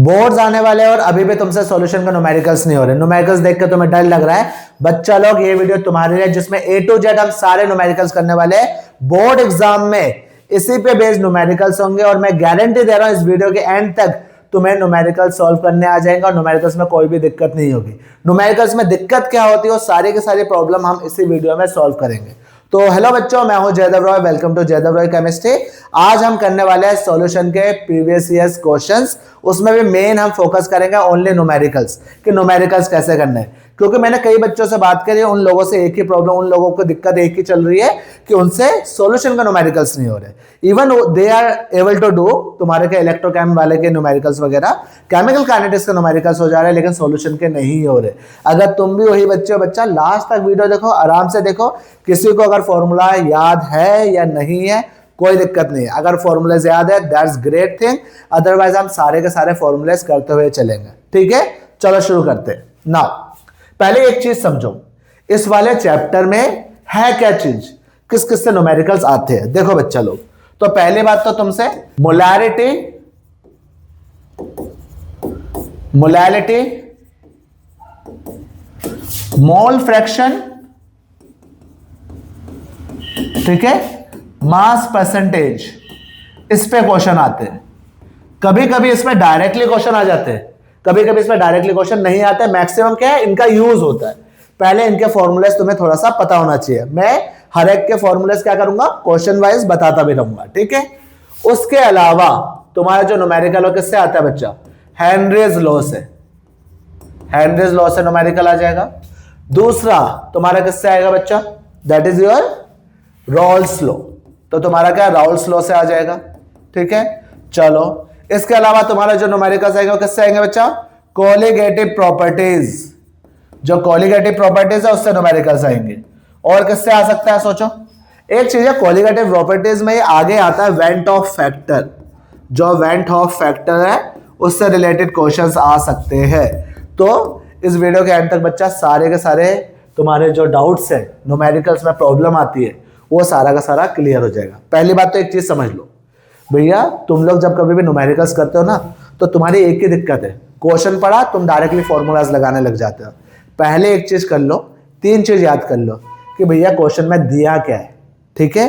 Boards आने वाले और अभी भी तुमसे सॉल्यूशन का न्यूमेरिकल्स नहीं हो रहे। न्यूमेरिकल्स देख के तुम्हें डर लग रहा है बच्चा लोग, ये वीडियो तुम्हारे लिए जिसमें A to Z हम सारे न्यूमेरिकल्स करने वाले हैं बोर्ड एग्जाम में। इसी पे बेस्ड न्यूमेरिकल्स होंगे और मैं गारंटी दे रहा हूं इस वीडियो के एंड तक तुम्हें न्यूमेरिकल सॉल्व करने आ जाएगा और न्यूमेरिकल्स में कोई भी दिक्कत नहीं होगी। न्यूमेरिकल्स में दिक्कत क्या होती है वो सारी की सारी प्रॉब्लम हम इसी वीडियो में सॉल्व करेंगे। तो हेलो बच्चों, मैं हूं Jaydev Roy, welcome to Jaydev Roy chemistry. आज हम करने वाले हैं सॉल्यूशन के प्रीवियस ईयर्स क्वेश्चंस, उसमें भी मेन हम फोकस करेंगे ओनली न्यूमेरिकल्स कि न्यूमेरिकल्स कैसे करने हैं। क्योंकि मैंने कई बच्चों से बात करी, उन लोगों से एक ही प्रॉब्लम, उन लोगों को दिक्कत एक ही चल रही है कि उनसे सॉल्यूशन का न्यूमेरिकल्स नहीं हो रहे। Even they are able to do तुम्हारे के इलेक्ट्रोकेम वाले के न्यूमेरिकल्स वगैरह, केमिकल काइनेटिक्स के न्यूमेरिकल्स हो जा रहे हैं लेकिन सॉल्यूशन के नहीं हो रहे। अगर तुम भी वही बच्चे हो बच्चा, लास्ट तक वीडियो देखो, आराम से देखो। किसी को अगर फॉर्मूला याद है या नहीं है कोई दिक्कत नहीं है, अगर फॉर्मूलेज याद है दैट्स ग्रेट थिंग, अदरवाइज हम सारे के सारे फॉर्मूलेज करते हुए चलेंगे। ठीक है, चलो शुरू करते हैं। नाउ पहले एक चीज समझो, इस वाले चैप्टर में है क्या चीज, किस किस से न्यूमेरिकल्स आते हैं। देखो बच्चा लोग, तो पहली बात तो तुमसे मोलैरिटी, मोल फ्रैक्शन, ठीक है, मास परसेंटेज, इस पे क्वेश्चन आते हैं। कभी कभी इसमें डायरेक्टली क्वेश्चन आ जाते हैं, कभी कभी इसमें डायरेक्टली क्वेश्चन नहीं आते। मैक्सिमम क्या है, इनका यूज होता है। पहले इनके फॉर्मूलेस तुम्हें थोड़ा सा पता होना चाहिए। मैं हर एक के फॉर्मूलेस क्या करूंगा, क्वेश्चन वाइज बताता भी रहूंगा। ठीक है, उसके अलावा तुम्हारा जो न्यूमेरिकल हो किससे आता है बच्चा, हेनरीज लॉ से। हेनरीज लॉ से न्यूमेरिकल आ जाएगा। दूसरा तुम्हारा किससे आएगा बच्चा, that is your Rawls law. तो तुम्हारा क्या, रॉल्स लॉ से आ जाएगा। ठीक है, चलो इसके अलावा तुम्हारा जो न्यूमेरिकल्स आएगा किससे आएंगे बच्चा, कोलिगेटिव प्रॉपर्टीज। जो कोलिगेटिव प्रॉपर्टीज है उससे न्यूमेरिकल्स आएंगे। और किससे आ सकता है सोचो, एक चीज है कोलिगेटिव प्रॉपर्टीज में आगे आता है वेंट ऑफ फैक्टर। जो वेंट ऑफ फैक्टर है उससे रिलेटेड क्वेश्चंस आ सकते हैं। तो इस वीडियो के एंड तक बच्चा सारे के सारे तुम्हारे जो डाउट्स है, न्यूमेरिकल्स में प्रॉब्लम आती है, वो सारा का सारा क्लियर हो जाएगा। पहली बात तो एक चीज समझ लो भैया, तुम लोग जब कभी भी न्यूमेरिकल्स करते हो ना, तो तुम्हारी एक ही दिक्कत है, क्वेश्चन पढ़ा तुम डायरेक्टली फॉर्मूलाज लगाने लग जाते हो। पहले एक चीज कर लो, तीन चीज याद कर लो कि भैया क्वेश्चन में दिया क्या है, ठीक है,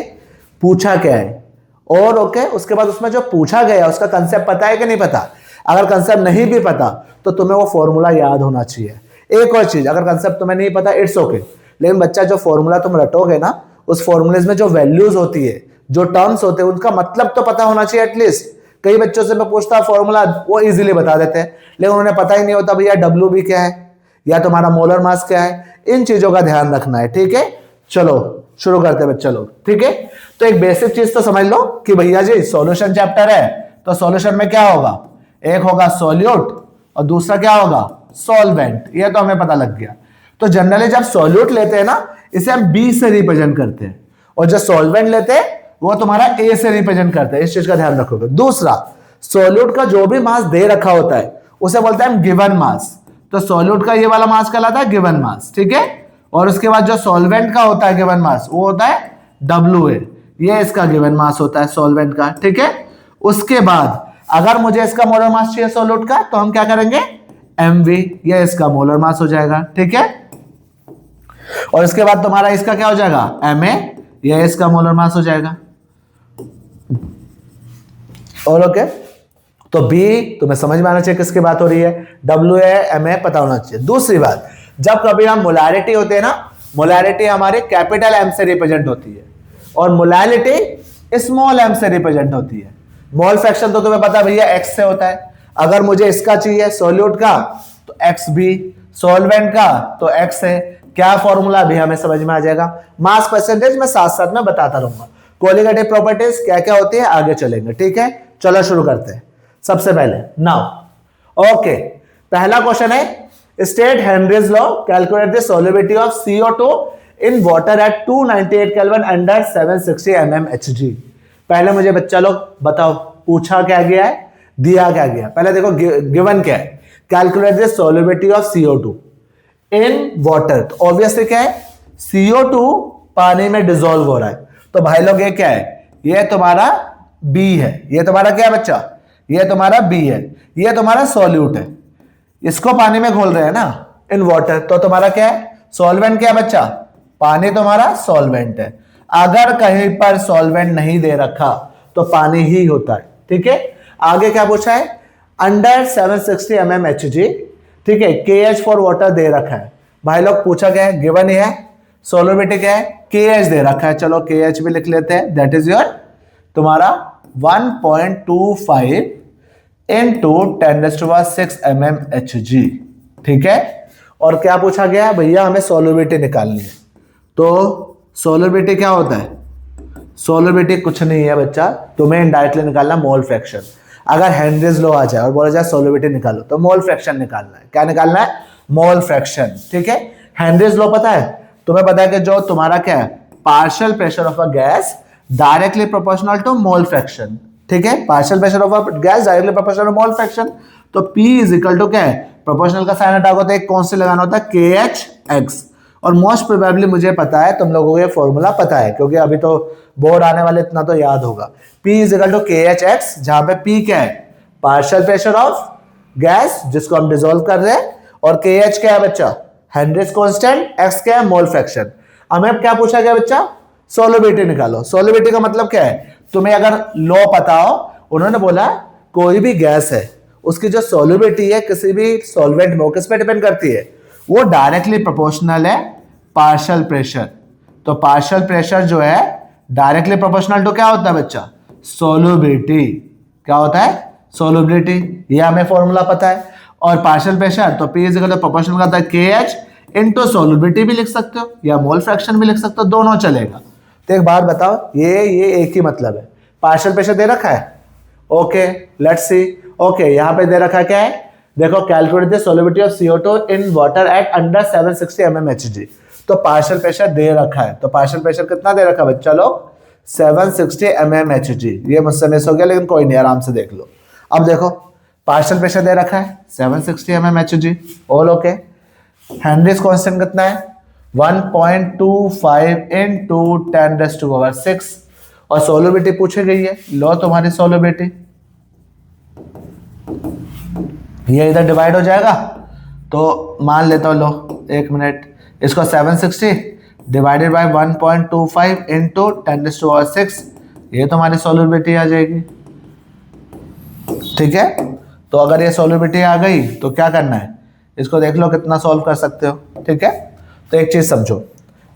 पूछा क्या है, और ओके उसके बाद उसमें जो पूछा गया उसका कंसेप्ट पता है कि नहीं पता। अगर कंसेप्ट नहीं भी पता तो तुम्हें वो फॉर्मूला याद होना चाहिए। एक और चीज, अगर कंसेप्ट तुम्हें नहीं पता इट्स ओके, लेकिन बच्चा जो फॉर्मूला तुम रटोगे ना, उस फॉर्मूलेज में जो वैल्यूज होती है, जो टर्म्स होते हैं, उनका मतलब तो पता होना चाहिए एटलीस्ट। कई बच्चों से मैं पूछता फॉर्मूला, वो इजीली बता देते हैं, लेकिन उन्हें पता ही नहीं होता भैया डब्ल्यू बी क्या है या तुम्हारा मोलर मास क्या है। इन चीजों का ध्यान रखना है। ठीक है, चलो शुरू करते हैं बच्चा लोग। ठीक है, तो एक बेसिक चीज तो समझ लो कि भैया जी सॉल्यूशन चैप्टर है, तो सॉल्यूशन में क्या होगा, एक होगा सॉल्यूट और दूसरा क्या होगा, सॉल्वेंट। ये तो हमें पता लग गया। तो जनरली जब सॉल्यूट लेते हैं ना, इसे हम बी से रिप्रेजेंट करते हैं, और जो सॉल्वेंट लेते हैं वो तुम्हारा ए से रिप्रेजेंट करते हैं। इस चीज का ध्यान रखोगे। दूसरा, सॉल्यूट का जो भी मास दे रखा होता है उसे बोलते हैं गिवन मास। तो सॉल्यूट का ये वाला मास कहलाता है गिवन मास। ठीक है, और उसके बाद जो सॉल्वेंट का होता है गिवन मास, वो होता है WA। ये इसका गिवन मास होता है सॉल्वेंट का। ठीक है, उसके बाद अगर मुझे इसका मोलर मास चाहिए सॉल्यूट का, तो हम क्या करेंगे, MV, ये इसका मोलर मास हो जाएगा। ठीक है, और इसके बाद तुम्हारा इसका क्या हो जाएगा, MA, ये इसका मोलर मास हो जाएगा। और ओके, तो बी तुम्हें समझ में आना चाहिए किसकी बात हो रही है, WA MA पता होना चाहिए। दूसरी बात, जब कभी हम मोलैरिटी होते हैं ना, मोलैरिटी हमारे कैपिटल M से रिप्रेजेंट होती है और मोलैलिटी स्मॉल m से रिप्रेजेंट होती है। मोल फ्रैक्शन तो तुम्हें पता भैया x से होता है। अगर मुझे इसका चाहिए सॉल्यूट का तो XB, सॉल्वेंट का तो X है। क्या फॉर्मूला भी हमें समझ में आ जाएगा। मास परसेंटेज में साथ साथ में बताता रहूंगा। कोलिगेटिव प्रॉपर्टीज क्या क्या होती है आगे चलेंगे। ठीक है, चलो शुरू करते हैं। सबसे पहले नाउ ओके, पहला क्वेश्चन है, state Henry's law, calculate the solubility of CO2 in water at 298 kelvin under 760 mmHg। पहले मुझे बच्चा लोग बताओ, पूछा क्या गया है, दिया क्या गया। पहले देखो गिवन क्या है, calculate the solubility of CO2 in water. तो ऑब्वियसली क्या है, CO2 पानी में डिसॉल्व हो रहा है। तो भाई लोग ये क्या है, ये तुम्हारा B है। ये तुम्हारा क्या है बच्चा, ये तुम्हारा बी है, ये तुम्हारा सॉल्यूट है, इसको पानी में घोल रहे हैं ना इन वाटर, तो तुम्हारा क्या है, सॉल्वेंट क्या है बच्चा, पानी तुम्हारा सॉल्वेंट है। अगर कहीं पर सॉल्वेंट नहीं दे रखा तो पानी ही होता है, ठीक है। आगे क्या पूछा है, अंडर 760 mm Hg, ठीक है, KH फॉर वाटर दे रखा है। भाई लोग पूछा गया है, गिवन ही है, सॉल्युबिलिटी क्या है, KH दे रखा है, चलो KH भी लिख लेते हैं, दैट इज योर तुम्हारा 1.25 into 10⁻6 mm Hg, ठीक है। और क्या पूछा गया है, भैया हमें सॉल्युबिलिटी निकालनी है। तो सॉल्युबिलिटी क्या होता है, सॉल्युबिलिटी कुछ नहीं है बच्चा, तुम्हें इनडायरेक्टली निकालना मोल फ्रैक्शन। अगर हेनरीज लॉ आ जाए और बोला जाए सॉल्युबिलिटी निकालो, तो मोल फ्रैक्शन निकालना है। क्या निकालना है, मोल फ्रैक्शन, ठीक है। हेनरीज लॉ पता है तुम्हें, पता है कि जो तुम्हारा क्या है, partial pressure of a gas directly proportional to mole fraction, ठीक है। Partial pressure of a gas directly proportional to mole fraction. तो P इज इक्वल टू क्या है, प्रोपोर्शनल का साइन हटा होता है, कौन से लगाना होता है, KHX। और मोस्ट प्रोबेबली मुझे पता है तुम लोगों को ये फॉर्मूला पता है, क्योंकि अभी तो बोर्ड आने वाले, इतना तो याद होगा। P is equal to KHX, जहां पे P क्या है, पार्शियल प्रेशर ऑफ गैस जिसको हम डिसॉल्व कर रहे हैं, और KH क्या है बच्चा, हेनरीज कांस्टेंट, X क्या है, मोल फ्रैक्शन। हमें क्या पूछा गया बच्चा, सॉल्युबिलिटी निकालो। सॉल्युबिलिटी का मतलब क्या है, तुम्हें अगर लॉ पता हो, उन्होंने बोला कोई भी गैस है उसकी जो सॉल्युबिलिटी है किसी भी सॉल्वेंट में, किस पे डिपेंड करती है, वो डायरेक्टली प्रोपोर्शनल है पार्शियल प्रेशर। तो पार्शियल प्रेशर जो है डायरेक्टली प्रोपोर्शनल टू क्या होता है बच्चा, सॉल्युबिलिटी। क्या होता है, सॉल्युबिलिटी, ये हमें फॉर्मूला पता है। और पार्शियल प्रेशर तो P is equal to proportional का होता है KH इनटू सॉल्युबिलिटी भी लिख सकते हो या मोल फ्रैक्शन भी लिख सकते हो, दोनों चलेगा। तो एक बात बताओ, ये एक ही मतलब है, पार्शियल प्रेशर दे रखा है, ओके लेट्स सी। ओके यहाँ पे दे रखा क्या है, देखो calculate the solubility of CO2 in water at under 760 mm Hg। तो पार्शियल प्रेशर दे रखा है, तो पार्शियल प्रेशर कितना दे रखा है बच्चा लोग, 760 mm Hg। ये मुझसे मिस हो गया लेकिन कोई नहीं, आराम से देख लो। अब देखो पार्शियल प्रेशर दे रखा है 760 mm Hg, all okay. Henrys constant कितना है, 1.25 into 10⁻6, और सॉल्युबिलिटी पूछी गई है, लो तुम्हारी सॉल्युबिलिटी, ये इधर डिवाइड हो जाएगा, तो मान लेता हूं, लो एक मिनट, इसको 760 डिवाइडेड बाय 1.25 into 10⁻6, ये तुम्हारी सॉल्युबिलिटी आ जाएगी, ठीक है। तो अगर ये सॉल्युबिलिटी आ गई तो क्या करना है, इसको देख लो कितना सॉल्व कर सकते हो, ठीक है। तो एक चीज समझो,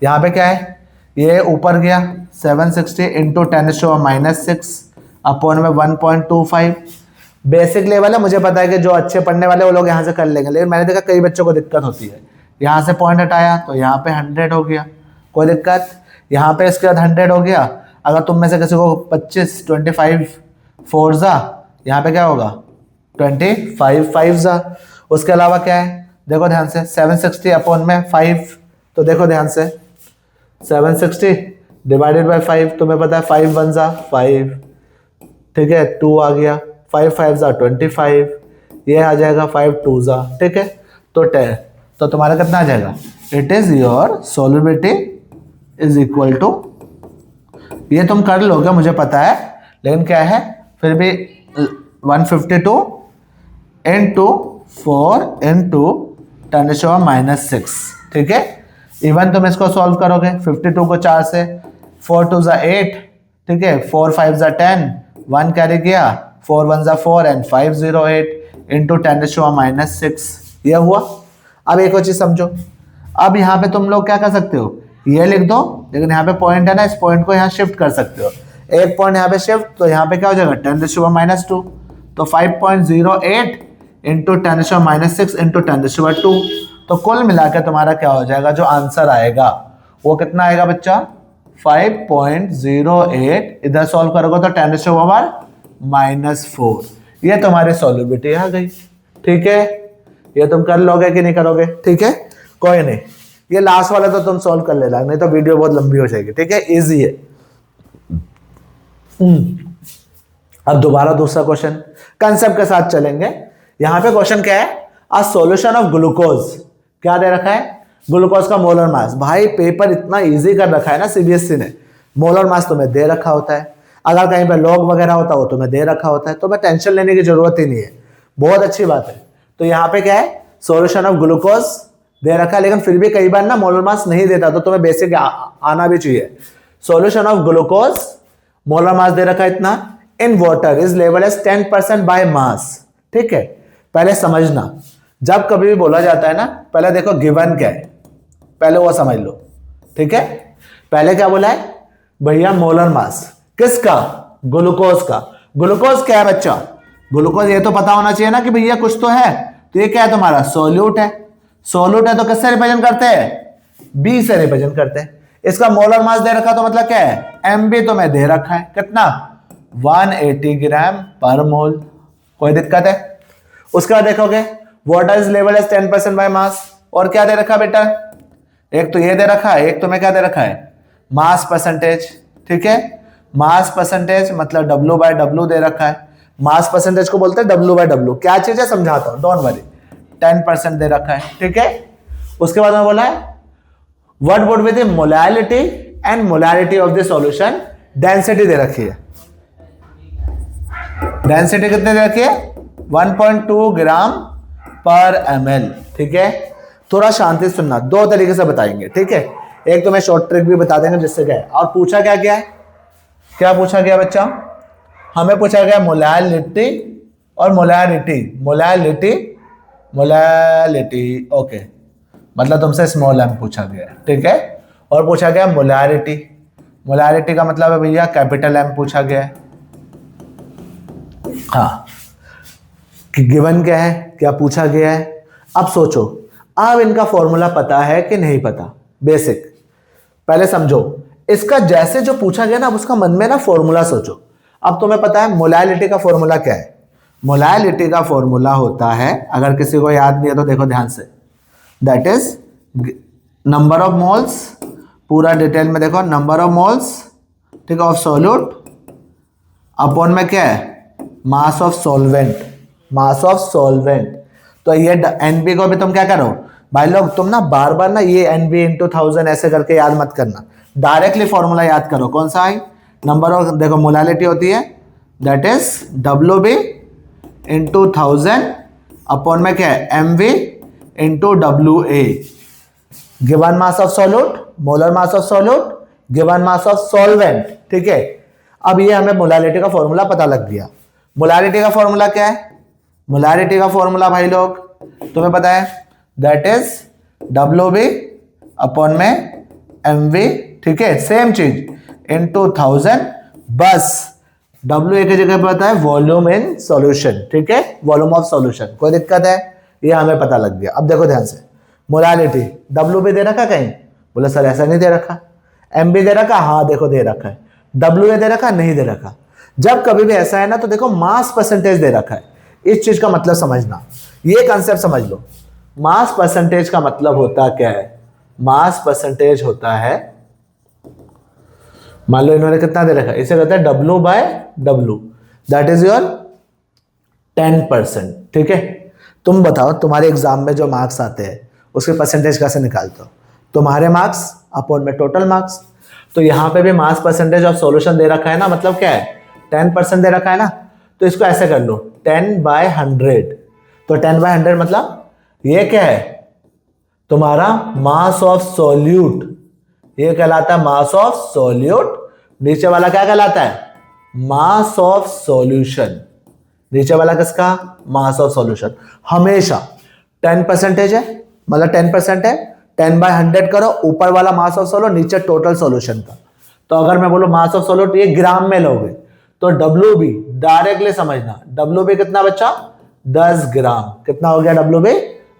यहाँ पे क्या है, ये ऊपर गया 760 into 10⁻6 अपॉन में 1.25, बेसिक लेवल है, मुझे पता है कि जो अच्छे पढ़ने वाले वो लोग यहाँ से कर लेंगे, लेकिन मैंने देखा कई बच्चों को दिक्कत होती है। यहाँ से पॉइंट हटाया तो यहाँ पे 100 हो गया, कोई दिक्कत, यहाँ पे इसके बाद 100 हो गया। अगर तुम में से किसी को 25 4 जा, यहाँ पे क्या होगा 25 5 जा। उसके अलावा क्या है, देखो ध्यान से, 760 अपॉन में 5, तो देखो ध्यान से 760 डिवाइडेड बाय 5, तुम्हें पता है 5 1 जा 5, ठीक है, 2 आ गया, 5 5 जा 25, ये आ जाएगा 5 2 जा, ठीक है। तो 10, तो तुम्हारा कितना आ जाएगा, it is your solubility is equal to, ये तुम कर लोगे मुझे पता है, लेकिन क्या है फिर भी 152 into 4 into 10⁻6, ठीक है। इवन तुम इसको सॉल्व करोगे, 52 को 4 से, 4 2 जा 8, ठीक है, 4 5 जा 10, 1 कैरी किया, 4 1 जा 4 एंड 508 into 10⁻6, ये हुआ। अब एक और चीज समझो, अब यहाँ पे तुम लोग क्या कर सकते हो, ये लिख दो, लेकिन यहाँ पे पॉइंट है ना, इस पॉइंट को यहाँ शिफ्ट कर सकते हो, एक पॉइंट यहाँ पे शिफ्ट, तो यहाँ पे क्या हो जाएगा 10⁻², तो 5.08 into 10⁻6 into 10⁻², तो कुल मिलाकर तुम्हारा क्या हो जाएगा, जो आंसर आएगा वो कितना आएगा बच्चा, 5.08, इधर सॉल्व करोगे तो 10⁻⁻4, ये तुम्हारी सॉल्युबिलिटी आ गई, ठीक है। ये तुम कर लोगे कि नहीं करोगे, ठीक है, कोई नहीं, ये लास्ट वाला तो तुम सॉल्व कर लेना, नहीं तो वीडियो बहुत लंबी हो जाएगी, ठीक है, इजी है। अब दोबारा दूसरा क्वेश्चन कंसेप्ट के साथ चलेंगे। यहां पे क्वेश्चन क्या है, अ सॉल्यूशन ऑफ ग्लूकोज, क्या दे रखा है, ग्लूकोज का मोलर मास। भाई पेपर इतना इजी कर रखा है ना सीबीएसई ने, मोलर मास तुम्हें दे रखा होता है। अगर कहीं पे लॉग वगैरह होता हो तो मैं दे रखा होता है, तो मैं टेंशन लेने की जरूरत ही नहीं है। बहुत अच्छी बात है। तो यहाँ पे क्या है, सॉल्यूशन ऑफ ग्लूकोज दे रखा है, लेकिन फिर भी कई बार ना मोलर मास नहीं देता, तो तुम्हें बेसिक आना भी चाहिए। Solution of glucose molar mass दे रखा है इतना, in water is level as 10% by mass. ठीक है, पहले समझना, जब कभी भी बोला जाता है ना, पहले देखो गिवन क्या है, पहले वो समझ लो। ठीक है, पहले क्या बोला है भैया, मोलर मास किसका, ग्लूकोज का। ग्लूकोज क्या है बच्चा, ग्लूकोज ये तो पता होना चाहिए ना कि भैया कुछ तो है। तो ये क्या है तुम्हारा, सोल्यूट है। सोल्यूट है तो किससे रिप्रेजेंट करते हैं, बी से रिप्रेजेंट करते हैं। इसका मोलर मास दे रखा तो मतलब क्या है, एम बी तो मैं दे रखा है, कितना 180 ग्राम पर मोल। कोई दिक्कत है। उसके बाद देखोगे water is level as 10% by mass, और क्या दे रखा बेटा, एक तो ये दे रखा है, एक तो मैं क्या दे रखा है, मास परसेंटेज। ठीक है, मास परसेंटेज मतलब W/W दे रखा है। मास परसेंटेज को बोलते हैं W/W। क्या चीज है समझाता हूं, डोंट वरी। 10% दे रखा है। ठीक है, उसके बाद में बोला है what would be the molality and molarity of the solution. Density दे रखी है, डेंसिटी कितने दे रखी है, 1.2 ग्राम पर ml। ठीक है, थोड़ा शांति सुनना, दो तरीके से बताएंगे। ठीक है, एक तो मैं शॉर्ट ट्रिक भी बता देंगे जिससे क्या है। और पूछा क्या क्या है, क्या पूछा गया बच्चा, हमें पूछा गया मोलैलिटी और मोलैरिटी। मोलैलिटी, मोलैलिटी, ओके, मतलब तुमसे स्मॉल एम पूछा गया। ठीक है, और पूछा गया मोलैरिटी। मोलैरिटी का मतलब है भैया कैपिटल एम पूछा गया है। हाँ, कि गिवन क्या है, क्या पूछा गया है। अब सोचो, अब इनका फॉर्मूला पता है कि नहीं पता, बेसिक पहले समझो। इसका जैसे जो पूछा गया ना, अब उसका मन में ना फॉर्मूला सोचो। अब तुम्हें पता है मोलैलिटी का फॉर्मूला क्या है। मोलैलिटी का फॉर्मूला होता है, अगर किसी को याद नहीं है तो देखो ध्यान से, that is number of moles, पूरा डिटेल में देखो, नंबर ऑफ मोल्स, ठीक है, ऑफ सॉल्यूट अपॉन में क्या है, मास of solvent. Mass of solvent. तो ये एनबी को भी तुम क्या करो भाई लोग, तुम ना बार बार ना ये एनबी इंटू 1000 ऐसे करके याद मत करना, डायरेक्टली फॉर्मूला याद करो। कौन सा है, नंबर ऑफ, देखो मोलैलिटी होती है that is W B into 1000 upon में क्या है, M V into W A. Given mass of solute, molar mass of solute, given mass of solvent. ठीक है, अब ये हमें मोलैलिटी का फॉर्मूला पता लग गया। मोलैलिटी का फॉर्मूला क्या है, मोलैलिटी का फॉर्मूला भाई लोग तुम्हें पता है, that is W B upon में एम वी। ठीक है, सेम चीज इनटू 1000, बस डब्ल्यू एक जगह पर होता है वॉल्यूम इन सॉल्यूशन। ठीक है, वॉल्यूम ऑफ सॉल्यूशन। कोई दिक्कत है, ये हमें पता लग गया। अब देखो ध्यान से, मोलैलिटी डब्ल्यू भी दे रखा कहीं, बोले सर ऐसा नहीं दे रखा। एम बी दे रखा, हाँ देखो दे रखा है। डब्ल्यू ए दे रखा, नहीं दे रखा। जब कभी भी ऐसा है ना, तो देखो मास परसेंटेज दे रखा है। इस चीज का मतलब समझना, ये कंसेप्ट समझ लो। मास परसेंटेज का मतलब होता क्या है, मास परसेंटेज होता है, मान लो इन्होंने कितना दे रखा है, इसे कहते हैं W/W, दैट इज योर 10%। ठीक है, तुम बताओ तुम्हारे एग्जाम में जो मार्क्स आते हैं उसके परसेंटेज कैसे निकालते हो, तुम्हारे मार्क्स अपॉन में टोटल मार्क्स। तो यहां पे भी मास परसेंटेज ऑफ सॉल्यूशन दे रखा है ना, मतलब क्या है, 10% दे रखा है ना, तो इसको ऐसे कर लो 10/100। तो 10/100 मतलब ये क्या है, तुम्हारा मास ऑफ सॉल्यूट, ये कहलाता है मास ऑफ सॉल्यूट। नीचे वाला क्या कहलाता है, मास ऑफ सॉल्यूशन। नीचे वाला किसका, मास ऑफ सॉल्यूशन। हमेशा 10% है, मतलब 10% है, 10/100 करो, ऊपर वाला मास ऑफ सॉल्यूट, नीचे टोटल सॉल्यूशन का। तो अगर मैं बोलूं मास ऑफ सॉल्यूट ये ग्राम में लोगे, तो डब्ल्यू बी डायरेक्टली समझना, डब्ल्यू बी कितना बच्चा, 10 ग्राम। कितना हो गया डब्ल्यू बी,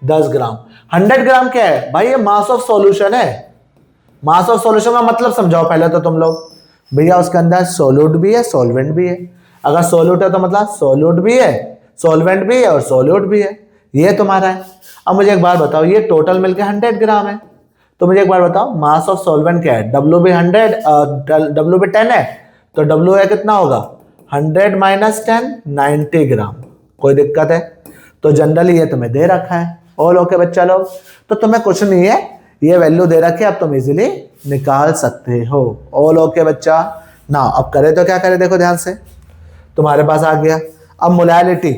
10 ग्राम। 100 ग्राम क्या है भाई, ये मास ऑफ सॉल्यूशन है। मास ऑफ सॉल्यूशन का मतलब समझाओ पहले तो तुम लोग, भैया उसके अंदर सॉल्यूट भी है, सॉल्वेंट भी है। अगर सॉल्यूट है तो मतलब सॉल्यूट भी है, सॉल्वेंट भी है और सॉल्यूट भी है, ये तुम्हारा है। अब मुझे एक बात बताओ, ये टोटल मिलके 100 ग्राम है, तो मुझे एक बार बताओ मास ऑफ सॉल्वेंट क्या है, डब्ल्यू बी 10 है, तो डब्ल्यू ए कितना होगा, 100 - 10, 90 ग्राम। कोई दिक्कत है, तो जनरली ये तुम्हें दे रखा है। ऑल ओके बच्चा लोग, तो तुम्हें कुछ नहीं है, ये वैल्यू दे रखी है, अब तुम इजीली निकाल सकते हो। ऑल ओके बच्चा, ना अब करे तो क्या करे, देखो ध्यान से, तुम्हारे पास आ गया। अब मोलैलिटी,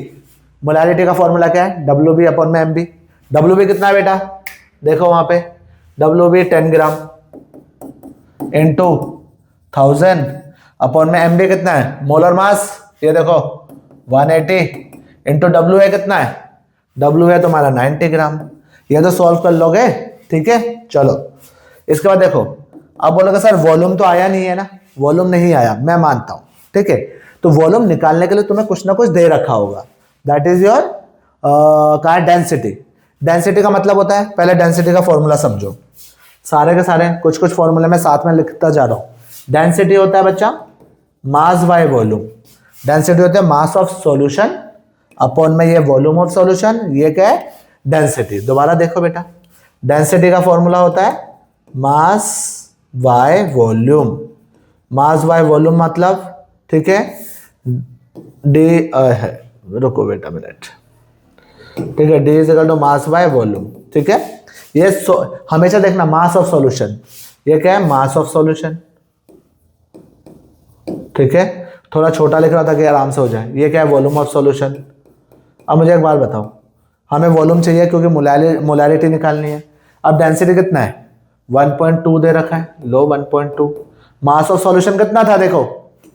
मोलैलिटी का फॉर्मूला क्या है, डब्ल्यू बी अपॉन में एम बी। डब्ल्यू बी कितना है बेटा, देखो वहां पे W B 10 gram into 1000 upon में एम बी कितना है, मोलर मास, ये देखो 180 इंटू डब्ल्यू है कितना है, डब्ल्यू है तुम्हारा 90 ग्राम। ये तो सॉल्व कर लोगे, ठीक है। चलो इसके बाद देखो, अब बोलोगे सर वॉल्यूम तो आया नहीं है ना, वॉल्यूम नहीं आया, मैं मानता हूं, ठीक है। तो वॉल्यूम निकालने के लिए तुम्हें कुछ ना कुछ दे रखा होगा, दैट इज योर कहा डेंसिटी। डेंसिटी का मतलब होता है, पहले डेंसिटी का फॉर्मूला समझो, सारे के सारे कुछ कुछ फॉर्मूले में साथ में लिखता जा रहा हूं। डेंसिटी होता है बच्चा मास बाय वॉल्यूम, डेंसिटी होता है मास ऑफ सॉल्यूशन अपॉन में ये वॉल्यूम ऑफ सॉल्यूशन, ये क्या है डेंसिटी। दोबारा देखो बेटा, डेंसिटी का फॉर्मूला होता है मास by volume, mass by volume मतलब, ठीक है, डी है, रुको बेटा मिनट, ठीक है, D is equal to mass by volume, ठीक है। ये हमेशा देखना मास ऑफ सॉल्यूशन, ये क्या है मास ऑफ सॉल्यूशन, ठीक है। थोड़ा छोटा लिख रहा था कि आराम से हो जाए, ये क्या है वॉल्यूम ऑफ सॉल्यूशन। अब मुझे एक बात बताओ, हमें वॉल्यूम चाहिए क्योंकि मोलैरिटी निकालनी है। अब डेंसिटी कितना है 1.2 दे रखा है, लो 1.2। मास ऑफ सॉल्यूशन कितना था देखो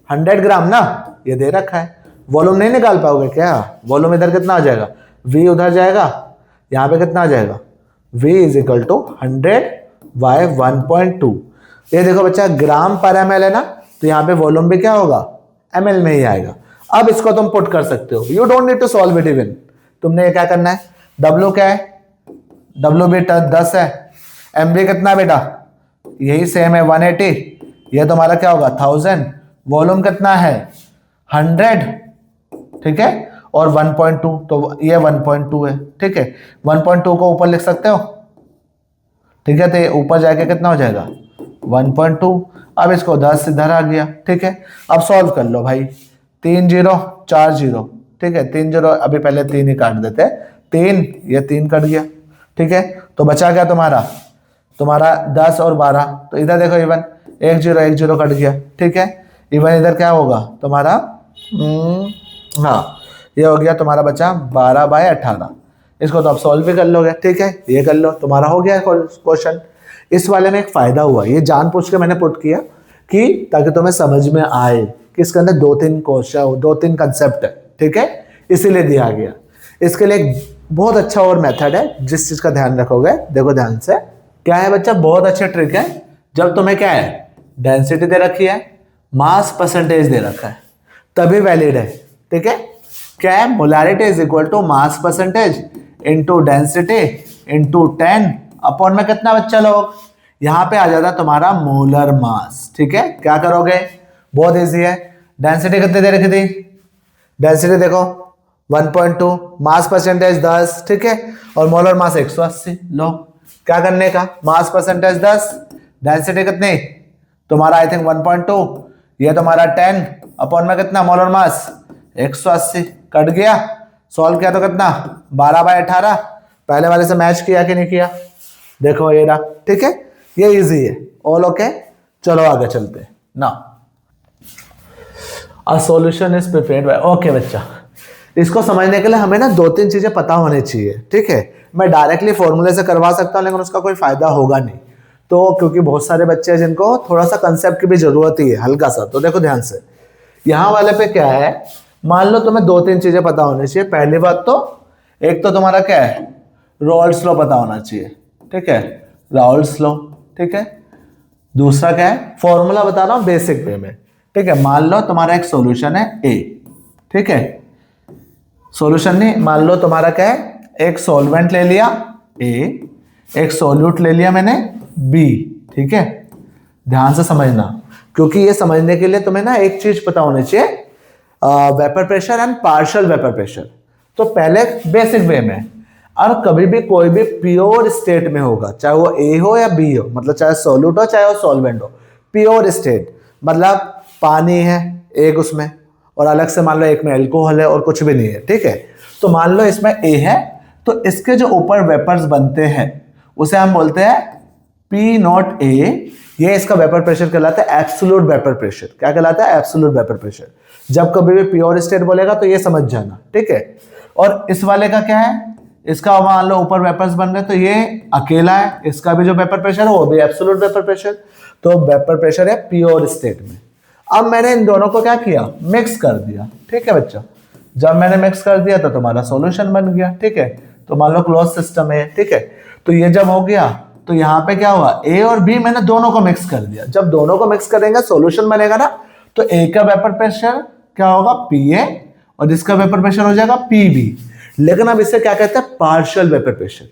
100 ग्राम ना, ये दे रखा है। वॉल्यूम नहीं निकाल पाओगे क्या, वॉल्यूम इधर कितना आ जाएगा, v उधर जाएगा, यहाँ पे कितना आ जाएगा, v is equal to 100 by 1.2। ये देखो बच्चा ग्राम पर ml है ना, तो यहाँ पे वॉल्यूम भी क्या होगा ml में ही आएगा। अब इसको तुम पुट कर सकते हो, you don't need to solve it even. तुमने ये क्या करना है, W क्या है, W भी 10 है, एम बी कितना बेटा यही सेम है 180, ये तुम्हारा क्या होगा 1000, वॉल्यूम कितना है 100, ठीक है, और 1.2 तो ये 1.2 है, ठीक है। 1.2 को ऊपर लिख सकते हो, ठीक है, तो ये ऊपर जाके कितना हो जाएगा 1.2। अब इसको 10 इधर आ गया, ठीक है। अब सॉल्व कर लो भाई, 3 0 4 0, ठीक है, 3 0, अभी पहले 3 ही काट देते हैं, 3 ये 3 कट गया, ठीक है। तो बचा क्या तुम्हारा 10 और 12, तो इधर देखो इवन 1 0 1 0 कट गया, ठीक है। इवन इधर क्या होगा तुम्हारा हाँ ये हो गया तुम्हारा बचा 12/18। इसको तो आप सॉल्व भी कर लोगे, ठीक है, ये कर लो, तुम्हारा हो गया क्वेश्चन। इस वाले में एक फायदा हुआ, ये जानबूझ के मैंने पुट किया कि ताकि तुम्हें समझ में आए कि इसके अंदर 2-3 क्वेश्चन 2-3 कंसेप्ट है, ठीक है, इसीलिए दिया गया। इसके लिए एक बहुत अच्छा और मेथड है, जिस चीज का ध्यान रखोगे, देखो ध्यान से, क्या है बच्चा, बहुत अच्छा ट्रिक है। जब तुम्हें क्या है डेंसिटी दे रखी है, मास परसेंटेज दे रखा है, तभी वैलिड है, ठीक है। क्या है, molarity is equal to mass percentage into density into 10 upon में कितना बच्चा लोग, यहां पे आ जाता तुम्हारा मोलर मास, ठीक है। क्या करोगे, बहुत इजी है, डेंसिटी कितनी दे रखी थी, डेंसिटी देखो 1.2, मास परसेंटेज 10, ठीक है, और मोलर मास 180। लो क्या करने का, मास परसेंटेज 10, डेंसिटी कितनी तुम्हारा आई थिंक 1.2, ये तुम्हारा 10 अपॉन में कितना मोलर मास 180, कट गया। सॉल्व किया तो कितना 12/18, पहले वाले से मैच किया कि नहीं किया, देखो ये रहा, ठीक है, ये इजी है, ऑल ओके। चलो आगे चलते हैं ना। A solution is prepared by, okay बच्चा, इसको समझने के लिए हमें ना 2-3 चीजें पता होनी चाहिए, ठीक है। मैं डायरेक्टली फॉर्मूले से करवा सकता हूं, लेकिन उसका कोई फायदा होगा नहीं, तो क्योंकि बहुत सारे बच्चे हैं जिनको थोड़ा सा कंसेप्ट की भी जरूरत ही है, हल्का सा। तो देखो ध्यान से, यहाँ वाले पे क्या है, मान लो तुम्हें 2-3 चीजें पता होनी चाहिए। पहली बात तो एक तो तुम्हारा क्या है राउल्ट्स लॉ पता होना चाहिए, ठीक है, राउल्ट्स लॉ, ठीक है। दूसरा क्या है, फॉर्मूला बता रहा हूं बेसिक वे में, ठीक है। मान लो तुम्हारा एक सॉल्यूशन है ए, ठीक है, सॉल्यूशन नहीं, मान लो तुम्हारा क्या है, एक सॉल्वेंट ले लिया ए, एक सॉल्यूट ले लिया मैंने बी, ठीक है। ध्यान से समझना, क्योंकि ये समझने के लिए तुम्हें ना एक चीज पता होनी चाहिए, vapour pressure and partial vapour pressure. तो पहले बेसिक वे में, और कभी भी कोई भी प्योर स्टेट में होगा, चाहे वो ए हो या बी हो, मतलब चाहे सॉल्यूट हो चाहे वो सॉल्वेंट हो, प्योर स्टेट मतलब पानी है एक उसमें, और अलग से मान लो एक में अल्कोहल है और कुछ भी नहीं है, ठीक है। तो मान लो इसमें ए है, तो इसके जो ऊपर वेपर्स बनते हैं उसे हम बोलते हैं पी नॉट ए, ये इसका वेपर प्रेशर कहलाता है एब्सोल्यूट वेपर प्रेशर। क्या कहलाता है? Absolute vapour pressure. जब कभी भी प्योर स्टेट बोलेगा तो ये समझ जाना, ठीक है। और इस वाले का क्या है? इसका मान लो ऊपर वेपर्स बन रहे तो ये अकेला है, इसका भी जो वेपर प्रेशर है वो भी एब्सोल्यूट वेपर प्रेशर। तो वेपर प्रेशर है प्योर स्टेट में। अब मैंने इन दोनों को क्या किया? मिक्स कर दिया, ठीक है बच्चा। जब मैंने मिक्स कर दिया तो तुम्हारा सॉल्यूशन बन गया, ठीक है। तो मान लो क्लोज सिस्टम है, ठीक है। तो ये जब हो गया तो यहाँ पे क्या हुआ? ए और बी मैंने दोनों को मिक्स कर दिया। जब दोनों को मिक्स करेंगे सॉल्यूशन बनेगा ना, तो ए का वेपर प्रेशर क्या होगा? पी ए, और इसका वेपर प्रेशर हो जाएगा पी बी। लेकिन अब इसे क्या कहते हैं? Partial vapour pressure.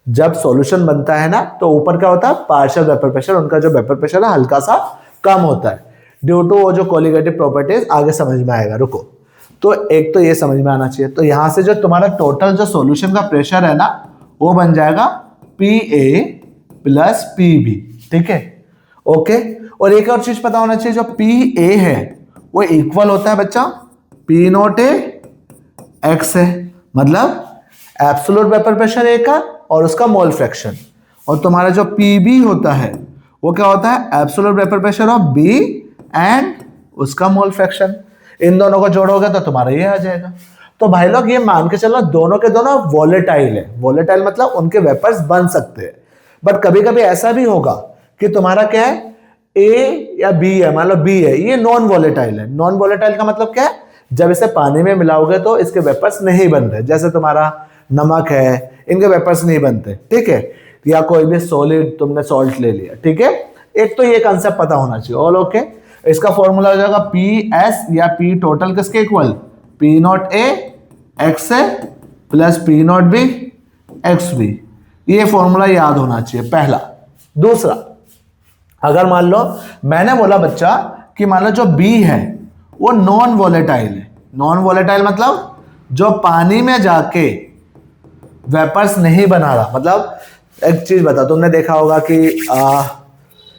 जब सॉल्यूशन बनता है ना तो ऊपर क्या होता है? Partial vapour pressure. उनका जो वेपर प्रेशर है हल्का सा कम होता है ड्यू टू वो जो कोलिगेटिव प्रॉपर्टीज आगे समझ में आएगा, रुको। तो एक तो ये समझ में आना चाहिए। तो यहां से जो तुम्हारा टोटल जो सॉल्यूशन का प्रेशर है ना वो बन जाएगा P A plus P B, ठीक है, ओके। और एक और चीज पता होना चाहिए, जो पी ए है वो इक्वल होता है बच्चा पी नॉट ए एक्स है, मतलब एब्सोल्यूट वेपर प्रेशर ए का और उसका मोल फ्रैक्शन। और तुम्हारा जो पी बी होता है वो क्या होता है? Absolute vapour pressure of B and उसका मोल फ्रैक्शन। इन दोनों को जोड़ोगे तो तुम्हारा ये आ जाएगा। तो भाई लोग ये मान के चलो दोनों के दोनों वोलेटाइल है। वोलेटाइल मतलब उनके वेपर्स बन सकते हैं, बट कभी कभी ऐसा भी होगा कि तुम्हारा क्या है? ए या बी है, मान लो बी है, ये नॉन वोलेटाइल है। नॉन वोलेटाइल का मतलब क्या है? जब इसे पानी में मिलाओगे तो इसके वेपर्स नहीं बन रहे। जैसे तुम्हारा नमक है, इनके वेपर्स नहीं बनते, ठीक है। या कोई भी सॉलिड तुमने सॉल्ट ले लिया, ठीक है। एक तो ये कंसेप्ट पता होना चाहिए, ऑल ओके। इसका फॉर्मूला हो जाएगा पी एस या पी टोटल किसके इक्वल? P not A X A plus P not B X B. ये फॉर्मूला याद होना चाहिए, पहला। दूसरा, अगर मान लो मैंने बोला बच्चा कि मान लो जो बी है वो नॉन वोलेटाइल है। नॉन वोलेटाइल मतलब जो पानी में जाके वेपर्स नहीं बना रहा। मतलब एक चीज बता, तुमने देखा होगा कि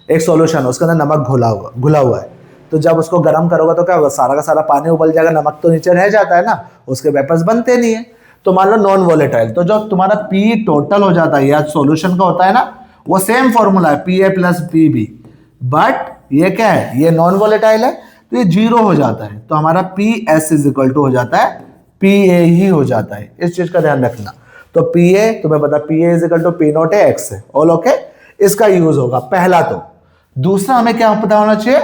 एक सॉल्यूशन उसके अंदर नमक घुला हुआ है, तो जब उसको गर्म करोगे तो क्या होगा? सारा का सारा पानी उबल जाएगा, नमक तो नीचे रह जाता है ना, उसके वेपर्स बनते नहीं है। तो मान लो नॉन वोलेटाइल, तो जो तुम्हारा पी टोटल हो जाता है या सॉल्यूशन का होता है ना, वो सेम फॉर्मूला है P A plus P B, but ये क्या है? ये नॉन वोलेटाइल है तो ये जीरो हो जाता है। तो हमारा P S is equal to हो जाता है पी ए ही हो जाता है। इस चीज का ध्यान रखना। तो पी ए तुम्हें पता, P A is equal to P not A X है, ऑल ओके। इसका यूज होगा पहला। तो दूसरा हमें क्या पता होना चाहिए?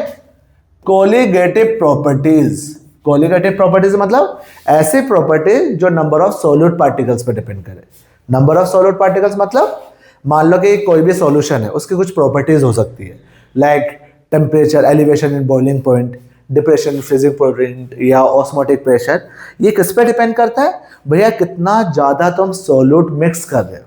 Colligative properties. कोलिगेटिव प्रॉपर्टीज मतलब ऐसे प्रॉपर्टीज जो नंबर ऑफ सॉल्यूट पार्टिकल्स पे डिपेंड करे। नंबर ऑफ सॉल्यूट पार्टिकल्स मतलब मान लो कि कोई भी सॉल्यूशन है, उसकी कुछ प्रॉपर्टीज हो सकती है, like temperature, elevation in boiling point, depression in freezing point या ऑस्मोटिक प्रेशर। ये किस पे डिपेंड करता है भैया? कितना ज्यादा तुम सॉल्यूट मिक्स कर रहे हो।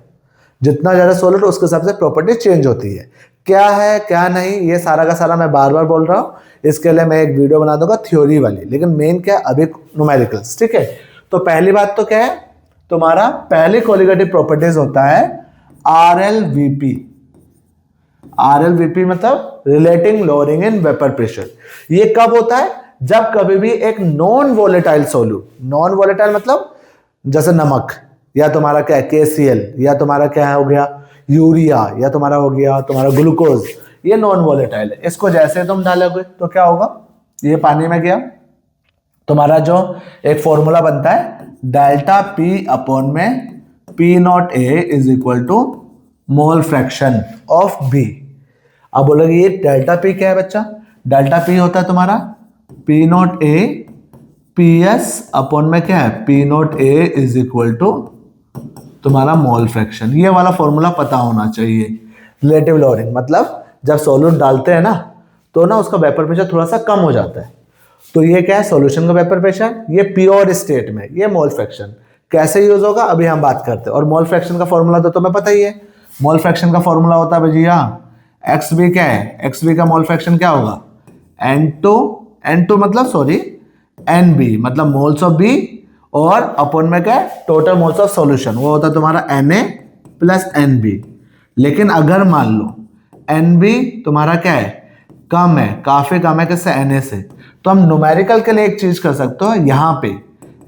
जितना ज्यादा सॉल्यूट उसके हिसाब से प्रॉपर्टी चेंज होती है। क्या है क्या नहीं, ये सारा का सारा मैं बार बार बोल रहा हूँ। इसके लिए मैं एक वीडियो बना दूंगा थ्योरी वाली, लेकिन मेन क्या है अभी न्यूमेरिकल्स, ठीक है। तो पहली बात तो क्या है? तुम्हारा पहली कोलिगेटिव प्रॉपर्टीज होता है RLVP। RLVP मतलब relating lowering in vapour pressure. ये कब होता है? जब कभी भी एक non volatile solute, non volatile मतलब जैसे नमक, या तुम्हारा क्या है KCl, या तुम्हारा क्या हो गया यूरिया, या तुम्हारा हो गया तुम्हारा ग्लूकोज, ये नॉन वोलेटाइल है। इसको जैसे तुम डालोगे तो क्या होगा? ये पानी में गया, तुम्हारा जो एक फॉर्मूला बनता है डेल्टा P अपॉन में P not A is equal to mole fraction of B। अब बोलोगे ये डेल्टा P क्या है बच्चा? डेल्टा P होता है तुम्हारा P not A PS upon में क्या है? P not A is equal to तुम्हारा मोल फ्रैक्शन। ये वाला फॉर्मूला पता होना चाहिए। रिलेटिव लोअरिंग मतलब जब सॉल्यूट डालते हैं ना तो ना उसका वेपर प्रेशर थोड़ा सा कम हो जाता है। तो ये क्या है? सॉल्यूशन का वेपर प्रेशर, ये प्योर स्टेट में, ये मोल फ्रैक्शन। कैसे यूज होगा अभी हम बात करते हैं। और मोल फ्रैक्शन का फॉर्मूला तो तुम्हें पता ही है। मोल फ्रैक्शन का फॉर्मूला होता है भैया XB क्या है? XB का मोल फ्रैक्शन क्या होगा? N2 मतलब सॉरी NB मतलब मोल्स ऑफ B, और अपॉन में क्या है? टोटल मोल्स ऑफ सॉल्यूशन, वो होता है तुम्हारा Na प्लस NB। लेकिन अगर मान लो NB तुम्हारा क्या है? कम है, काफी कम है किससे? Na से। तो हम न्यूमेरिकल के लिए एक चीज कर सकते हो, यहाँ पे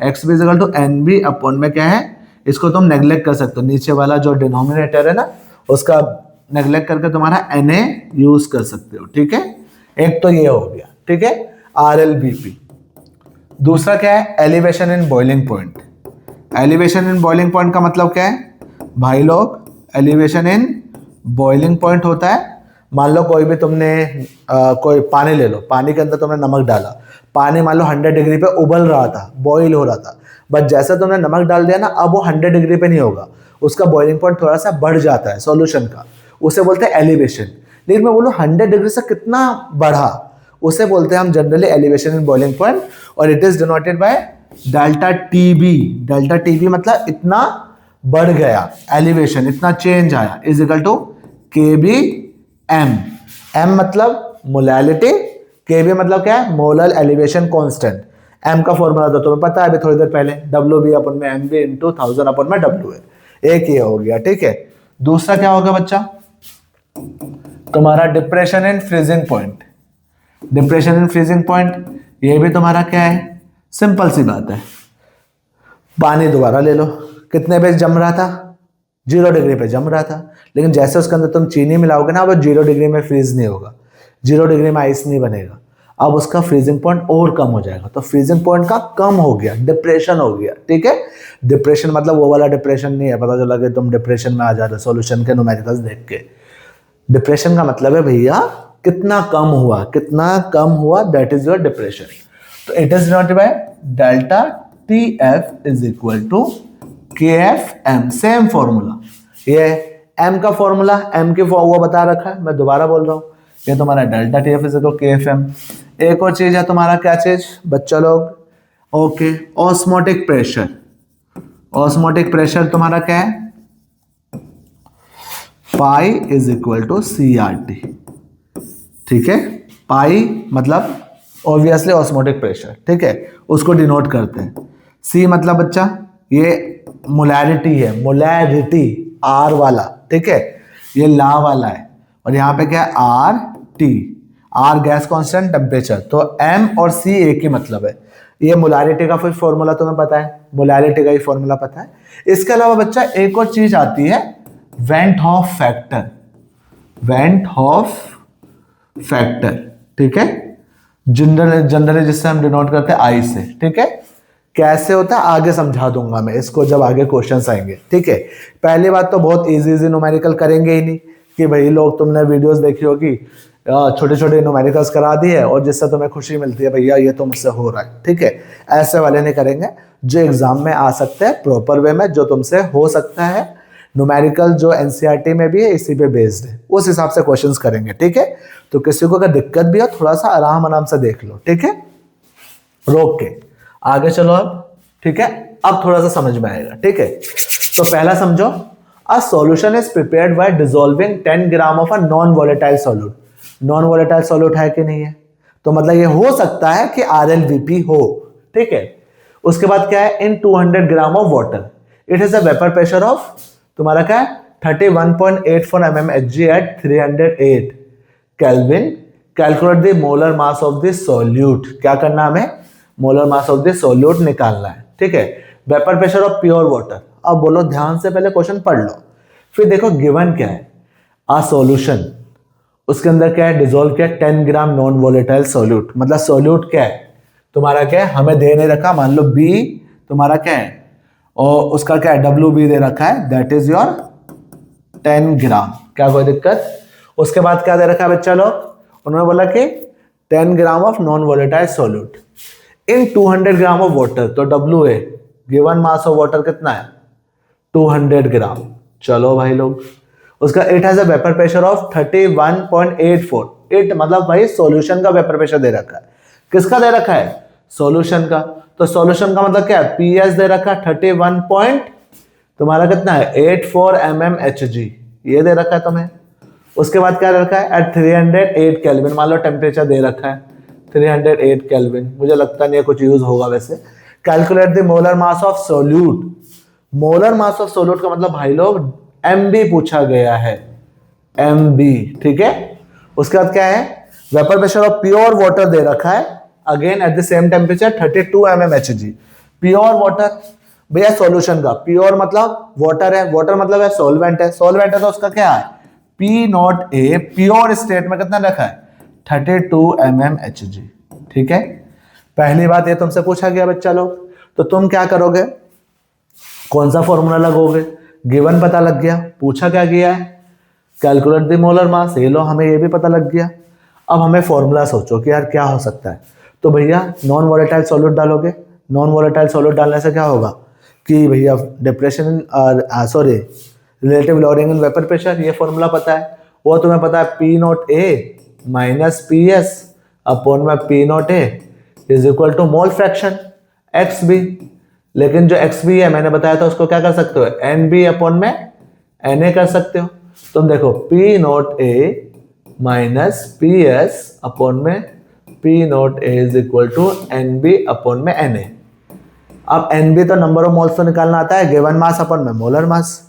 XB is equal to NB upon में क्या है? इसको तुम नेग्लेक्ट कर सकते हो। नीचे वाला जो डिनोमिनेटर है ना उसका नेग्लेक्ट करके तुम्हारा Na यूज कर सकते हो, ठीक है। एक तो ये हो गया, ठीक है, RLBP। दूसरा क्या है, elevation in boiling point. Elevation in boiling point का मतलब क्या है भाई लोग, एलिवेशन इन बॉइलिंग पॉइंट होता है, मान लो कोई भी तुमने कोई पानी ले लो, पानी के अंदर तुमने नमक डाला, पानी मान लो 100 डिग्री पे उबल रहा था, बॉईल हो रहा था, बट जैसे तुमने नमक डाल दिया ना, अब वो 100 डिग्री पे नहीं होगा, उसका बॉइलिंग पॉइंट थोड़ा सा बढ़ जाता है सॉल्यूशन का, उसे बोलते हैं एलिवेशन। लेकिन मैं बोलूँ 100 डिग्री से कितना बढ़ा, उसे बोलते हैं हम generally elevation in boiling point, और it is denoted by delta TB. Delta TB मतलब इतना बढ़ गया, एलिवेशन इतना चेंज आया, is equal to KB M. M मतलब मोलैलिटी, केबी मतलब क्या है, मोलर एलिवेशन कांस्टेंट। एम का फॉर्मूला तो तुम्हें पता है अभी थोड़ी देर पहले, डब्ल्यू बी अपन में एम बी इंटू 1000 अपन में डब्ल्यू है, एक ये हो गया, ठीक है। दूसरा क्या होगा बच्चा, तुम्हारा depression in freezing point. Depression in freezing point, ये भी तुम्हारा क्या है, सिंपल सी बात है, पानी दोबारा ले लो, कितने पे जम रहा था, 0 डिग्री पे जम रहा था, लेकिन जैसे उसके अंदर तुम चीनी मिलाओगे ना, वो 0 डिग्री में फ्रीज नहीं होगा, 0 डिग्री में आइस नहीं बनेगा, अब उसका फ्रीजिंग पॉइंट और कम हो जाएगा, तो फ्रीजिंग पॉइंट का कम हो गया, डिप्रेशन हो गया, ठीक है। डिप्रेशन मतलब वो वाला डिप्रेशन नहीं है, पता चला कि तुम डिप्रेशन में आ जा रहे सॉल्यूशन के न्यूमेरिकल्स देख के। डिप्रेशन का मतलब है भैया कितना कम हुआ, कितना कम हुआ, दैट इज योर डिप्रेशन। तो it is denoted by delta TF is equal to KFM, same formula, ये M का फॉर्मूला, M की वो बता रखा है, मैं दोबारा बोल रहा हूँ, ये तुम्हारा delta TF is equal KFM। एक और चीज है तुम्हारा, क्या चीज बच्चा लोग, okay, osmotic pressure. Osmotic pressure तुम्हारा क्या है, pi is equal to CRT, ठीक है। पाई मतलब ऑब्वियसली ऑस्मोटिक प्रेशर, ठीक है, उसको डिनोट करते हैं। C मतलब बच्चा ये मोलैरिटी है, मोलैरिटी R वाला, ठीक है, ये ला वाला है, और यहाँ पे क्या है RT, R gas constant temperature, तो M और C एक ही मतलब है। ये मोलैरिटी का फिर फॉर्मूला तुम्हें पता है, मोलैरिटी का ही फॉर्मूला पता है। इसके अलावा बच्चा एक और चीज आती है, went half factor. Went half factor, ठीक है, जनरली जिससे हम डिनोट करते हैं I से, ठीक है। कैसे होता है आगे समझा दूंगा मैं इसको जब आगे क्वेश्चंस आएंगे, ठीक है। पहली बात तो बहुत इजी न्यूमेरिकल करेंगे ही नहीं कि भाई लोग, तुमने वीडियोस देखी होगी, छोटे छोटे न्यूमेरिकल्स करा दिए और जिससे तुम्हें खुशी मिलती है भैया ये तो मुझसे हो रहा है, ठीक है, ऐसे वाले नहीं करेंगे। जो एग्जाम में आ सकते हैं प्रॉपर वे में, जो तुमसे हो सकता है, न्यूमेरिकल जो NCERT में भी है इसी पे बेस्ड है, उस हिसाब से क्वेश्चंस करेंगे, ठीक है। तो किसी को अगर दिक्कत भी हो थोड़ा सा आराम से देख लो, ठीक है, रोक के आगे चलो अब, ठीक है। अब थोड़ा सा समझ में आएगा, ठीक है। तो पहला समझो, a solution is prepared by dissolving 10 gram of a non volatile solute. Non volatile solute है कि नहीं है, तो मतलब ये हो सकता है कि RLVP हो, ठीक है। उसके बाद क्या है, in 200 gram of water, it is a vapour pressure of तुम्हारा क्या है 31.84 mmHg at 308 kelvin. Calculate the molar mass of the solute, क्या करना हमें, molar mass of the solute निकालना है, ठीक है। Vapour pressure of pure water, अब बोलो ध्यान से पहले क्वेश्चन पढ़ लो, फिर देखो गिवन क्या है, आ सॉल्यूशन, उसके अंदर क्या है, डिसॉल्व क्या है 10 ग्राम नॉन वोलेटाइल सॉल्यूट, मतलब सॉल्यूट क्या है तुम्हारा, क्या है हमें दे नहीं रखा, मान लो B तुम्हारा क्या है, और उसका क्या है WB दे रखा है, दैट इज योर 10 ग्राम, क्या कोई दिक्कत। उसके बाद क्या दे रखा है बच्चा लोग, उन्होंने बोला कि 10 gram of non volatile solute in 200 gram of water, तो W है, गिवन मास ऑफ वाटर कितना है 200 ग्राम। चलो भाई लोग, उसका it has a vapour pressure of 31.84, it मतलब भाई सॉल्यूशन का वेपर प्रेशर दे रखा है, किसका दे रखा है, सॉल्यूशन का। तो सॉल्यूशन का मतलब क्या है, PS दे रखा है 31 पॉइंट तुम्हारा कितना है 84 mmHg, ये दे रखा है तुम्हें। उसके बाद क्या दे रखा है, एट 308 केल्विन, मान लो टेम्परेचर दे रखा है 308 केल्विन, मुझे लगता नहीं है कुछ यूज होगा वैसे। Calculate the molar mass of solute, molar mass of solute का मतलब भाई लोग MB पूछा गया है, MB, ठीक है। उसके बाद क्या है, vapour pressure of pure water दे रखा है, again at the same temperature 32 mmHg। Pure water भैया सॉल्यूशन का, प्योर मतलब वाटर है, वाटर मतलब है सॉल्वेंट है, सॉल्वेंट है तो उसका क्या है P not a pure state में कितना रखा है 32 mmHg। ठीक है, पहली बात ये तुमसे पूछा गया बच्चा लोग, तो तुम क्या करोगे, कौन सा फॉर्मूला लगोगे, गिवन पता लग गया, पूछा क्या गया है कैलकुलेट द मोलर मास, ये लो हमें ये भी पता लग गया। अब हमें फॉर्मूला सोचो कि यार क्या हो सकता है, तो भैया नॉन वोलेटाइल सॉल्यूट डालोगे, नॉन वोलेटाइल सॉल्यूट डालने से क्या होगा कि भैया depression sorry relative lowering in vapour pressure, ये फॉर्मूला पता है, वो तुम्हें पता है P not A minus P S upon में P not A is equal to mole fraction X B. लेकिन जो एक्स बी है मैंने बताया था उसको क्या कर सकते हो एन बी अपॉन में एन ए कर सकते हो। तुम देखो P not A minus P S upon में P not A is equal to N B upon में एन ए। अब एन बी तो नंबर ऑफ मोल्स तो निकालना आता है, गिवन मास अपॉन में मोलर मास,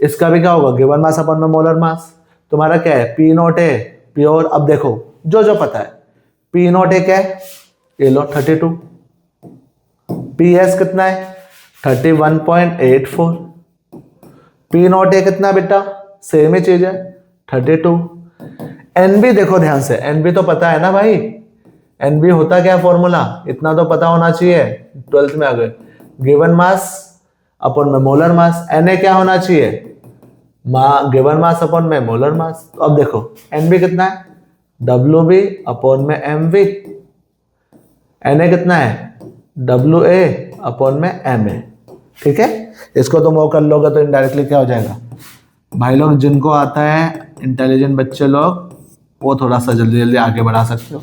इसका भी क्या होगा गिवन मास अपॉन में मोलर मास। तुम्हारा क्या है पी नॉट ए प्योर, अब देखो जो जो पता है पी नॉट ए क्या है ये लो 32, पी एस कितना है 31.84, पी नॉट ए कितना बेटा सेम ही चीज है 32। एन बी देखो ध्यान से, एन बी तो पता है ना भाई, एन बी होता क्या फॉर्मूला इतना तो पता होना चाहिए 12th में आ गए, गिवन मास अपॉन में मोलर मास, एन ए क्या होना चाहिए गिवन मास अपॉन में मोलर मास। तो अब देखो एन बी कितना है डब्ल्यू बी अपॉन में एम वी, एन ए कितना है डब्ल्यू ए अपॉन में एम ए। ठीक है, इसको तुम वो कर लोगे तो इनडायरेक्टली क्या हो जाएगा भाई लोग, जिनको आता है इंटेलिजेंट बच्चे लोग वो थोड़ा सा जल्दी जल्दी आगे बढ़ा सकते हो,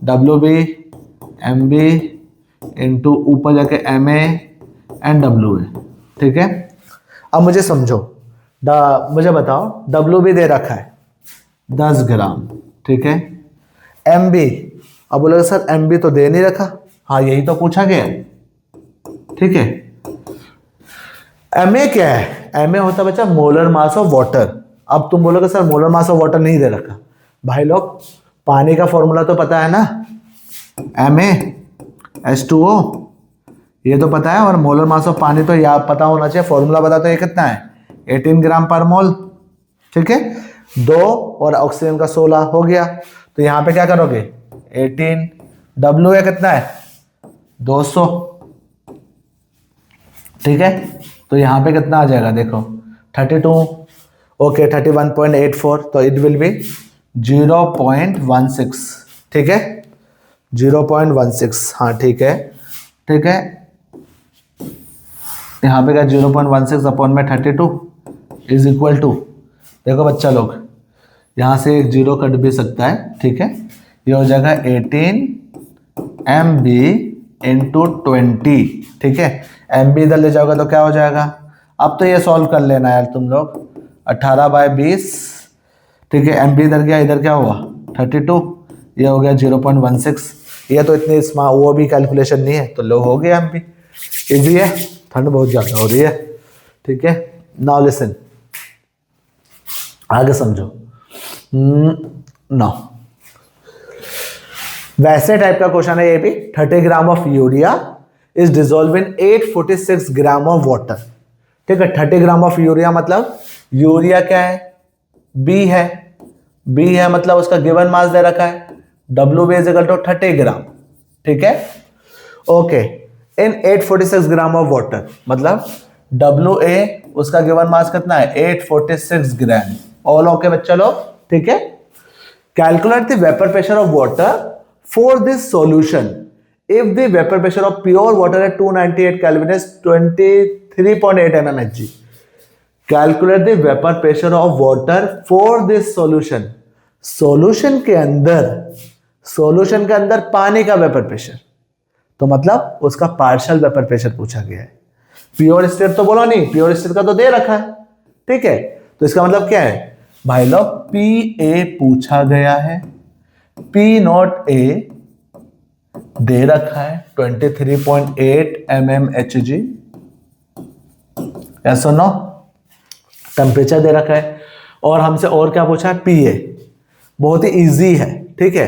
W B M B into ऊपर जाके M A and W A. ठीक है, अब मुझे समझो, मुझे बताओ डब्ल्यू बी दे रखा है 10 ग्राम, ठीक है, एम बी, अब बोलोगे सर एम बी तो दे नहीं रखा, हाँ यही तो पूछा गया है। ठीक है, एम ए क्या है, एम ए होता है बच्चा मोलर मास ऑफ वाटर। अब तुम बोलोगे sir molar mass of water नहीं दे रखा, भाई लोग पानी का फॉर्मूला तो पता है ना MaH2O, ये तो पता है, और मोलर मास ऑफ पानी तो याद पता होना चाहिए, फॉर्मूला बता तो ये कितना है 18 ग्राम पर मोल। ठीक है, 2 और ऑक्सीजन का 16 हो गया, तो यहाँ पे क्या करोगे 18, डब्ल्यू ए कितना है 200। ठीक है, तो यहाँ पे कितना आ जाएगा देखो 32, ओके 31.84, तो इट विल बी 0.16। ठीक है 0.16, हाँ ठीक है। ठीक है, यहाँ पे क्या 0.16 अपॉन में 32 इज इक्वल टू, देखो बच्चा लोग यहाँ से एक जीरो कट भी सकता है। ठीक है, ये हो जाएगा 18 MB इंटू 20। ठीक है, MB इधर ले जाओगे तो क्या हो जाएगा, अब तो ये सॉल्व कर लेना यार तुम लोग, 18/20। ठीक है, MB इधर गया, इधर क्या हुआ 32, ये हो गया 0.16। ये तो इतनी स्मार्ट वो भी कैलकुलेशन नहीं है, तो लो हो गया MB, इजी है, ठंड बहुत ज़्यादा हो रही है। ठीक है, नाउ लिसन, आगे समझो। नाउ वैसे टाइप का क्वेश्चन है ये भी, 30 gram of urea is dissolve in 846 gram of water. ठीक है, 30 ग्राम ऑफ यूरिया मतलब यूरिया क्या है बी है, बी है मतलब उसका गिवन मास दे रखा है WB इज इक्वल टू 30 ग्राम। ठीक है, okay, in 846 gram of water मतलब WA उसका गिवन मास कितना है 846 ग्राम। ऑल ओके बच्चा लोग। ठीक है, calculate the vapour pressure of water for this solution if the vapour pressure of pure water at 298 kelvin is 23.8 mmHg। Calculate the vapour pressure of water for this solution, solution के अंदर पानी का vapour pressure, तो मतलब उसका partial vapour pressure पूछा गया है। प्योर स्टेट तो बोला नहीं, प्योर स्टेट का तो दे रखा है। ठीक है, तो इसका मतलब क्या है भाई लोग, PA पूछा गया है, P नॉट A दे रखा है 23.8 mmHg, ऐसा नो, टेम्परेचर दे रखा है, और हमसे और क्या पूछा है PA, बहुत ही इजी है। ठीक है,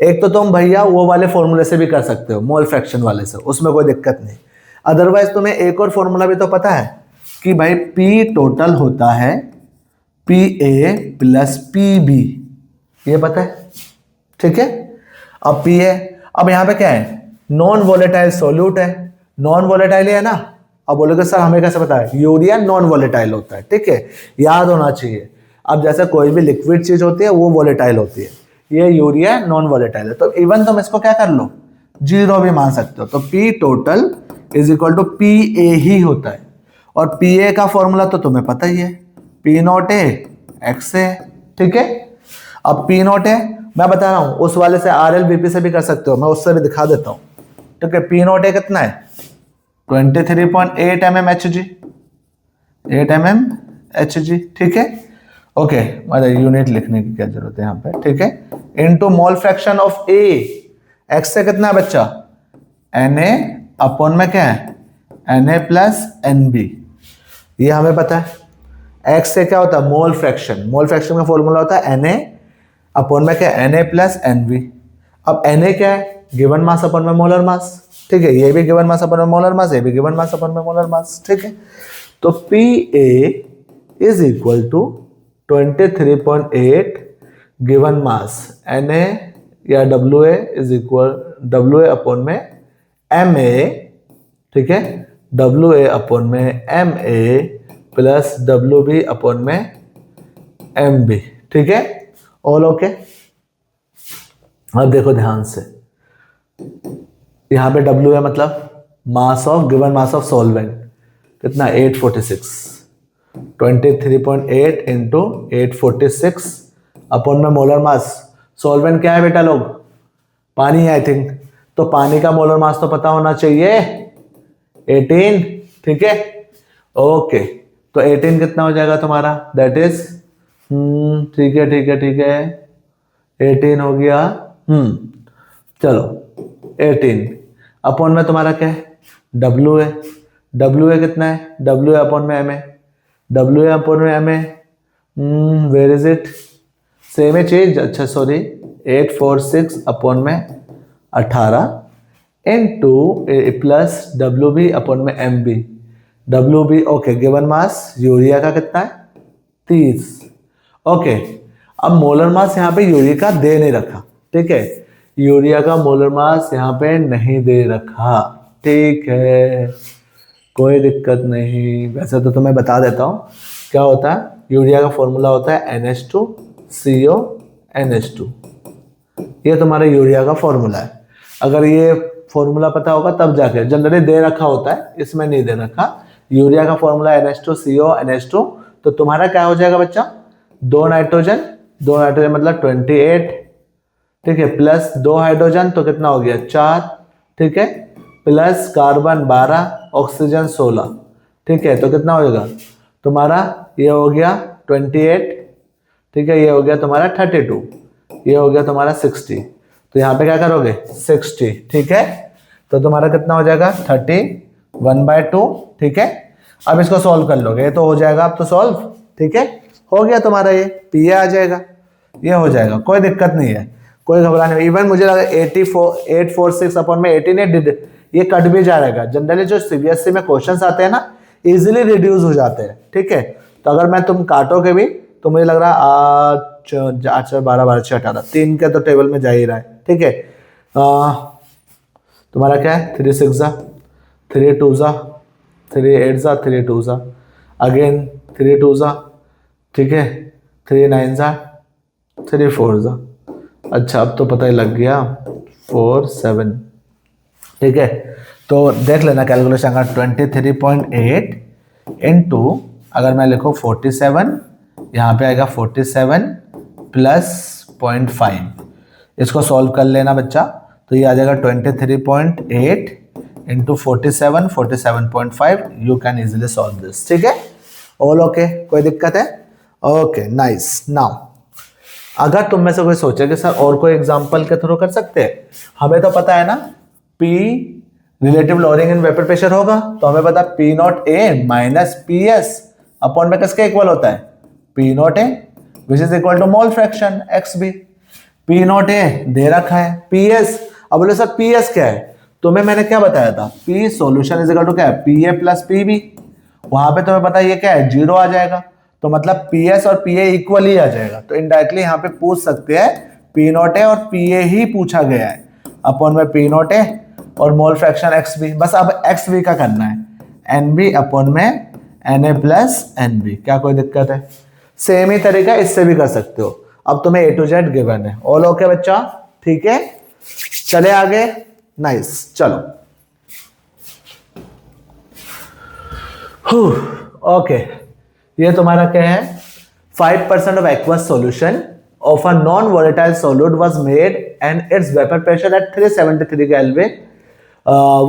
एक तो तुम भैया वो वाले फॉर्मूले से भी कर सकते हो, मोल फ्रैक्शन वाले से, उसमें कोई दिक्कत नहीं। अदरवाइज तुम्हें एक और फॉर्मूला भी तो पता है कि भाई P टोटल होता है P A plus P B, ये पता है, ठीक है। अब पी ए, अब यहां पे क्या है, नॉन वोलेटाइल सोल्यूट है, नॉन वोलेटाइल है ना। अब बोलोगे सर हमें कैसे पता है, यूरिया नॉन वोलेटाइल होता है, ठीक है, याद होना चाहिए। अब जैसे कोई भी लिक्विड चीज होती है वो वोलेटाइल होती है, ये यूरिया नॉन वोलेटाइल है, तो इवन तुम इसको क्या कर लो, 0 भी मान सकते हो। तो P total is equal to P A ही होता है, और पी ए का फॉर्मूला तो तुम्हें पता ही है, पी नॉट ए एक्स ए, ठीक है। अब पी नॉट ए मैं बता रहा हूं, उस वाले से आर एल बीपी से भी कर सकते हो, मैं उससे भी दिखा देता हूं, ठीक है। पी नॉट ए कितना है, 23.8 mmHg, 8 mmHg, ठीक है, ओके। मतलब यूनिट लिखने की क्या जरूरत है यहाँ पे, ठीक है। Into mole fraction of A, x से कितना है बच्चा, Na अपॉन में क्या है, Na प्लस Nb, ये हमें पता है। एक्स से क्या होता है, मोल फ्रैक्शन, मोल फ्रैक्शन का फॉर्मूला होता है Na अपॉन में क्या है, Na प्लस Nb। अब Na क्या है, गिवन मास अपॉन में मोलर मास, ठीक है, ये भी गिवन मास अपॉन में मोलर मास, ये भी गिवन मास अपॉन में मोलर मास, ठीक है। तो Pa is equal to 23.8 given mass Na या WA is equal WA upon में Ma, ठीक है, WA अपॉन में Ma प्लस WB अपॉन में MB, ठीक है, ऑल ओके। अब देखो ध्यान से, यहां पे WA मतलब mass of, given mass of solvent कितना, 846, 23.8 इंटू 846 अपॉन में मोलर मास। सॉल्वेंट क्या है बेटा लोग, पानी है आई थिंक, तो पानी का मोलर मास तो पता होना चाहिए, 18, ठीक है, ओके। तो 18 कितना हो जाएगा तुम्हारा, दैट इज, ठीक है ठीक है ठीक है, 18 हो गया, चलो 18 अपॉन में तुम्हारा क्या है, WA, WA कितना है, WA अपॉन में MA, WA अपॉन में MA, where is it, same है चीज, अच्छा सॉरी, 846 अपॉन में 18 इनटू प्लस WB अपॉन में MB, WB okay, given mass urea का कितना है, 30, ओके। अब मोलर मास यहाँ पे यूरिया का दे नहीं रखा, ठीक है, यूरिया का मोलर मास यहाँ पे नहीं दे रखा, ठीक है, कोई दिक्कत नहीं। वैसे तो तुम्हें बता देता हूँ क्या होता है, यूरिया का फॉर्मूला होता है NH2CO NH2, ये तुम्हारा यूरिया का फॉर्मूला है। अगर ये फॉर्मूला पता होगा तब जाके, जनरली दे रखा होता है, इसमें नहीं दे रखा। यूरिया का फॉर्मूला NH2CO NH2, तो तुम्हारा क्या हो जाएगा बच्चा, 2 नाइट्रोजन मतलब 28, ठीक है, प्लस 2 हाइड्रोजन तो कितना हो गया, 4, ठीक है, प्लस कार्बन 12, ऑक्सीजन 16, ठीक है, तो कितना हो जाएगा तुम्हारा, ये हो गया 28, ठीक है, ये हो गया तुम्हारा 32, ये हो गया तुम्हारा 60, तो यहाँ पे क्या करोगे 60, ठीक है, तो तुम्हारा कितना हो जाएगा 31/2, ठीक है। अब इसको सॉल्व कर लोगे, ये तो हो जाएगा अब तो सॉल्व, ठीक है, हो गया तुम्हारा, ये PA आ जाएगा, ये हो जाएगा, कोई दिक्कत नहीं है, कोई घबराने नहीं। इवन मुझे लगा 846 अपॉन में 18 ये कट भी जाएगा, जनरली जो CBSE में क्वेश्चंस आते हैं ना इजीली रिड्यूस हो जाते हैं, ठीक है। तो अगर मैं तुम काटोगे भी तो मुझे लग रहा है 8 12 12 6 18 3 के तो टेबल में जा ही रहा है, ठीक है। तुम्हारा क्या है, 3 6 जा 3 2 जा 3 8 जा 3 2 जा अगेन 3 2 जा, ठीक है, 3 9 जा 3 4 जा, अच्छा अब तो पता ही लग गया 4 7, ठीक है। तो देख लेना कैलकुलेशन का 23.8 इंटू, अगर मैं लिखूँ 47, यहाँ पे आएगा 47 प्लस 0.5, इसको सॉल्व कर लेना बच्चा, तो ये आ जाएगा 23.8 into 47 47.5, you can easily solve this, ठीक है, ऑल ओके, कोई दिक्कत है, ओके नाइस। नाउ अगर तुम में से कोई सोचे कि सर और कोई एग्जांपल के थ्रू कर सकते हैं, हमें तो पता है ना P relative lowering in vapour pressure होगा, तो हमें पता है P not A minus PS upon में किसके इक्वल होता है, P not A which is equal to mole fraction XB। P not A दे रखा है, PS, अब बोले सर PS क्या है, तुम्हें मैंने क्या बताया था, P solution is equal to क्या है, PA प्लस PB, वहां पे तुम्हें पता है ये क्या है 0 आ जाएगा, तो मतलब PS और PA इक्वल ही आ जाएगा। तो इनडायरेक्टली यहाँ पे पूछ सकते हैं P0 A और PA ही पूछा गया है, अपॉन में P0 A और मोल फ्रैक्शन XB। बस अब XB का करना है, NB अपॉन में Na प्लस NB। क्या कोई दिक्कत है? सेम ही तरीका इससे भी कर सकते हो। अब तुम्हें A to Z गिवन है। ऑल ओके बच्चा? ठीक है, चले आगे। नाइस, चलो ओके। ये तुम्हारा क्या है? 5% of aqueous solution of a non-volatile solute was made and its vapor pressure at 373 Kelvin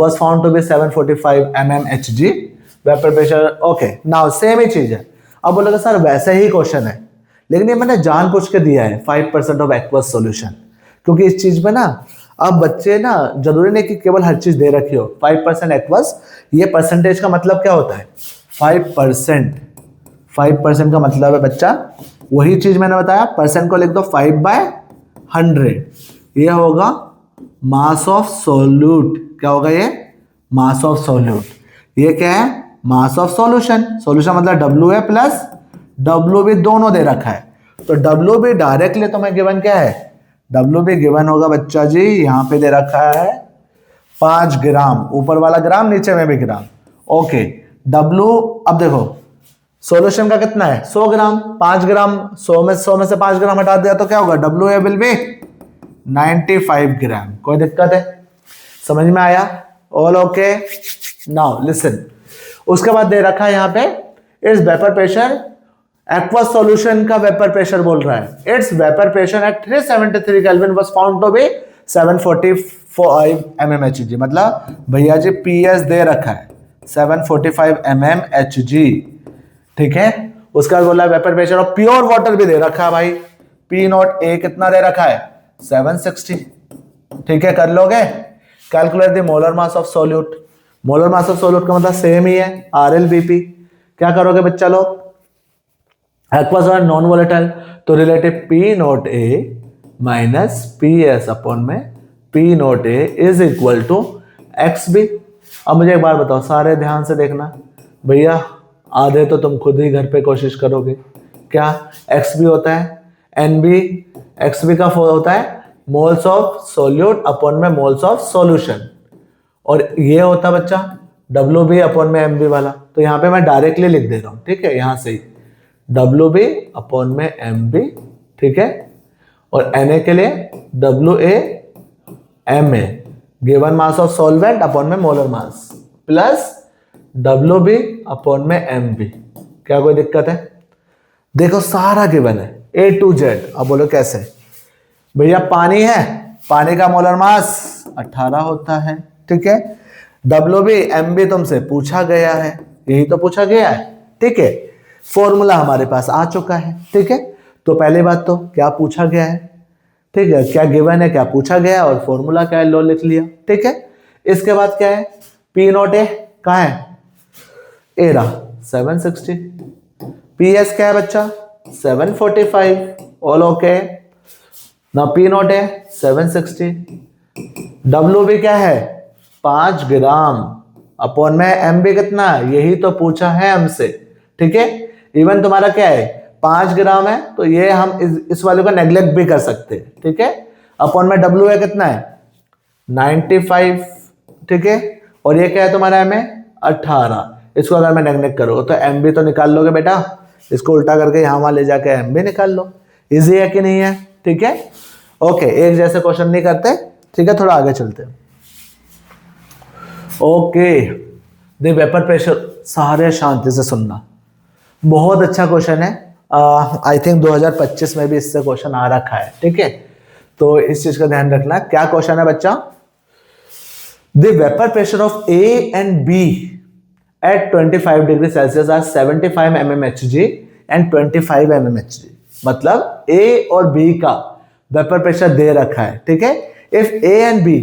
was found to be 745 mmHg vapor pressure। okay, now same ही चीज है। अब बोलोगे सर वैसे ही क्वेश्चन है, लेकिन ये मैंने जानबूझ के दिया है 5% ऑफ एक्वस सॉल्यूशन, क्योंकि इस चीज में ना अब बच्चे ना जरूरी नहीं कि केवल हर चीज दे रखी हो। 5% एक्वस, ये परसेंटेज का मतलब क्या होता है? 5% का मतलब है बच्चा वही चीज मैंने बताया, परसेंट को लिख दो 5/100। ये होगा मास ऑफ सोल्यूट। क्या होगा ये? Mass of solute. ये क्या है? Mass of solution. सॉल्यूशन मतलब WA प्लस WB दोनों दे रखा है। तो WB डायरेक्टली तुम्हें गिवन क्या है? WB गिवन होगा बच्चा जी, यहाँ पे दे रखा है 5 ग्राम, ऊपर वाला ग्राम, नीचे में भी ग्राम। ओके, W अब देखो सॉल्यूशन का कितना है? 100 ग्राम। 5 ग्राम 100 में से 5 ग्राम हटा दिया तो क्या होगा? WA विल बी 95 ग्राम। कोई दिक्कत है? समझ में आया? All okay. नाउ लिसन, उसके बाद दे रखा है यहाँ पे it's vapour pressure, aqueous solution का वेपर प्रेशर बोल रहा है। It's vapour pressure at 373 kelvin was found to be 745 mmHg। मतलब भैया जी PS दे रखा है 745 mmHg, ठीक है। उसका बाद बोला वेपर प्रेशर और प्योर वाटर भी दे रखा है भाई। P0 A कितना दे रखा है? 760, ठीक है। कर लोगे? Calculate the molar mass of solute. Molar mass of solute का मतलब सेम ही है, RLBP। क्या करोगे बच्चा लोग? एक्वस और नॉन वोलेटाइल, तो relative P0 A minus PS upon में P0 A is equal to XB। अब मुझे एक बार बताओ, सारे ध्यान से देखना भैया, आधे तो तुम खुद ही घर पे कोशिश करोगे। क्या XB होता है? NB, XB का होता है मोल्स ऑफ सोल्यूट अपॉन में मोल्स ऑफ सॉल्यूशन, और ये होता बच्चा WB अपॉन में MB वाला। तो यहाँ पे मैं डायरेक्टली लिख दे रहा हूँ, ठीक है, यहाँ से ही WB अपॉन में MB, ठीक है। और Na के लिए WA MA, given mass of solvent upon में molar mass, plus WB upon में MB। क्या कोई दिक्कत है? देखो सारा गिवन है A to Z। अब बोलो कैसे? भैया पानी है, पानी का मोलर मास 18 होता है, ठीक है। WB MB तुमसे पूछा गया है, यही तो पूछा गया है, ठीक है। फॉर्मूला हमारे पास आ चुका है, ठीक है। तो पहली बात तो क्या पूछा गया है, ठीक है, क्या गिवन है, क्या पूछा गया, और फॉर्मूला क्या है, लो लिख लिया, ठीक है। इसके बाद क्या है? P0 A कहाँ है? A रहा 760। PS क्या है बच्चा? 745। All okay. ना P0 A 760, WB क्या है? 5 ग्राम अपॉन में MB कितना? यही तो पूछा है हमसे, ठीक है। इवन तुम्हारा क्या है? 5 ग्राम है, तो ये हम इस वाले को नेग्लेक्ट भी कर सकते हैं, ठीक है। अपॉन में WA कितना है? 95, ठीक है। और ये क्या है तुम्हारा? MA 18। इसको अगर मैं नेग्लेक्ट करूँ तो MB तो निकाल लोगे बेटा, इसको उल्टा करके यहाँ वहां ले जाके MB निकाल लो। इजी है कि नहीं है? ठीक है, ओके। एक जैसे क्वेश्चन नहीं करते, ठीक है, थोड़ा आगे चलते हैं। ओके, द वेपर प्रेशर, सारे शांति से सुनना, बहुत अच्छा क्वेश्चन है। आई थिंक 2025 में भी इससे क्वेश्चन आ रखा है, ठीक है। तो इस चीज का ध्यान रखना। क्या क्वेश्चन है बच्चा? The vapour pressure of A and B at 25 degree Celsius are 75 mmHg and 25 mmHg। मतलब A और B का वेपर प्रेशर दे रखा है, ठीक है। इफ A and B,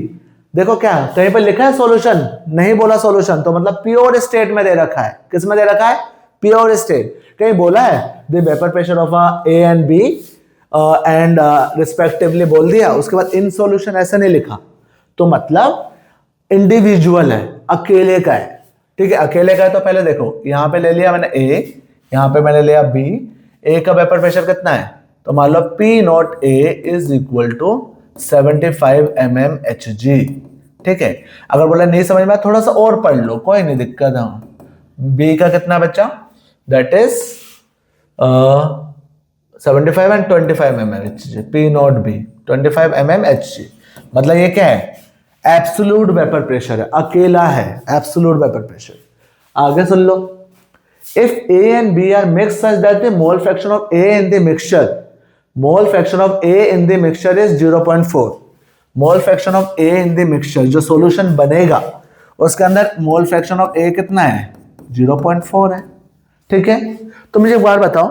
देखो क्या कहीं पर लिखा है सॉल्यूशन, नहीं बोला सॉल्यूशन, तो मतलब प्योर स्टेट में दे रखा है। किस में दे रखा है? Pure state. कहीं बोला है the vapour pressure of A and B and respectively बोल दिया, उसके बाद इन सॉल्यूशन ऐसा नहीं लिखा, तो मतलब इंडिविजुअल है, अकेले का है, ठीक है। अकेले का है तो पहले देखो यहाँ पे ले लिया मैंने A, यहाँ पे मैंने लिया बी, ए का वेपर प्रेशर कितना है, तो मान लो P not A is equal to 75 mmHg। ठीक है, अगर बोला नहीं समझ में थोड़ा सा और पढ़ लो, कोई नहीं दिक्कत है। बी का कितना बच्चा, that is 75 and 25 mmHg, P not be 25 mmHg। मतलब ये क्या है, एब्सोल्यूट वेपर प्रेशर है, अकेला है एब्सोल्यूट वेपर प्रेशर। आगे सुन लो, if A and B are mix such that the mole fraction of A in the mixture, mole fraction of A in the mixture is 0.4। Mole fraction of A in the mixture, जो solution बनेगा उसके अंदर मोल fraction of ए कितना है, 0.4 है। ठीक है, तो मुझे एक बार बताओ,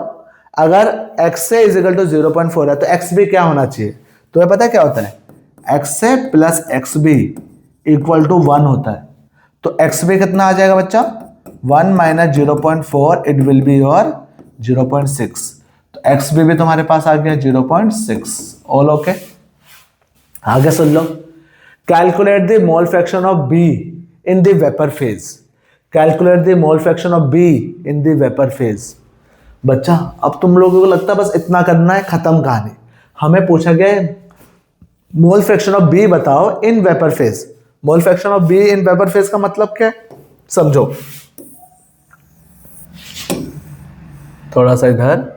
अगर x से इज इक्वल टू 0.4 है तो एक्स बी क्या होना चाहिए, तो ये पता है क्या होता है, एक्स से plus X B equal to 1 होता है। तो एक्स बी कितना आ जाएगा बच्चा, 1 minus 0.4, it will be your 0.6। तो एक्स बी भी तुम्हारे पास आ गया 0.6। All okay. आगे सुन लो, calculate the mole fraction of B in the vapour phase. Calculate the mole fraction of B in the vapour phase. बच्चा अब तुम लोगों को लगता है बस इतना करना है, खत्म कहानी। हमें पूछा गया है मोल फ्रैक्शन ऑफ बी बताओ in vapour phase. Mole fraction of B in vapour phase का मतलब क्या है, समझो। थोड़ा सा इधर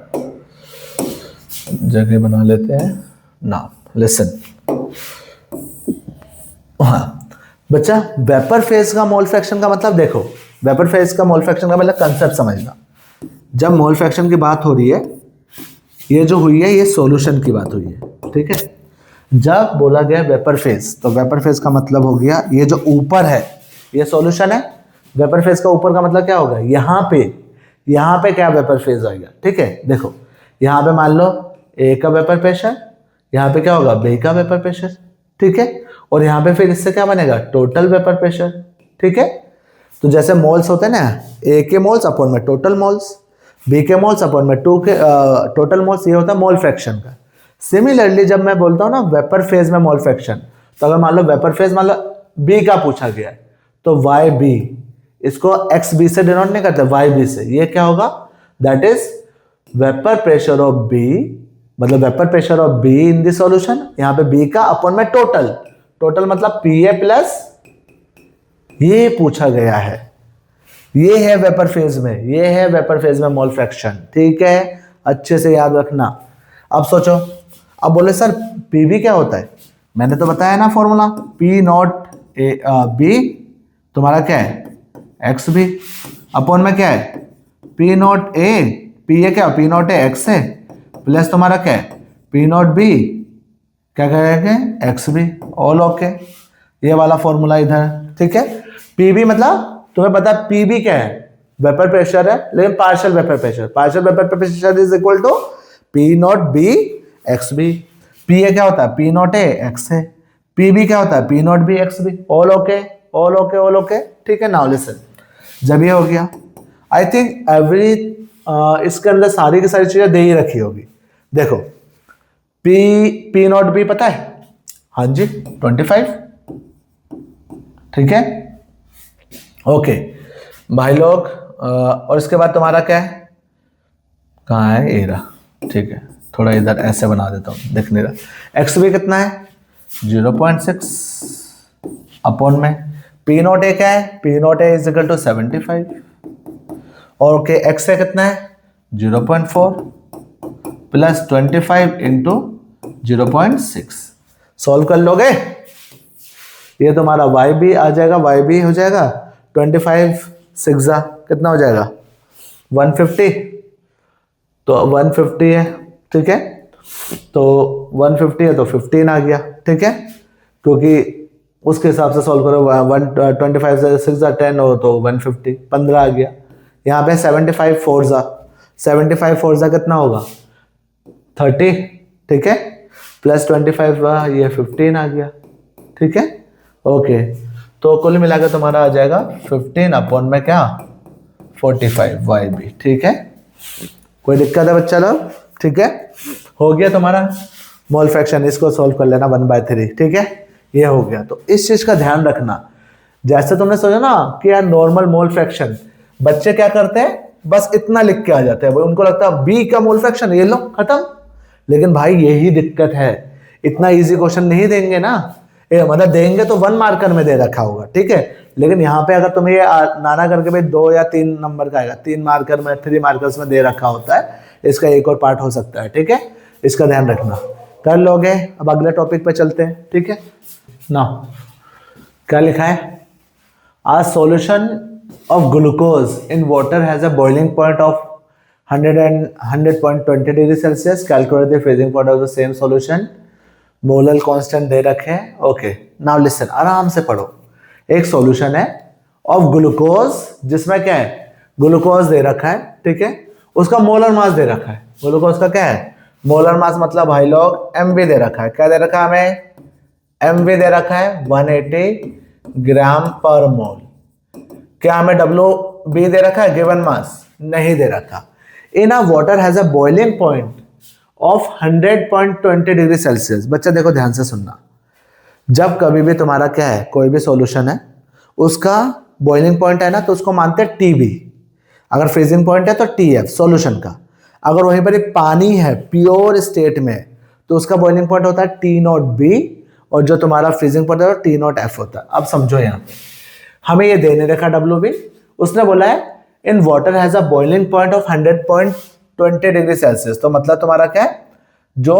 जगह बना लेते हैं ना, लिसन। हाँ बच्चा, वेपर फेज का मोल फ्रैक्शन का मतलब देखो, वेपर फेज का मोल फ्रैक्शन का मतलब कंसेप्ट समझना। जब मोल फ्रैक्शन की बात हो रही है, ये जो हुई है ये सॉल्यूशन की बात हुई है। ठीक है, जब बोला गया वेपर फेज, तो वेपर फेज का मतलब हो गया ये जो ऊपर है ये सॉल्यूशन है। वेपर फेज का ऊपर का मतलब क्या होगा, यहाँ पे क्या वेपर फेज आएगा। ठीक है, देखो यहाँ पे मान लो ए का वेपर प्रेशर, यहाँ पे क्या होगा, बी का वेपर प्रेशर। ठीक है, और यहाँ पे फिर इससे क्या बनेगा, टोटल वेपर प्रेशर। ठीक है, तो जैसे मोल्स होते हैं ना, ए के मोल्स अपॉन में टोटल मोल्स, बी के मोल्स अपॉन में टू के टोटल मोल्स, ये होता है मोल फ्रैक्शन का। सिमिलरली जब मैं बोलता हूँ ना वेपर फेज में मोल फ्रैक्शन, तो अगर मान लो वेपर फेज मान लो बी का पूछा गया है, तो वाई बी, इसको एक्स बी से डिनोट नहीं करते, वाई बी से। ये क्या होगा, that is vapour pressure of B, मतलब vapour pressure of B in the solution. यहाँ पे बी का अपॉन में टोटल, टोटल मतलब पी ए प्लस, ये पूछा गया है। ये है वेपर फेज में, ये है वेपर फेज में मोल फ्रैक्शन। ठीक है, अच्छे से याद रखना। अब सोचो, अब बोले सर पी बी क्या होता है, मैंने तो बताया ना formula, P not A B तुम्हारा क्या है, एक्स बी अपॉन में क्या है, P not A, P A क्या, पी नॉट ए एक्स है, प्लस तुम्हारा क्या है, पी नॉट बी क्या करेंगे, एक्स बी। ऑल ओके, ये वाला फॉर्मूला इधर। ठीक है, पी बी मतलब तुम्हें पता है पी बी क्या है, वेपर प्रेशर है, लेकिन partial vapour pressure. Partial vapour pressure is equal to P not B X B. P A क्या होता है, पी नॉट ए एक्स है, पी बी क्या होता है, P not B X B. All okay, all okay, all okay. ठीक है, now listen, जब ये हो गया, आई थिंक एवरी इसके अंदर सारी की सारी चीजें दे ही रखी होगी। देखो पी नॉट बी पता है, हाँ जी 25। ठीक है, ओके भाई लोग, और इसके बाद तुम्हारा क्या है, कहाँ है, ए रहा। ठीक है, थोड़ा इधर ऐसे बना देता हूँ, दिख नहीं रहा। एक्स भी कितना है, 0.6 अपॉन में पी नॉट ए क्या है, P not A is equal to 75, और ओके एक्स है कितना है, 0.4 प्लस 25 इंटू 0.6। सॉल्व कर लोगे, ये तुम्हारा वाई बी आ जाएगा, वाई बी हो जाएगा 25 6 कितना हो जाएगा, 150। तो 150 है। ठीक है, तो 150 है तो 15 आ गया। ठीक है, क्योंकि उसके हिसाब से सॉल्व करो, 125 से 6 10 हो तो 150, 15 आ गया। यहाँ पे 75 4 कितना होगा, 30। ठीक है, प्लस 25 ये 15 आ गया। ठीक है, ओके, तो कुल मिलाकर तुम्हारा आ जाएगा 15 अपॉन में क्या, 45 वाई बी। ठीक है, कोई दिक्कत है बच्चा लोग? ठीक है, हो गया तुम्हारा मोल फ्रैक्शन। इसको सॉल्व कर लेना 1/3। ठीक है, ये हो गया। तो इस चीज का ध्यान रखना, जैसे तुमने सोचा ना कि यार नॉर्मल मोल फ्रैक्शन, बच्चे क्या करते हैं, बस इतना लिख के आ जाते हैं, उनको लगता है बी का मोल फ्रैक्शन, ये लो खत्म। लेकिन भाई यही दिक्कत है, इतना इजी क्वेश्चन नहीं देंगे ना, मतलब देंगे तो 1 मार्कर में दे रखा होगा, ठीक है। लेकिन यहाँ पे अगर तुम्हें ये नाना करके भाई 2 या 3 नंबर का आएगा, 3 मार्कर में, 3 मार्कर्स में दे रखा होता है, इसका एक और पार्ट हो सकता है, ठीक है। इसका ध्यान रखना, कर लोगे। अब अगले टॉपिक पे चलते हैं, ठीक है ना। क्या लिखा है, a solution of glucose in water has a boiling point of 100.20 degree Celsius, calculate the freezing point of the same solution, molar constant दे रखे हैं। ओके, नाउ लिसन, आराम से पढ़ो। एक सॉल्यूशन है ऑफ ग्लूकोज, जिसमें क्या है, ग्लूकोज दे रखा है, ठीक है। उसका मोलर मास दे रखा है, ग्लूकोज का क्या है, मोलर मास, मतलब भाई लोग एमवी दे रखा है। क्या दे रखा है हमें, एमवी दे रखा है 180 ग्राम पर मोल। क्या हमें डब्ल्यू बी दे रखा है, गिवन मास नहीं दे रखा। In a water has a boiling point of 100.20 degree Celsius. बच्चा देखो ध्यान से सुनना, जब कभी भी तुम्हारा क्या है, कोई भी सॉल्यूशन है, उसका बॉइलिंग पॉइंट है ना, तो उसको मानते हैं टीबी। अगर फ्रीजिंग पॉइंट है तो टीएफ सॉल्यूशन का। अगर वहीं पर पानी है प्योर स्टेट में, तो उसका बॉइलिंग पॉइंट होता है टी नॉट बी, और जो तुम्हारा फ्रीजिंग पॉइंट है टी नॉट एफ होता है। अब समझो, यहाँ पे हमें ये देने रखा डब्ल्यू बी, उसने बोला है इन water has a boiling point of 100.20 degree Celsius. तो मतलब तुम्हारा क्या है, जो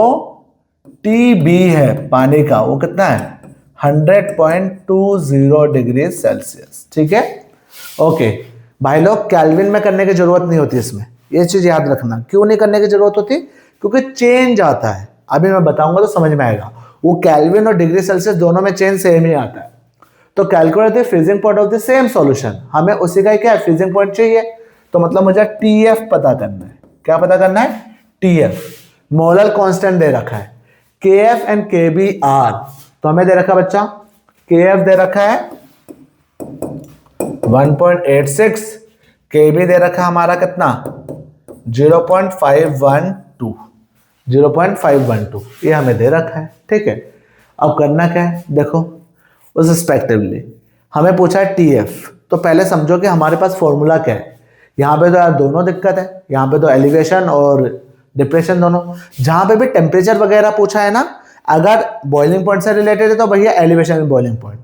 टी बी है पानी का, वो कितना है 100.20 डिग्री सेल्सियस, ठीक है। ओके भाई लोग, केल्विन में करने की जरूरत नहीं होती इसमें, ये चीज याद रखना। क्यों नहीं करने की जरूरत होती, क्योंकि चेंज आता है, अभी मैं बताऊंगा तो समझ में आएगा। वो केल्विन और डिग्री सेल्सियस दोनों में चेंज सेम ही आता है। तो calculate the freezing point of the same solution, हमें उसी का क्या है, फ्रीजिंग पॉइंट चाहिए। तो मतलब मुझे टीएफ पता करना है। क्या पता करना है, टीएफ। मोलर कांस्टेंट दे रखा है, केएफ एंड केबीआर। तो हमें दे रखा बच्चा, केएफ दे रखा है 1.86, केबी दे रखा हमारा कितना 0.512, 0.512 ये हमें दे रखा है, ठीक है। अब करना क्या है, देखो उस रिस्पेक्टिवली हमें पूछा है टीएफ। तो पहले समझो कि हमारे पास फॉर्मूला क्या है। यहाँ पे तो यार दोनों दिक्कत है, यहाँ पे तो एलिवेशन और डिप्रेशन दोनों। जहाँ पे भी टेम्परेचर वगैरह पूछा है ना, अगर बॉइलिंग पॉइंट से रिलेटेड है तो भैया एलिवेशन एंड बॉइलिंग पॉइंट,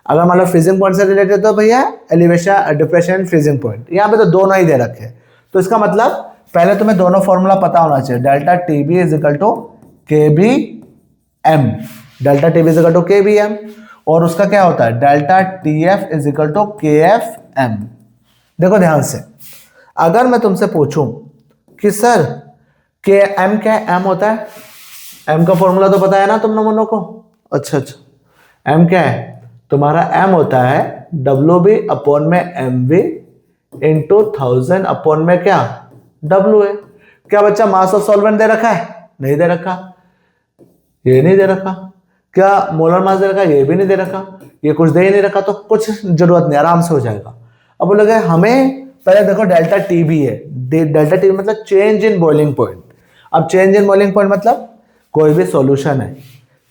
अगर मतलब फ्रीजिंग पॉइंट से रिलेटेड तो भैया elevation, depression and freezing point. यहाँ पे तो दोनों ही दे रखे हैं। तो इसका मतलब पहले तुम्हें दोनों फॉर्मूला पता होना चाहिए। Delta T B is equal to K B M, delta T B is equal to K B M, और उसका क्या होता है delta T F is equal to K F M. देखो ध्यान से, अगर मैं तुमसे पूछूं कि सर के एम क्या है, एम होता है, एम का फॉर्मूला तो पता है ना तुम लोगों को। अच्छा अच्छा, एम क्या है तुम्हारा, एम होता है डब्ल्यू बी अपॉन में एम बी इंटू 1000 अपॉन में क्या डब्ल्यू ए। क्या बच्चा मास ऑफ सॉल्वेंट दे रखा है, नहीं दे रखा, ये नहीं दे रखा। क्या मोलर मास दे रखा, ये भी नहीं दे रखा, ये कुछ दे ही नहीं रखा, तो कुछ जरूरत नहीं, आराम से हो जाएगा। अब बोलोगे हमें पहले देखो डेल्टा टी बी है, डेल्टा टी मतलब चेंज इन बॉइलिंग पॉइंट। अब चेंज इन बॉइलिंग पॉइंट मतलब कोई भी सॉल्यूशन है,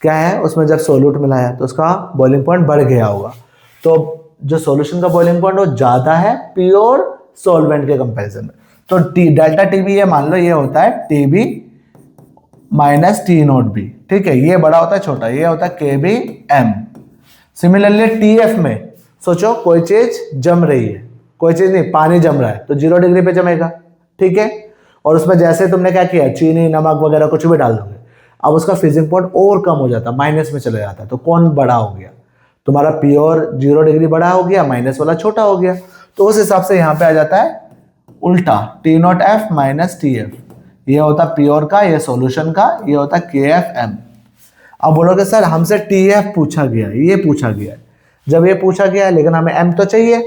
क्या है उसमें जब सोल्यूट मिलाया तो उसका बॉइलिंग पॉइंट बढ़ गया होगा। तो जो सॉल्यूशन का बॉइलिंग पॉइंट वो ज्यादा है प्योर सॉल्वेंट के कंपैरिजन में। तो डेल्टा टी बी ये मान लो ये होता है T B minus T not B, ठीक है। ये बड़ा होता है छोटा, ये होता है K B M. Similarly T F में सोचो कोई चीज जम रही है, कोई चीज नहीं, पानी जम रहा है तो 0 डिग्री पे जमेगा, ठीक है। और उसमें जैसे तुमने क्या किया, चीनी नमक वगैरह कुछ भी डाल दोगे, अब उसका फ्रीजिंग पॉइंट और कम हो जाता, माइनस में चले जाता। तो कौन बड़ा हो गया, तुम्हारा प्योर 0 डिग्री बड़ा हो गया, माइनस वाला छोटा हो गया। तो उस हिसाब से यहाँ पे आ जाता है उल्टा, T not F minus T F. ये होता प्योर का, ये सॉल्यूशन का, ये होता के एफ एम। अब बोलोगे सर हमसे टी एफ पूछा गया, ये पूछा गया। जब ये पूछा गया लेकिन हमें एम तो चाहिए,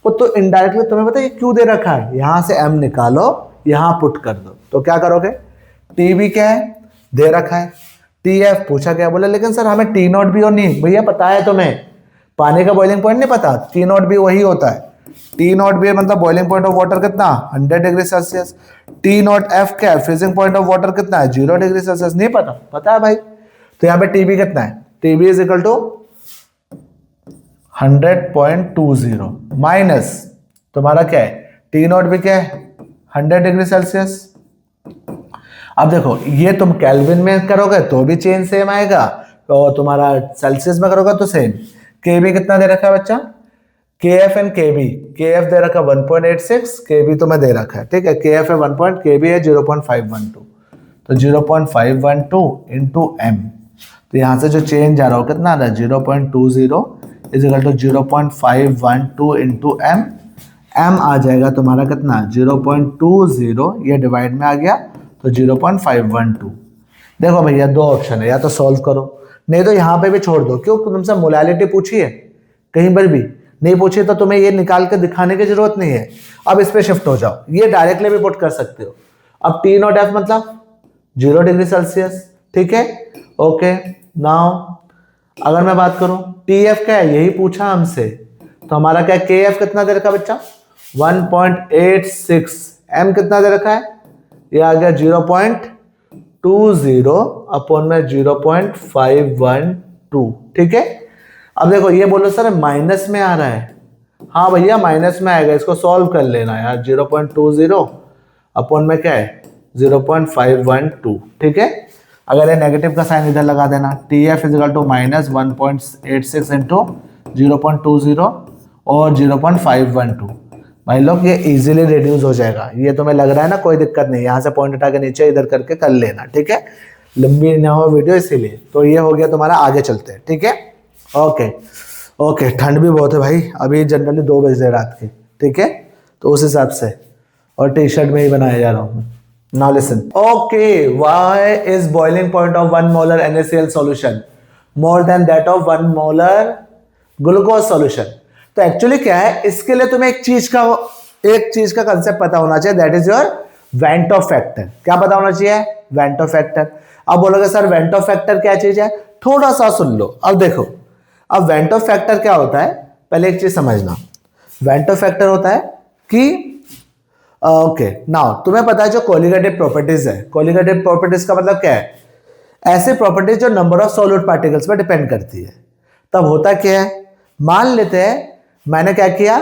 वो तो इनडायरेक्टली तुम्हें पता है क्यों दे रखा है, यहां से एम निकालो, यहां पुट कर दो। तो क्या करोगे, टी बी क्या है दे रखा है, टी एफ पूछा गया, बोले लेकिन सर हमें टी नॉट बी और नहीं, भैया पता है तुम्हें पानी का बॉइलिंग पॉइंट नहीं पता, टी नॉट बी वही होता है। टी नॉट बी मतलब बॉइलिंग पॉइंट ऑफ वाटर कितना 100 degree Celsius. T not F क्या है, फ्रीजिंग पॉइंट ऑफ वाटर कितना है 0 डिग्री सेल्सियस। नहीं पता, पता है भाई। तो यहाँ पे टीबी कितना है, TB is equal to 100.20 minus तुम्हारा क्या है टी नॉट भी क्या है 100 डिग्री सेल्सियस। अब देखो ये तुम केल्विन में करोगे तो भी चेंज सेम आएगा, तो तुम्हारा सेल्सियस में करोगे तो सेम। के बी कितना दे रखा है बच्चा, के एफ एंड के बी, के एफ दे रखा 1.86, के बी तुम्हें दे रखा है, ठीक है। के एफ है 1 पॉइंट, के बी है 0.512, तो 0.512 इंटू एम, तो यहाँ से जो चेंज आ रहा हो कितना आ रहा है 0.20 is equal to 0.512 into M. M आ जाएगा तुम्हारा कितना 0.20, ये डिवाइड में आ गया तो 0.512। देखो भैया दो ऑप्शन है, या तो सॉल्व करो नहीं तो यहाँ पे भी छोड़ दो। क्यों, तुमसे मोलालिटी पूछी है, कहीं पर भी नहीं पूछी तो तुम्हें ये निकाल के दिखाने की जरूरत नहीं है। अब इस पे शिफ्ट हो जाओ, ये डायरेक्टली भी पुट कर सकते हो। अब टी नॉट एफ मतलब 0 डिग्री सेल्सियस, ठीक है। ओके नाउ अगर मैं बात करूं टी एफ क्या है, यही पूछा हमसे, तो हमारा क्या के एफ कितना दे रखा बच्चा 1.86, एम कितना दे रखा है, ये आ गया 0.20 अपॉन में 0.512, ठीक है। अब देखो ये बोलो सर माइनस में आ रहा है, हाँ भैया माइनस में आएगा, इसको सॉल्व कर लेना यार। 0.20 अपॉन में क्या है 0.512, ठीक है। अगर ये नेगेटिव का साइन इधर लगा देना, T F is equal to minus 1.86 into 0.20 और 0.512, भाई लोग ये इजीली रिड्यूस हो जाएगा। ये तुम्हें लग रहा है ना कोई दिक्कत नहीं, यहाँ से पॉइंट उठा के नीचे इधर करके कर लेना, ठीक है। लंबी ना हो वीडियो इसीलिए, तो ये हो गया तुम्हारा, आगे चलते हैं, ठीक है। ओके ओके, ठंड भी बहुत है भाई, अभी जनरली 2 बजे रात के, ठीक है, तो उस हिसाब से, और टी शर्ट में ही बनाया जा रहा हूँ। Now listen, okay, why is boiling point of 1 molar NaCl solution more than that of 1 molar glucose solution. तो एक्चुअली क्या है, इसके लिए तुम्हें एक चीज का कंसेप्ट पता होना चाहिए, that is your Vento factor. क्या पता होना चाहिए, वेंटो फैक्टर। अब बोलोगे सर वेंटो फैक्टर क्या चीज है, थोड़ा सा सुन लो। अब देखो, अब वेंटो फैक्टर क्या होता है, पहले एक चीज समझना। वेंटो फैक्टर होता है कि ओके नाउ तुम्हें पता है जो कोलिगेटिव प्रॉपर्टीज है, कोलिगेटिव प्रॉपर्टीज का मतलब क्या है, ऐसे प्रॉपर्टीज जो नंबर ऑफ सॉल्यूट पार्टिकल्स पर डिपेंड करती है। तब होता क्या है, मान लेते हैं मैंने क्या किया,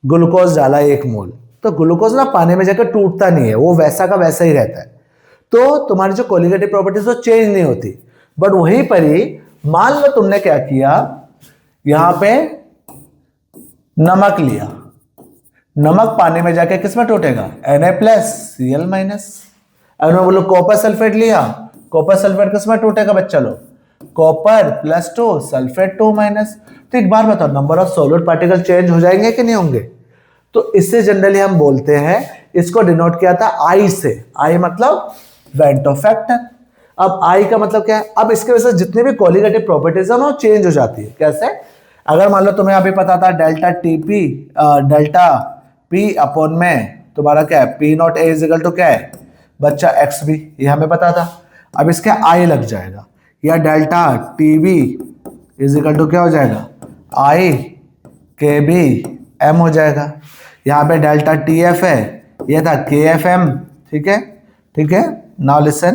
ग्लूकोज डाला 1 मोल, तो ग्लूकोज ना पानी में जाकर टूटता नहीं है, वो वैसा का वैसा ही रहता है। तो तुम्हारी जो कोलिगेटिव प्रॉपर्टीज वो चेंज नहीं होती। बट वहीं पर ही मान लो तुमने क्या किया, यहां पे नमक लिया, नमक पानी में जाके किस में टूटेगा Na+Cl-। अगर मैं बोलूं कॉपर सल्फेट लिया, कॉपर सल्फेट किस में टूटेगा बच्चा लोग, कॉपर +2 सल्फेट 2-। तो एक बार बताओ number of solute particle change हो जाएंगे कि नहीं होंगे। तो इससे जनरली हम बोलते हैं, इसको डिनोट किया था आई से, आई मतलब वेंटो फैक्टर। अब आई का मतलब क्या है, अब इसके वजह से जितने भी कोलिगेटिव प्रॉपर्टीज है ना चेंज हो जाती है। कैसे, अगर मान लो तुम्हें अभी पता था डेल्टा पी अपॉन में तुम्हारा क्या है P not A is equal to क्या है बच्चा एक्स बी, ये हमें पता था। अब इसके आई लग जाएगा, या delta T B is equal to क्या हो जाएगा आई के बी एम हो जाएगा। यहाँ पे डेल्टा टी एफ है, ये था के एफ एम, ठीक है, ठीक है। नाउ लिसन,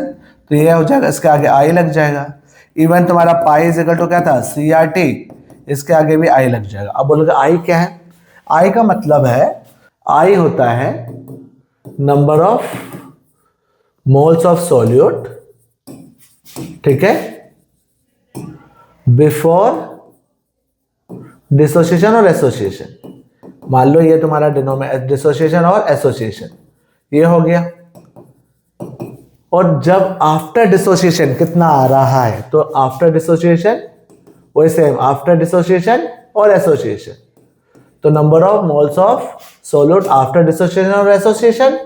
तो ये हो जाएगा, इसके आगे आई लग जाएगा। इवन तुम्हारा पाई इजिकल टू क्या था सी आर टी, इसके आगे भी आई लग जाएगा। अब बोलोगे आई क्या है, आई का मतलब है, आई होता है number of moles of solute, ठीक है, बिफोर डिसोसिएशन और एसोसिएशन। मान लो ये तुम्हारा डिसोसिएशन और एसोसिएशन ये हो गया, और जब आफ्टर डिसोसिएशन कितना आ रहा है, तो आफ्टर डिसोसिएशन वही सेम, आफ्टर डिसोसिएशन और एसोसिएशन, तो number of moles of solute after dissociation और एसोसिएशन,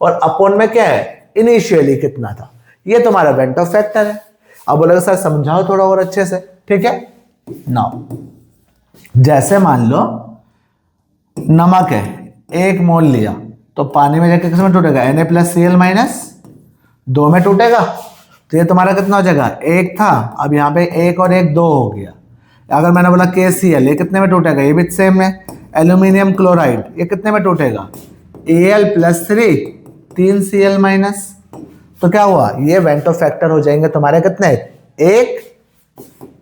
और अपॉन में क्या है इनिशियली कितना था, ये तुम्हारा वेंटो फैक्टर है। अब बोलेगा सर समझाओ थोड़ा और अच्छे से, ठीक है। नाउ जैसे मान लो नमक है 1 मोल लिया, तो पानी में जाके किस में टूटेगा Na+Cl- 2 में टूटेगा, तो ये तुम्हारा कितना हो जाएगा 1 था, अब यहाँ पे 1 और 1 2 हो गया। अगर मैंने बोला KCl, ये कितने में टूटेगा, ये भी सेम है। एल्यूमिनियम क्लोराइड ये कितने में टूटेगा Al+3 3Cl-। तो क्या हुआ, ये वेंटो फैक्टर हो जाएंगे तुम्हारे कितने 1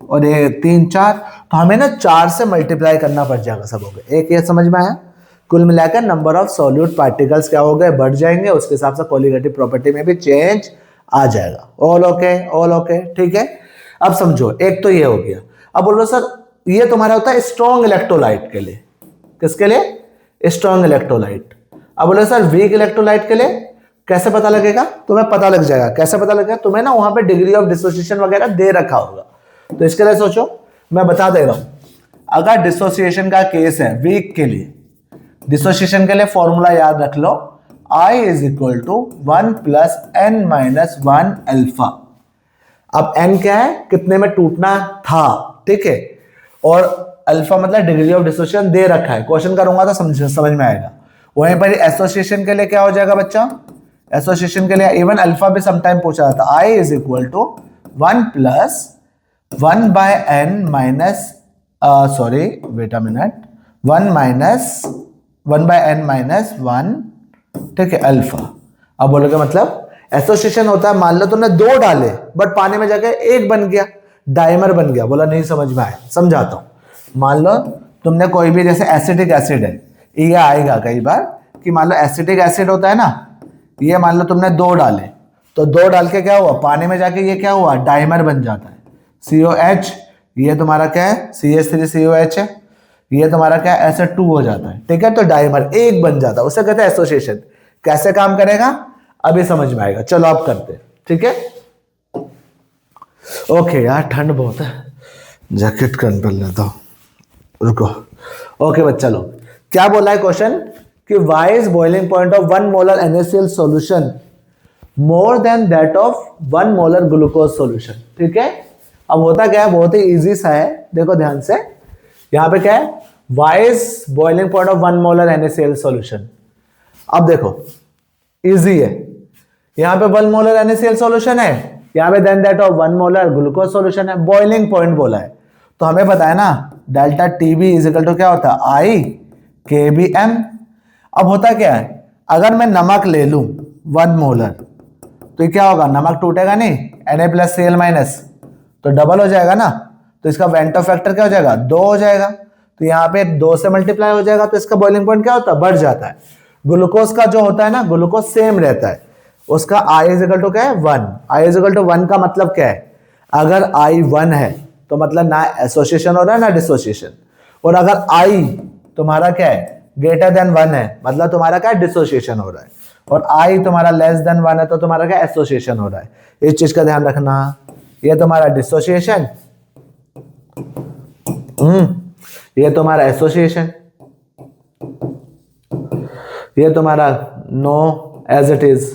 और ये 3 4, तो हमें ना 4 से मल्टीप्लाई करना पड़ जाएगा सब हो गए। एक ये समझ में आया, कुल मिलाकर नंबर ऑफ सॉल्यूट पार्टिकल्स क्या हो गए, बढ़ जाएंगे, उसके हिसाब से कोलिगेटिव प्रॉपर्टी में भी चेंज आ जाएगा। ऑल ओके, ठीक है। अब समझो, एक तो ये हो गया। अब बोलो सर ये तुम्हारा होता है स्ट्रॉन्ग इलेक्ट्रोलाइट के लिए, किसके लिए, स्ट्रॉन्ग इलेक्ट्रोलाइट। अब बोलो सर वीक इलेक्ट्रोलाइट के लिए कैसे पता लगेगा, तुम्हें पता लग जाएगा। कैसे पता लगेगा, तुम्हें ना वहां पे डिग्री ऑफ डिसोसिएशन वगैरह दे रखा होगा, तो इसके लिए सोचो, मैं बता दे रहा हूं। अगर डिसोसिएशन का केस है वीक के लिए, डिसोसिएशन के लिए फॉर्मूला याद रख लो, I is equal to 1 plus N minus 1 alpha. अब n क्या है, कितने में टूटना था, ठीक है, और अल्फा मतलब डिग्री ऑफ डिसोसिएशन दे रखा है। क्वेश्चन करूंगा तो समझ में आएगा। वहीं पर एसोसिएशन के लिए क्या हो जाएगा बच्चा, एसोसिएशन के लिए इवन अल्फा भी समटाइम पूछा जाता है। I is equal to 1 plus 1 by N minus sorry wait a minute, 1 minus 1 by N minus 1, ठीक है, अल्फा। अब बोलोगे मतलब एसोसिएशन होता है, मान लो तुमने 2 डाले बट पानी में जाके 1 बन गया, डाइमर बन गया। बोला नहीं समझ में आया, समझाता हूं। मान लो तुमने कोई भी, जैसे एसिटिक एसिड है, ये आएगा कई बार कि मान लो एसिटिक एसिड होता है ना, ये मान लो तुमने 2 डाले, तो 2 डाल के क्या हुआ, पानी में जाके ये क्या हुआ, डाइमर बन जाता है, COH। ये तुम्हारा क्या है, CH3COH है, ये तुम्हारा क्या है, SO2 हो जाता है, ठीक है। तो डाइमर 1 बन जाता है, उसे कहते हैं एसोसिएशन। कैसे काम करेगा अभी समझ में आएगा, चलो आप करते हैं, ठीक है। ओके यार ठंड बहुत है, जैकेट कन पर लेता हूं, रुको। ओके बच्चा लोग, क्या बोला है क्वेश्चन कि why is boiling point of 1 molar NaCl solution more than that of 1 molar glucose solution, ठीक है। अब होता क्या है, बहुत ही इजी सा है, देखो ध्यान से। यहां पे क्या है, why is boiling point of 1 molar NaCl solution. अब देखो इजी है, यहां पे 1 मोलर NaCl सॉल्यूशन है, यहां पे than that of 1 molar glucose solution है, बॉइलिंग पॉइंट बोला है, तो हमें पता है ना delta TB is equal to क्या होता है, I KBM। अब होता क्या है, अगर मैं नमक ले लूं 1 मोलर, तो क्या होगा, नमक टूटेगा नहीं, Na प्लस Cl माइनस, तो डबल हो जाएगा ना, तो इसका वेंटो फैक्टर क्या हो जाएगा, 2 हो जाएगा, तो यहाँ पे 2 से मल्टीप्लाई हो जाएगा, तो इसका बॉइलिंग पॉइंट क्या होता है, बढ़ जाता है। ग्लूकोज का जो होता है ना, ग्लूकोज सेम रहता है, उसका I इज इक्वल टू क्या है, 1। I इज इक्वल टू 1 का मतलब क्या है, अगर I 1 है तो मतलब ना एसोसिएशन हो रहा है ना डिसोसिएशन, और अगर I तुम्हारा क्या है, ग्रेटर देन 1 है, मतलब तुम्हारा क्या डिसोसिएशन हो रहा है, और I तुम्हारा लेस देन 1 है तो तुम्हारा क्या एसोसिएशन हो रहा है। इस चीज का ध्यान रखना, ये तुम्हारा डिसोसिएशन, ये तुम्हारा एसोसिएशन, ये तुम्हारा नो एज इट इज,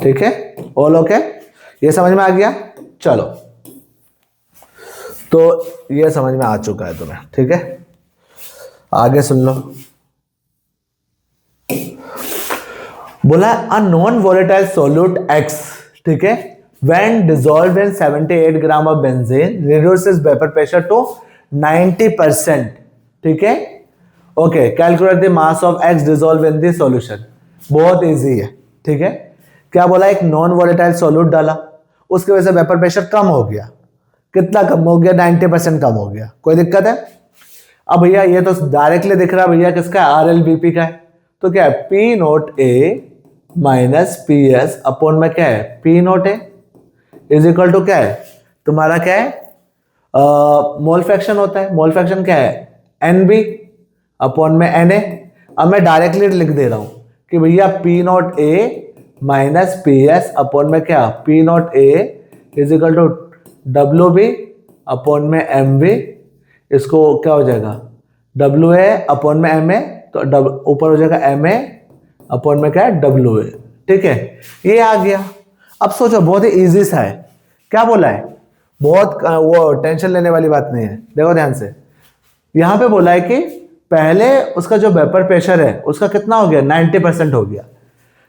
ठीक है। ऑल ओके, ये समझ में आ गया। चलो तो ये समझ में आ चुका है तुम्हें, ठीक है। आगे सुन लो, बोला a non volatile solute X, ठीक है, when dissolved in 78 gram of benzene reduces vapour pressure to 90%, ठीक है। Okay, calculate the mass of X dissolve in the solution. बहुत इजी है, ठीक है। क्या बोला, एक नॉन वोलेटाइल सोल्यूट डाला, उसकी वजह से वेपर प्रेशर कम हो गया, कितना कम हो गया, 90% कम हो गया। कोई दिक्कत है। अब भैया ये तो डायरेक्टली दिख रहा है भैया किसका है, RLBP का है, तो क्या है P not A minus PS upon में क्या है P not A is equal to क्या है तुम्हारा, क्या है मोल फ्रैक्शन होता है, मोल फ्रैक्शन क्या है NB अपॉन में Na। अब मैं डायरेक्टली लिख दे रहा हूं कि भैया P not A minus PS upon में क्या P not A is equal to WB upon में MB। इसको क्या हो जाएगा WA अपॉन में MA, तो ऊपर हो जाएगा MA अपॉन में क्या है WA, ठीक है। ये आ गया। अब सोचो बहुत ही इजी सा है, क्या बोला है, बहुत वो टेंशन लेने वाली बात नहीं है। देखो ध्यान से, यहां पे बोला है कि पहले उसका जो वेपर प्रेशर है उसका कितना हो गया 90% हो गया।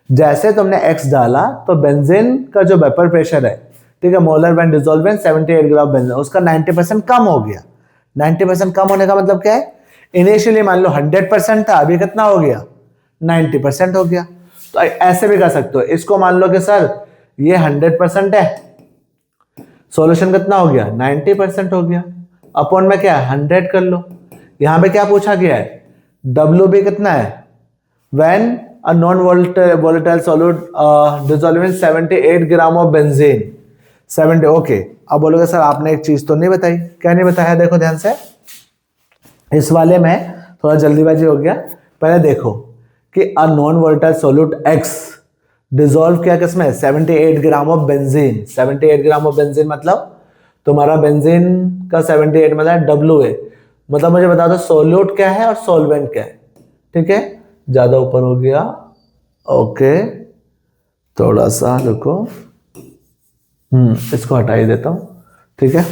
जैसे तुमने X डाला तो बेंजीन का जो वेपर प्रेशर है, ठीक है, molar when dissolve in 78 gram benzene, उसका 90% कम हो गया। 90% कम होने का मतलब क्या है, इनिशियली मान लो 100% था, अभी कितना हो गया 90% हो गया। तो ऐसे भी कर सकते हो, इसको मान लो कि सर ये 100% है, सॉल्यूशन कितना हो गया 90% हो गया, अपॉन में क्या 100 कर लो। यहां पे क्या पूछा गया है डब्ल्यू बी कितना है, when a non volatile solute dissolve in 78 gram of benzene 70। Okay, अब बोलोगे सर आपने एक चीज तो नहीं बताई। क्या नहीं बताया, देखो ध्यान से, इस वाले में थोड़ा जल्दीबाजी हो गया। पहले देखो कि अ non volatile solute x dissolve किया किसमें, 78 gram of benzene. 78 gram of benzene मतलब तुम्हारा बेंजीन का 78 मतलब डब्ल्यू ए, मतलब मुझे बता दो सोल्यूट क्या है और सॉल्वेंट क्या है। ठीक है, ज्यादा ऊपर हो गया। ओके, थोड़ा सा रुको, इसको हटा ही देता हूं। ठीक है,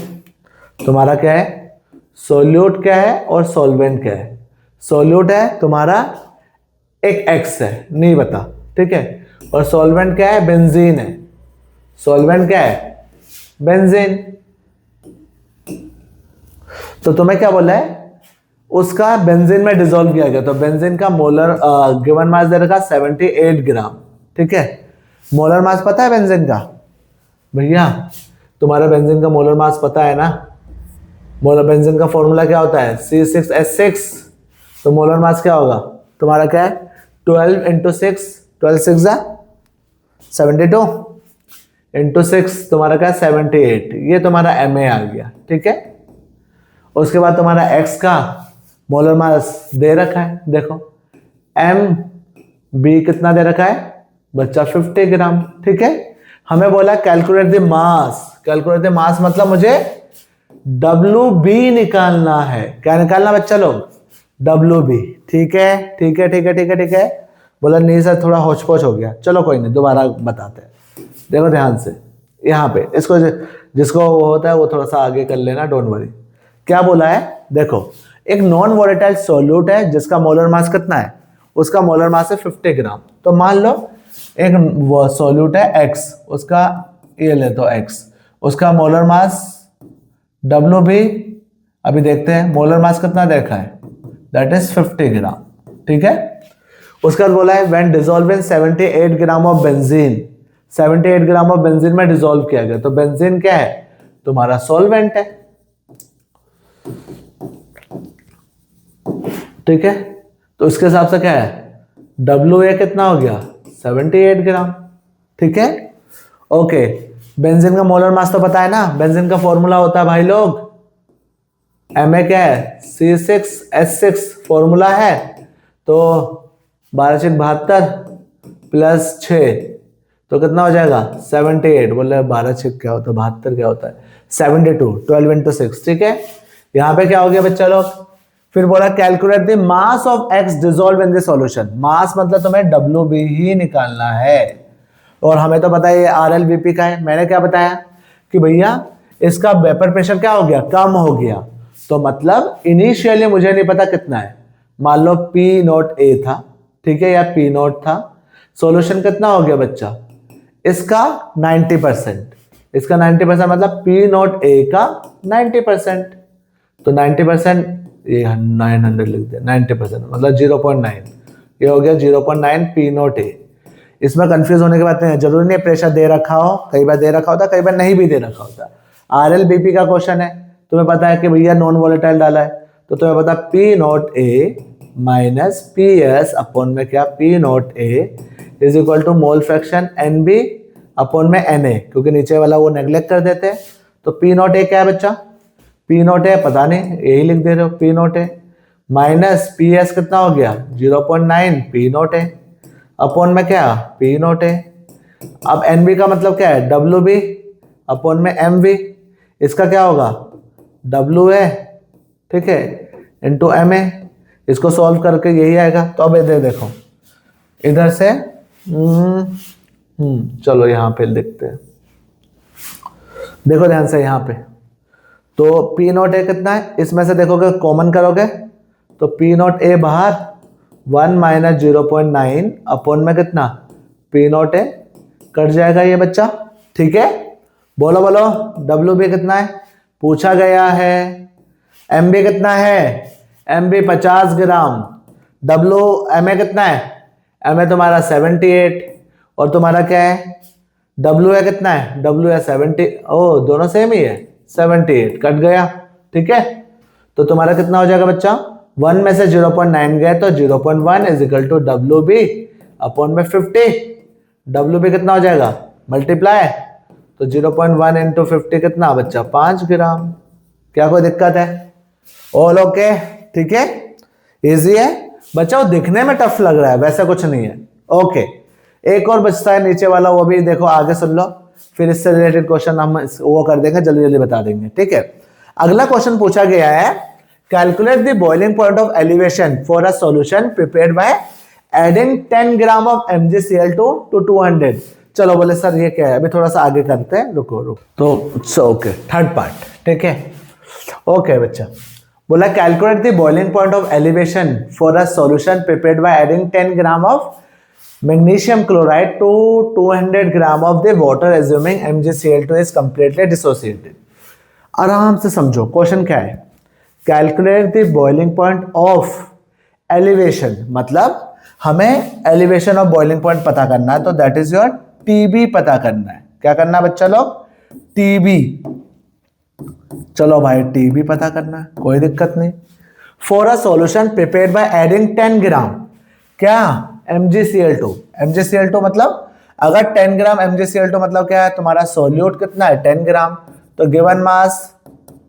तुम्हारा क्या है, सोल्यूट क्या है और सॉल्वेंट क्या है। सोल्यूट है तुम्हारा एक एक्स है, नहीं बता। ठीक है, और सॉल्वेंट क्या है, बेंजीन है। सॉल्वेंट क्या है, बेंजीन। तो तुम्हें क्या बोला है, उसका बेंजीन में डिसॉल्व किया गया, तो बेंजीन का मोलर गिवन मास दे रखा 78 ग्राम। ठीक है, मोलर मास पता है बेंजीन का भैया, तुम्हारा बेंजीन का मोलर मास पता है ना। मोलर बेंजीन का फॉर्मूला क्या होता है, C6H6। तो मोलर मास क्या होगा तुम्हारा, क्या है 12 इंटू 6, 12 6 72 इंटू 6 तुम्हारा क्या 78, ये तुम्हारा Ma आ गया। ठीक है, उसके बाद तुम्हारा X का मोलर मास दे रखा है, देखो MB कितना दे रखा है बच्चा, 50 ग्राम। ठीक है, हमें बोला calculate the mass. Calculate the मास मतलब मुझे WB निकालना है। क्या निकालना बच्चा लोग, WB। ठीक है, ठीक है, ठीक है, ठीक है, ठीक है। बोला नहीं सर थोड़ा होच-पोच हो गया, चलो कोई नहीं, दोबारा बताते हैं। देखो ध्यान से, यहाँ पे इसको जिसको वो होता है वो थोड़ा सा आगे कर लेना, डोंट वरी। क्या बोला है, देखो एक नॉन वोलेटाइल सॉल्यूट है जिसका मोलर मास कितना है, उसका मोलर मास है 50 ग्राम। तो मान लो एक सॉल्यूट है X, उसका ये ले तो X, उसका मोलर मास WB, अभी देखते हैं मोलर मास कितना देखा है, दैट इज 50 ग्राम। ठीक है, उसका बोला है when dissolve in 78 gram of benzene, 78 gram of benzene में डिसॉल्व किया गया। तो बेंजीन क्या है तुम्हारा, सॉल्वेंट है। ठीक है, तो उसके हिसाब से क्या है, WA कितना हो गया 78 ग्राम। ठीक है, ओके, बेंजीन का मोलर मास तो पता है ना, बेंजीन का फॉर्मूला होता है भाई लोग Ma क्या है C6H6 फॉर्मूला है। तो 12×72 प्लस 6 तो कितना हो जाएगा 78। बोले 12×6 क्या होता है, 72 क्या होता है, 72, 12 इंटू 6। ठीक है, यहाँ पे क्या हो गया बच्चा लोग, फिर बोला calculate the mass of X dissolve in the solution. Mass मतलब तुम्हें WB ही निकालना है, और हमें तो पता है ये RLBP का है। मैंने क्या बताया कि भैया इसका वेपर प्रेशर क्या हो गया, कम हो गया। तो मतलब इनिशियली मुझे नहीं पता कितना है, मान लो P0A था, ठीक है, या P0 था। सॉल्यूशन कितना हो गया बच्चा, इसका 90%, इसका 90% मतलब P0A का 90%। तो 90% ये 900 लिख दिया, 90% मतलब 0.9, ये हो गया 0.9 P0A। इसमें कंफ्यूज होने की बात नहीं है, जरूरी नहीं प्रेशर दे रखा हो, कई बार दे रखा होता, कई बार नहीं भी दे रखा होता। RLBP का क्वेश्चन है, तुम्हें पता है कि भैया नॉन वोलेटाइल डाला है, तो तुम्हें पता P0A माइनस PS अपॉन में क्या P0A is equal to mole fraction NB upon में NA, क्योंकि नीचे वाला वो नेग्लेक्ट कर देते हैं। तो P0A क्या है बच्चा, P0A पता नहीं, यही लिख दे रहे हो P0A माइनस PS कितना हो गया 0.9 P0A अपॉन में क्या P0A। अब NB का मतलब क्या है WB अपॉन में MB, इसका क्या होगा WA, ठीक है, इंटू MA। इसको सॉल्व करके यही आएगा। तो अब इधर देखो, इधर से चलो यहाँ पे लिखते हैं, देखो ध्यान से यहाँ पे। तो P0A कितना है, इसमें से देखोगे कॉमन करोगे तो P0A बाहर 1 माइनस 0.9 अपॉन में कितना P0A कट जाएगा ये बच्चा। ठीक है, बोलो बोलो WB कितना है पूछा गया है, MB कितना है, MB 50 ग्राम, MA कितना है, MA तुम्हारा 78, और तुम्हारा क्या है WA कितना है, WA 70, ओ दोनों सेम ही है 78, कट गया। ठीक है, तो तुम्हारा कितना हो जाएगा बच्चा 1 में से 0.9 गए तो 0.1 is equal to W B upon में 50। डब्ल्यू बी कितना हो जाएगा, मल्टीप्लाई, तो 0.1 इंटू 50 कितना बच्चा, 5 ग्राम। क्या कोई दिक्कत है? ऑल ओके, ठीक है, इजी है बच्चा। वो दिखने में टफ लग रहा है, वैसा कुछ नहीं है। ओके, एक और बचता है नीचे वाला, वो भी देखो आगे सुन लो, फिर इससे रिलेटेड क्वेश्चन हम वो कर देंगे, जल्दी जल्दी बता देंगे, ठीक है। अगला क्वेश्चन पूछा गया है, calculate the boiling point of elevation for a solution prepared by adding 10 gram of MgCl2 to 200। चलो बोले सर ये क्या है, अभी थोड़ा सा आगे करते हैं, रुको। तो ओके, थर्ड पार्ट, ठीक है। ओके बच्चा, बोला calculate the boiling point of elevation for a solution prepared by adding 10 gram of magnesium chloride to 200 gram of the water assuming MgCl2 is completely dissociated. आराम से समझो क्वेश्चन क्या है। Calculate the boiling point of elevation, मतलब हमें elevation of boiling point पता करना है, तो दैट इज योर टीबी पता करना है। क्या करना है बच्चा लोग, टीबी। चलो भाई टीबी पता करना है, कोई दिक्कत नहीं। For a solution prepared by adding 10 ग्राम क्या, MgCl2। MgCl2 मतलब अगर 10 ग्राम MgCl2 मतलब क्या है, तुम्हारा सोल्यूट कितना है 10 ग्राम, तो गिवन मास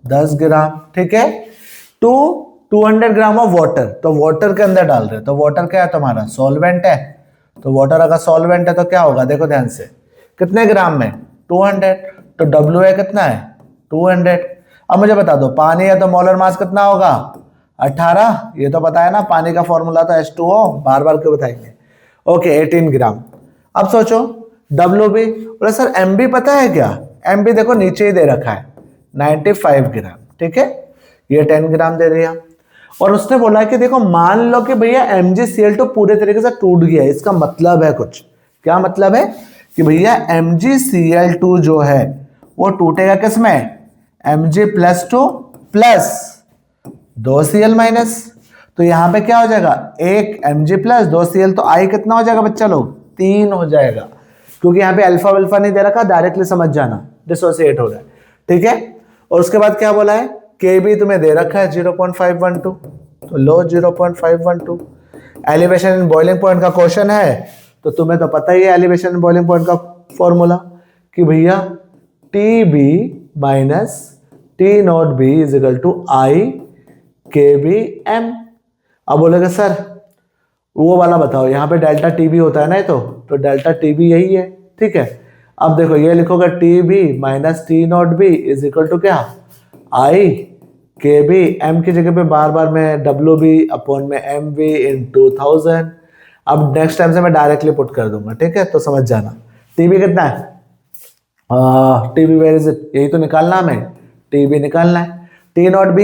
10 ग्राम, ठीक है, टू 200 ग्राम ऑफ वाटर, तो वाटर के अंदर डाल रहे हो, तो वाटर क्या है तुम्हारा, सॉल्वेंट है, तो वाटर अगर सॉल्वेंट है तो क्या होगा, देखो ध्यान से, कितने ग्राम में 200, तो डब्ल्यू है कितना है 200। अब मुझे बता दो पानी है तो मोलर मास कितना होगा 18, ये तो पता है ना, पानी का फॉर्मूला तो H2O, बार बार क्यों बताएंगे। ओके 18 ग्राम। अब सोचो डब्ल्यू बी, बोले सर एम बी पता है क्या, एम बी देखो नीचे ही दे रखा है 95 ग्राम, ठीक है, ये 10 ग्राम दे दिया। और उसने बोला कि देखो मान लो कि भैया MgCl2 पूरे तरीके से टूट गया, इसका मतलब है कुछ, क्या मतलब है कि भैया MgCl2 जो है वो टूटेगा किसमें, Mg+2 प्लस 2Cl माइनस, तो यहां पे क्या हो जाएगा, एक Mg प्लस 2Cl, तो I कितना हो जाएगा बच्चा लोग, 3 हो जाएगा, क्योंकि यहाँ पे अल्फा वल्फा नहीं दे रखा, डायरेक्टली समझ जाना, डिसोसिएट हो रहा है, ठीक है। और उसके बाद क्या बोला है, Kb तुम्हें दे रखा है 0.512, तो लो 0.512। एलिवेशन इन बॉइलिंग पॉइंट का क्वेश्चन है, तो तुम्हें तो पता ही है एलिवेशन इन बॉइलिंग पॉइंट का फॉर्मूला कि भैया Tb minus T0b is equal to I Kbm। अब बोलेगा सर वो वाला बताओ, यहाँ पे डेल्टा टीबी होता है ना, तो डेल्टा टीबी यही है, ठीक है। अब देखो ये लिखोगे Tb minus T0b is equal to क्या, I Kb, m की जगह पे बार बार मैं WB अपॉन में MB इंटू 1000। अब नेक्स्ट टाइम से मैं डायरेक्टली पुट कर दूंगा, ठीक है, तो समझ जाना। Tb कितना है, Tb वेयर इज इट, यही तो निकालना हमें, Tb निकालना है। T0b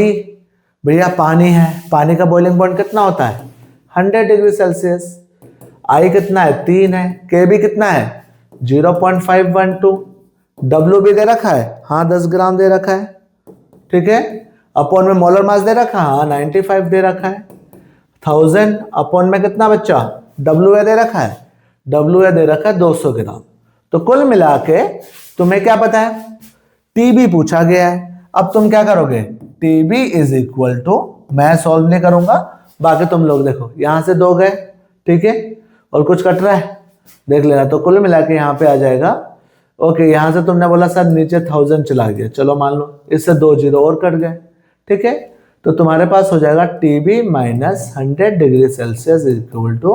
भैया पानी है, पानी का बॉइलिंग पॉइंट कितना होता है 100 डिग्री सेल्सियस। I कितना है 3 है, Kb कितना है 0.512, WB दे रखा है, हाँ 10 ग्राम दे रखा है, ठीक है, अपॉन में मोलर मास दे रखा है, हाँ 95 दे रखा है, 1000 अपॉन में कितना बच्चा, WA दे रखा है, WA दे रखा है 200 ग्राम। तो कुल मिला के तुम्हें क्या पता है, TB पूछा गया है। अब तुम क्या करोगे, TB इज इक्वल टू, मैं सॉल्व नहीं करूंगा, बाकी तुम लोग देखो, यहां से 2 गए, ठीक है, और कुछ कट रहा है देख लेना, तो कुल मिला के यहाँ पे आ जाएगा। ओके यहां से तुमने बोला सर नीचे 1000 चला गया, चलो मान लो इससे 2 जीरो और कट गए, ठीक है, तो तुम्हारे पास हो जाएगा Tb minus 100 degree Celsius equal to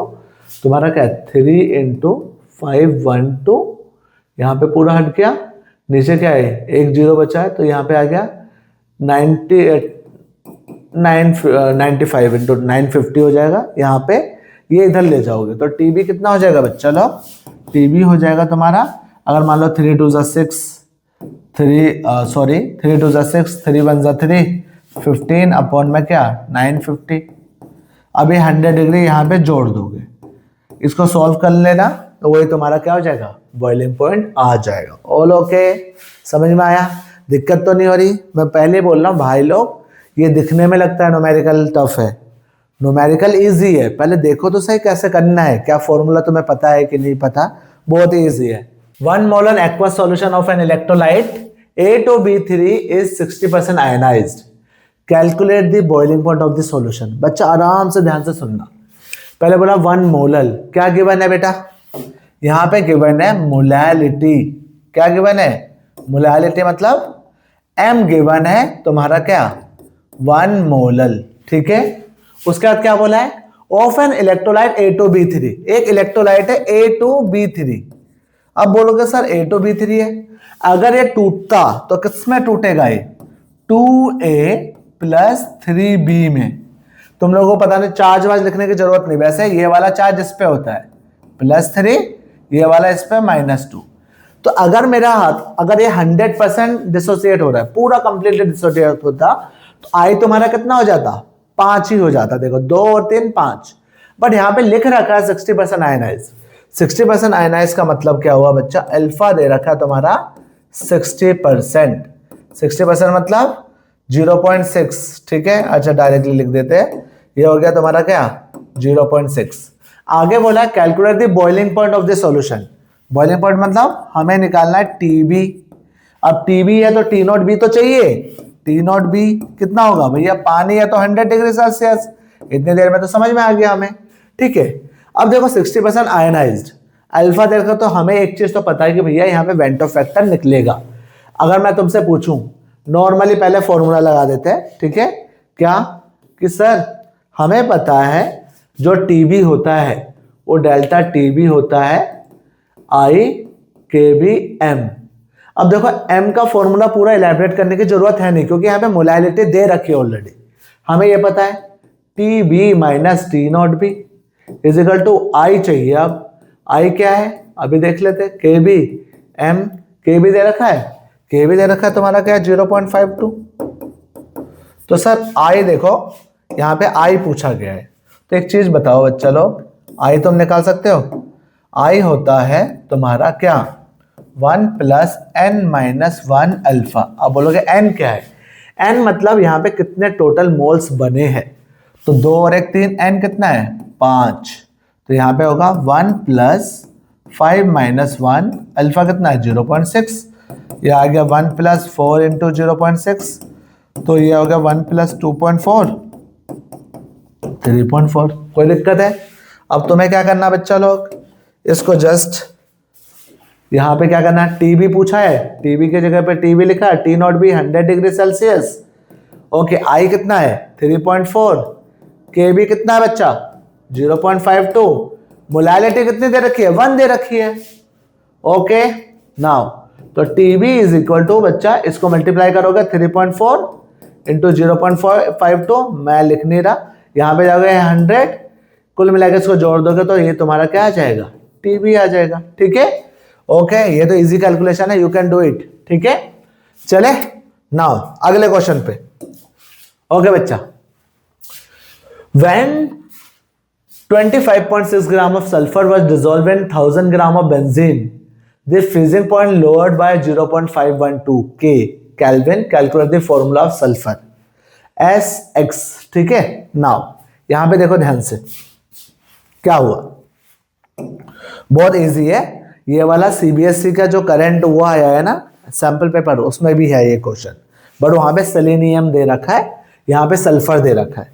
तुम्हारा क्या है 3 इंटू 512, यहाँ पे पूरा हट गया, नीचे क्या है एक जीरो बचा है, तो यहाँ पे आ गया 95 इंटू 950 हो जाएगा, यहाँ पे ये इधर ले जाओगे तो Tb कितना हो जाएगा बच्चा लोग, Tb हो जाएगा तुम्हारा, अगर मान लो 3 2 6 3 2 6 3 1 3 15 अपॉन में क्या 950। अभी 100 डिग्री यहाँ पे जोड़ दोगे, इसको सॉल्व कर लेना, तो वही तुम्हारा क्या हो जाएगा बॉइलिंग पॉइंट आ जाएगा। ऑल ओके, समझ में आया, दिक्कत तो नहीं हो रही। मैं पहले बोल रहा हूँ भाई लोग, ये दिखने में लगता है न्यूमेरिकल टफ है, न्यूमेरिकल इजी है, पहले देखो तो सही कैसे करना है, क्या फॉर्मूला तुम्हें पता है कि नहीं पता, बहुत इजी है। 1 molar aqueous solution of an electrolyte A2B3 is 60% ionized, calculate the boiling point of the solution. बच्चा आराम से ध्यान से सुनना। पहले बोला 1 मोलल, क्या गिवन है बेटा? यहां पे गिवन है मोलैलिटी। क्या गिवन है? मोलैलिटी मतलब m गिवन है तुम्हारा क्या? 1 मोलल। ठीक है, उसके बाद क्या बोला है? Of an electrolyte A2B3। एक इलेक्ट्रोलाइट है A2B3। अब बोलोगे सर A2B3 है, अगर ये टूटता तो किसमें टूटेगा? ये 2A + 3B में। तुम लोगों को पता नहीं, चार्ज वार्ज लिखने की जरूरत नहीं। वैसे ये वाला चार्ज इस पे होता है +3, ये वाला इस पे -2। तो अगर मेरा हाथ, अगर ये 100% डिसोसिएट हो रहा है, पूरा कंप्लीटली डिसोसिएट होता, तो आई तुम्हारा कितना हो जाता? 5 ही हो जाता। देखो 2 और 3 5, बट यहाँ पे लिख रखा है 60% आयनाइज। 60% आयनाइज का मतलब क्या हुआ बच्चा? अल्फा दे रखा है तुम्हारा 60%। 60% मतलब 0.6। ठीक है, अच्छा डायरेक्टली लिख देते हैं, ये हो गया तुम्हारा क्या? 0.6। आगे बोला calculate the boiling point of the solution. Boiling point मतलब हमें निकालना है टीबी। अब टीबी है तो टी नॉट बी तो चाहिए। टी नॉट बी कितना होगा भैया? पानी है तो 100 डिग्री सेल्सियस। इतनी देर में तो समझ में आ गया हमें। ठीक है, अब देखो 60% आयनाइज्ड, अल्फा देखो तो हमें एक चीज तो पता है कि भैया यहाँ पे वेंटो फैक्टर निकलेगा। अगर मैं तुमसे पूछूं, नॉर्मली पहले फॉर्मूला लगा देते हैं। ठीक है, क्या कि सर हमें पता है जो टीबी होता है वो डेल्टा टीबी होता है आई के बी एम। अब देखो m का फॉर्मूला पूरा इलैबोरेट करने की जरूरत है नहीं, क्योंकि यहाँ पे मोलैलिटी दे रखी है ऑलरेडी। हमें ये पता है T B minus T not B is equal to I चाहिए। अब आई क्या है अभी देख लेते, K B M. K B दे रखा है, के बी दे रखा है तुम्हारा क्या? 0.52। तो सर आई देखो यहाँ पे आई पूछा गया है, तो एक चीज बताओ बच्चा लोग, आई तुम निकाल सकते हो? आई होता है तुम्हारा क्या? 1 + n-1 अल्फा। अब बोलोगे n क्या है? n मतलब यहाँ पे कितने टोटल मोल्स बने हैं, तो 2 और 1 3, n कितना है? 5। तो यहाँ पे होगा 1 + 5 - 1 अल्फा कितना है? 0.6। ये आ गया 1 + 4 × 0.6, तो ये हो गया 1 + 2.4 3.4। कोई दिक्कत है? अब तुम्हें क्या करना बच्चा लोग, इसको जस्ट यहां पे क्या करना है? टीबी पूछा है, टीबी की जगह पे टीबी लिखा है, T not B 100 degree Celsius. Okay, I कितना है? 3.4। के बी कितना है बच्चा? 0.52। मोलैलिटी कितनी दे रखी है? 1 दे रखी है। ओके, नाउ तो टीबी इज इक्वल टू बच्चा, इसको मल्टीप्लाई करोगे 3.4 × 0.52, मैं लिख नहीं रहा, यहाँ पे जाओगे 100, कुल मिलाकर इसको जोड़ दोगे तो ये तुम्हारा क्या आ जाएगा? टीबी आ जाएगा। ठीक है, ओके, ये तो इजी कैलकुलेशन है, यू कैन डू इट। ठीक है, चले नाउ अगले क्वेश्चन पे। ओके बच्चा, when 25.6 gram of sulphur was dissolved in 1000 gram of benzene, the freezing point lowered by 0.512 K kelvin, calculate the formula of sulphur SX। ठीक है, now यहां पे देखो ध्यान से क्या हुआ, बहुत इजी है। ये वाला सीबीएसई का जो करंट हुआ आया है ना सैंपल पेपर, उसमें भी है ये क्वेश्चन, बट वहां पे सेलेनियम दे रखा है, यहाँ पे सल्फर दे रखा है।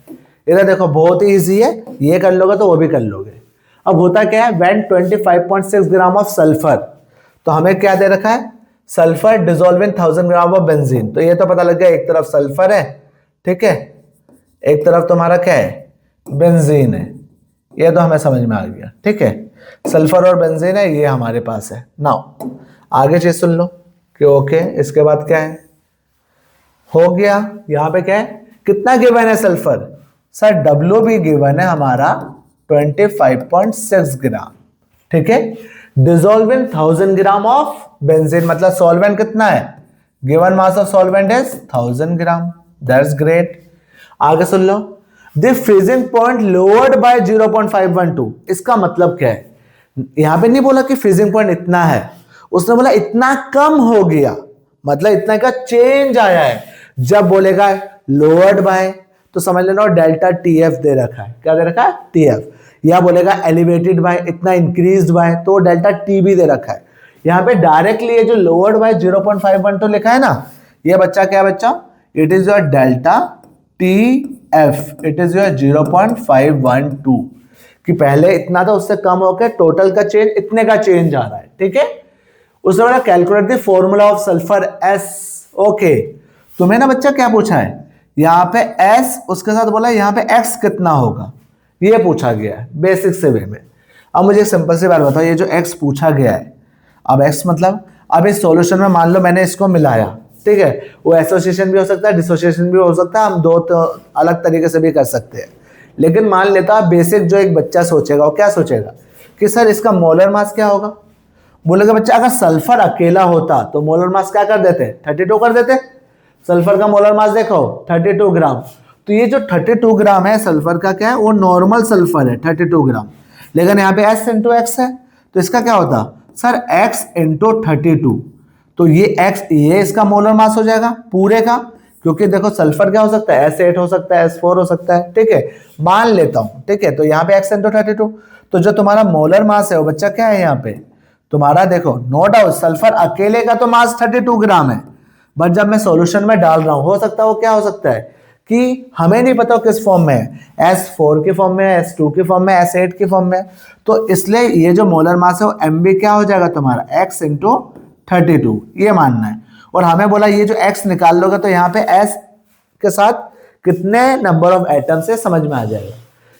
इधर देखो बहुत ही इजी है, ये कर लोगे तो वो भी कर लोगे। अब होता क्या है, व्हेन 25.6 ग्राम ऑफ सल्फर, तो हमें क्या दे रखा है? Sulphur dissolve in 1000 gram of benzene. तो ये तो पता लग गया, एक तरफ सल्फर है, ठीक है, एक तरफ तुम्हारा क्या है? बेंजीन है। ये तो हमें समझ में आ गया। ठीक है, सल्फर और बेंजीन है, ये हमारे पास है। नाउ आगे चीज सुन लो कि ओके, इसके बाद क्या है? हो गया, यहां पे क्या है? कितना गिवन है सल्फर? सर W भी गिवन है हमारा 25.6 ग्राम। ठीक है, dissolve in 1000 gram of benzene, मतलब सॉल्वेंट कितना है? Given mass of solvent is 1000 gram. That's great. आगे सुन लो, the freezing point lowered by 0.512। इसका मतलब क्या है? यहां पे नहीं बोला कि फ्रीजिंग पॉइंट इतना है, उसने बोला इतना कम हो गया, मतलब इतना का चेंज आया है। जब बोलेगा लोअर्ड बाय तो समझ लेना डेल्टा टीएफ दे रखा है। क्या दे रखा है? टीएफ। या बोलेगा एलिवेटेड बाय, इतना इंक्रीज्ड बाय, तो डेल्टा टीबी दे रखा है। यहां पे डायरेक्टली ये जो लोअर्ड बाय 0.512 लिखा है ना, ये बच्चा क्या है बच्चा? It is your delta TF it is your 0.512 कि पहले इतना था, उससे कम होकर टोटल का चेंज इतने का चेंज आ रहा है, ठीक है। उसने बोला calculate the formula of sulphur S। Okay, तुम्हें ना बच्चा क्या पूछा है, यहाँ पे S उसके साथ बोला यहाँ पे X कितना होगा, ये पूछा गया है बेसिक से वे में। अब मुझे सिंपल सी बात बताओ, ये जो X पूछा गया है, अब X मतलब अब इस सॉल्यूशन में मान लो मैंने इसको मिलाया, ठीक है, वो एसोसिएशन भी हो सकता है, डिसोसिएशन भी हो सकता है, हम दो तो अलग तरीके से भी कर सकते हैं। लेकिन मान लेता बेसिक जो एक बच्चा सोचेगा वो क्या सोचेगा कि सर इसका मोलर मास क्या होगा। बोलेगा बच्चा अगर सल्फर अकेला होता तो मोलर मास क्या कर देते, 32 कर देते। सल्फर का मोलर मास देखो 32 ग्राम। तो ये जो 32 ग्राम है सल्फर का क्या है, वो नॉर्मल सल्फर है 32 ग्राम। लेकिन यहाँ पे S इंटू एक्स है, तो इसका क्या होता सर X इंटू 32। तो ये X ये इसका मोलर मास हो जाएगा पूरे का, क्योंकि देखो सल्फर क्या हो सकता है, S8 हो सकता है, S4 हो सकता है, ठीक है, मान लेता हूं, ठीक है। तो यहाँ पे X इंटू 32, तो जो तुम्हारा मोलर मास है वो बच्चा क्या है यहाँ पे तुम्हारा, देखो नो डाउट सल्फर अकेले का तो मास 32 ग्राम है, बट जब मैं सॉल्यूशन में डाल रहा हूं हो सकता है वो क्या हो सकता है कि हमें नहीं पता किस फॉर्म में है, S4 की फॉर्म में है, S2 की फॉर्म में, S8 की फॉर्म में। तो इसलिए ये जो मोलर मास है वो MB क्या हो जाएगा तुम्हारा X इंटू 32, ये मानना है। और हमें बोला ये जो X निकाल लोगे तो यहाँ पे S के साथ कितने नंबर ऑफ एटम्स है समझ में आ जाएगा।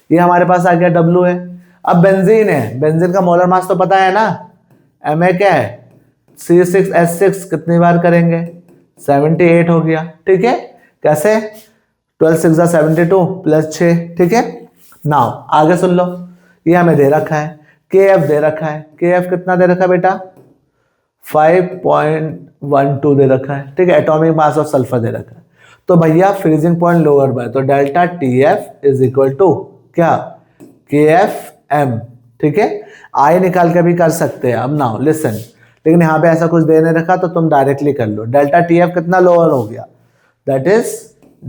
ये हमारे पास आ गया W है। अब बेंजीन है, बेंजीन का मोलर मास तो पता है ना, Ma क्या है C6H6 कितनी बार करेंगे 78 हो गया, ठीक है। कैसे 12 6 72 प्लस 6, ठीक है। नाउ आगे सुन लो, ये हमें दे रखा है KF दे रखा है, KF कितना दे रखा है बेटा 5.12 दे रखा है, ठीक है। एटॉमिक मास ऑफ सल्फर दे रखा है। तो भैया फ्रीजिंग पॉइंट लोअर बाय, तो delta TF is equal to क्या KFM, ठीक है। आई निकाल के भी कर सकते हैं। अब नाउ लिसन, लेकिन यहाँ पे ऐसा कुछ दे नहीं रखा तो तुम डायरेक्टली कर लो। डेल्टा TF कितना लोअर हो गया, that is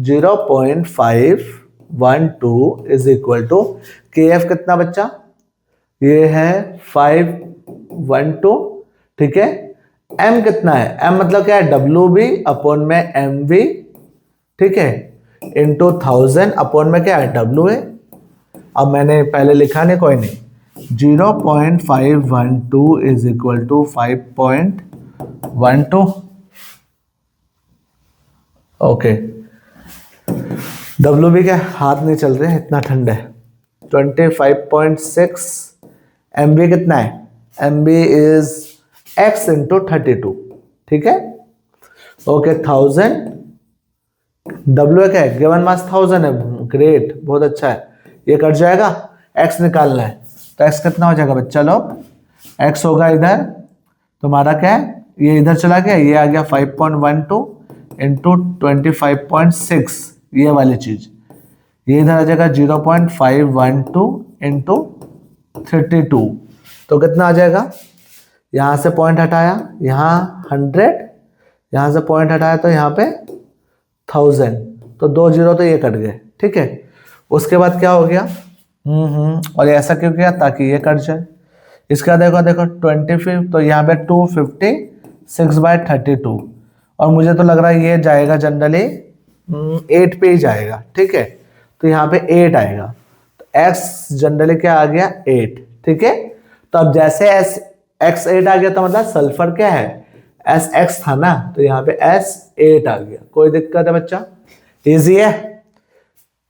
0.512 is equal to KF कितना बच्चा, ये है 512, ठीक है। M कितना है, M मतलब क्या है WB अपॉन में MV, ठीक है, इंटू 1000 अपॉन में क्या है WA। अब मैंने पहले लिखा नहीं, कोई नहीं, 0.512 is equal to 5.12, okay. WB के हाथ नहीं चल रहे, इतना ठंडा है। 25.6 MB कितना है, MB इज X इंटू 32, ठीक है, ओके। 1000 W क्या है, गिवन मास 1000 है, ग्रेट, बहुत अच्छा है। ये कट जाएगा, X निकालना है, तो X कितना हो जाएगा बच्चा लोग, X होगा इधर तुम्हारा क्या है, ये इधर चला गया, ये आ गया 5.12 इंटू 25.6, ये वाली चीज, ये इधर आ जाएगा 0.512 इंटू 32, तो कितना आ जाएगा, यहाँ से पॉइंट हटाया, यहाँ 100, यहाँ से पॉइंट हटाया तो यहाँ पे 1000, तो 2 0 तो ये कट गए, ठीक है। उसके बाद क्या हो गया, और ऐसा क्यों किया, ताकि ये कट जाए। इसका देखो 25, तो यहाँ पे 256/32, और मुझे तो लग रहा है ये जाएगा जनरली 8 पे ही जाएगा, ठीक है। तो यहाँ पे 8 आएगा, तो X जनरली क्या आ गया 8, ठीक है। तो अब जैसे X8 आ गया तो मतलब सल्फर क्या है SX था ना, तो यहाँ पे S8 आ गया। कोई दिक्कत है बच्चा, इजी है,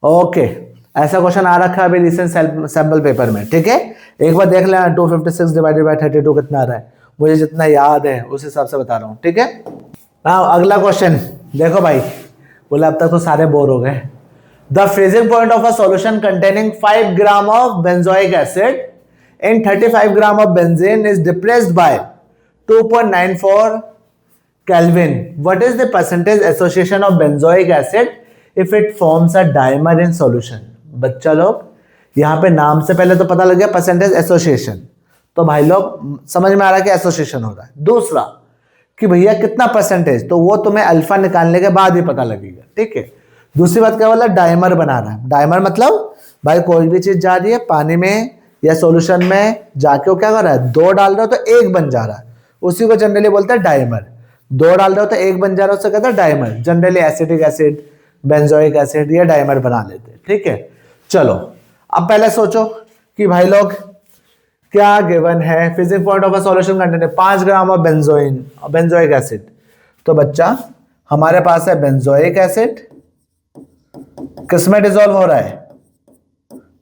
ओके। ऐसा क्वेश्चन आ रखा है अभी रिसेंट सैंपल पेपर में, ठीक है। एक बार देख लेना 256 डिवाइडेड बाय 32 कितना आ रहा है, मुझे जितना याद है उस हिसाब से बता रहा हूँ, ठीक है। अगला क्वेश्चन देखो भाई, बोले अब तक तो सारे बोर हो गए। The freezing point of a solution containing 5 gram of benzoic acid in 35 gram of benzene is depressed by 2.94 Kelvin. What is the percentage association of benzoic acid if it forms a dimer in solution? बच्चा लोग यहाँ पे नाम से पहले तो पता लग गया परसेंटेज एसोसिएशन, तो भाई लोग समझ में आ रहा है कि एसोसिएशन हो रहा है। दूसरा कि भैया कितना परसेंटेज, तो वो तुम्हें अल्फा निकालने के बाद ही पता लगेगा, ठीक है। दूसरी बात क्या बोला, डाइमर बना रहा है। डाइमर मतलब भाई कोई भी चीज जा रही है पानी में या सॉल्यूशन में जाके वो क्या कर रहा है, 2 डाल रहे हो तो 1 बन जा रहा है, उसी को जनरली बोलते हैं डाइमर। 2 डाल रहे हो तो 1 बन जा रहा है, उससे कहते हैं dimer. Generally acetic acid, benzoic acid या डाइमर बना लेते हैं। ठीक है, चलो अब पहले सोचो कि भाई लोग क्या गिवन है, physical point of a solution containing 5 gram of benzoic acid. तो बच्चा हमारे पास है बेंजोइक एसिड, किसमें डिसॉल्व हो रहा है,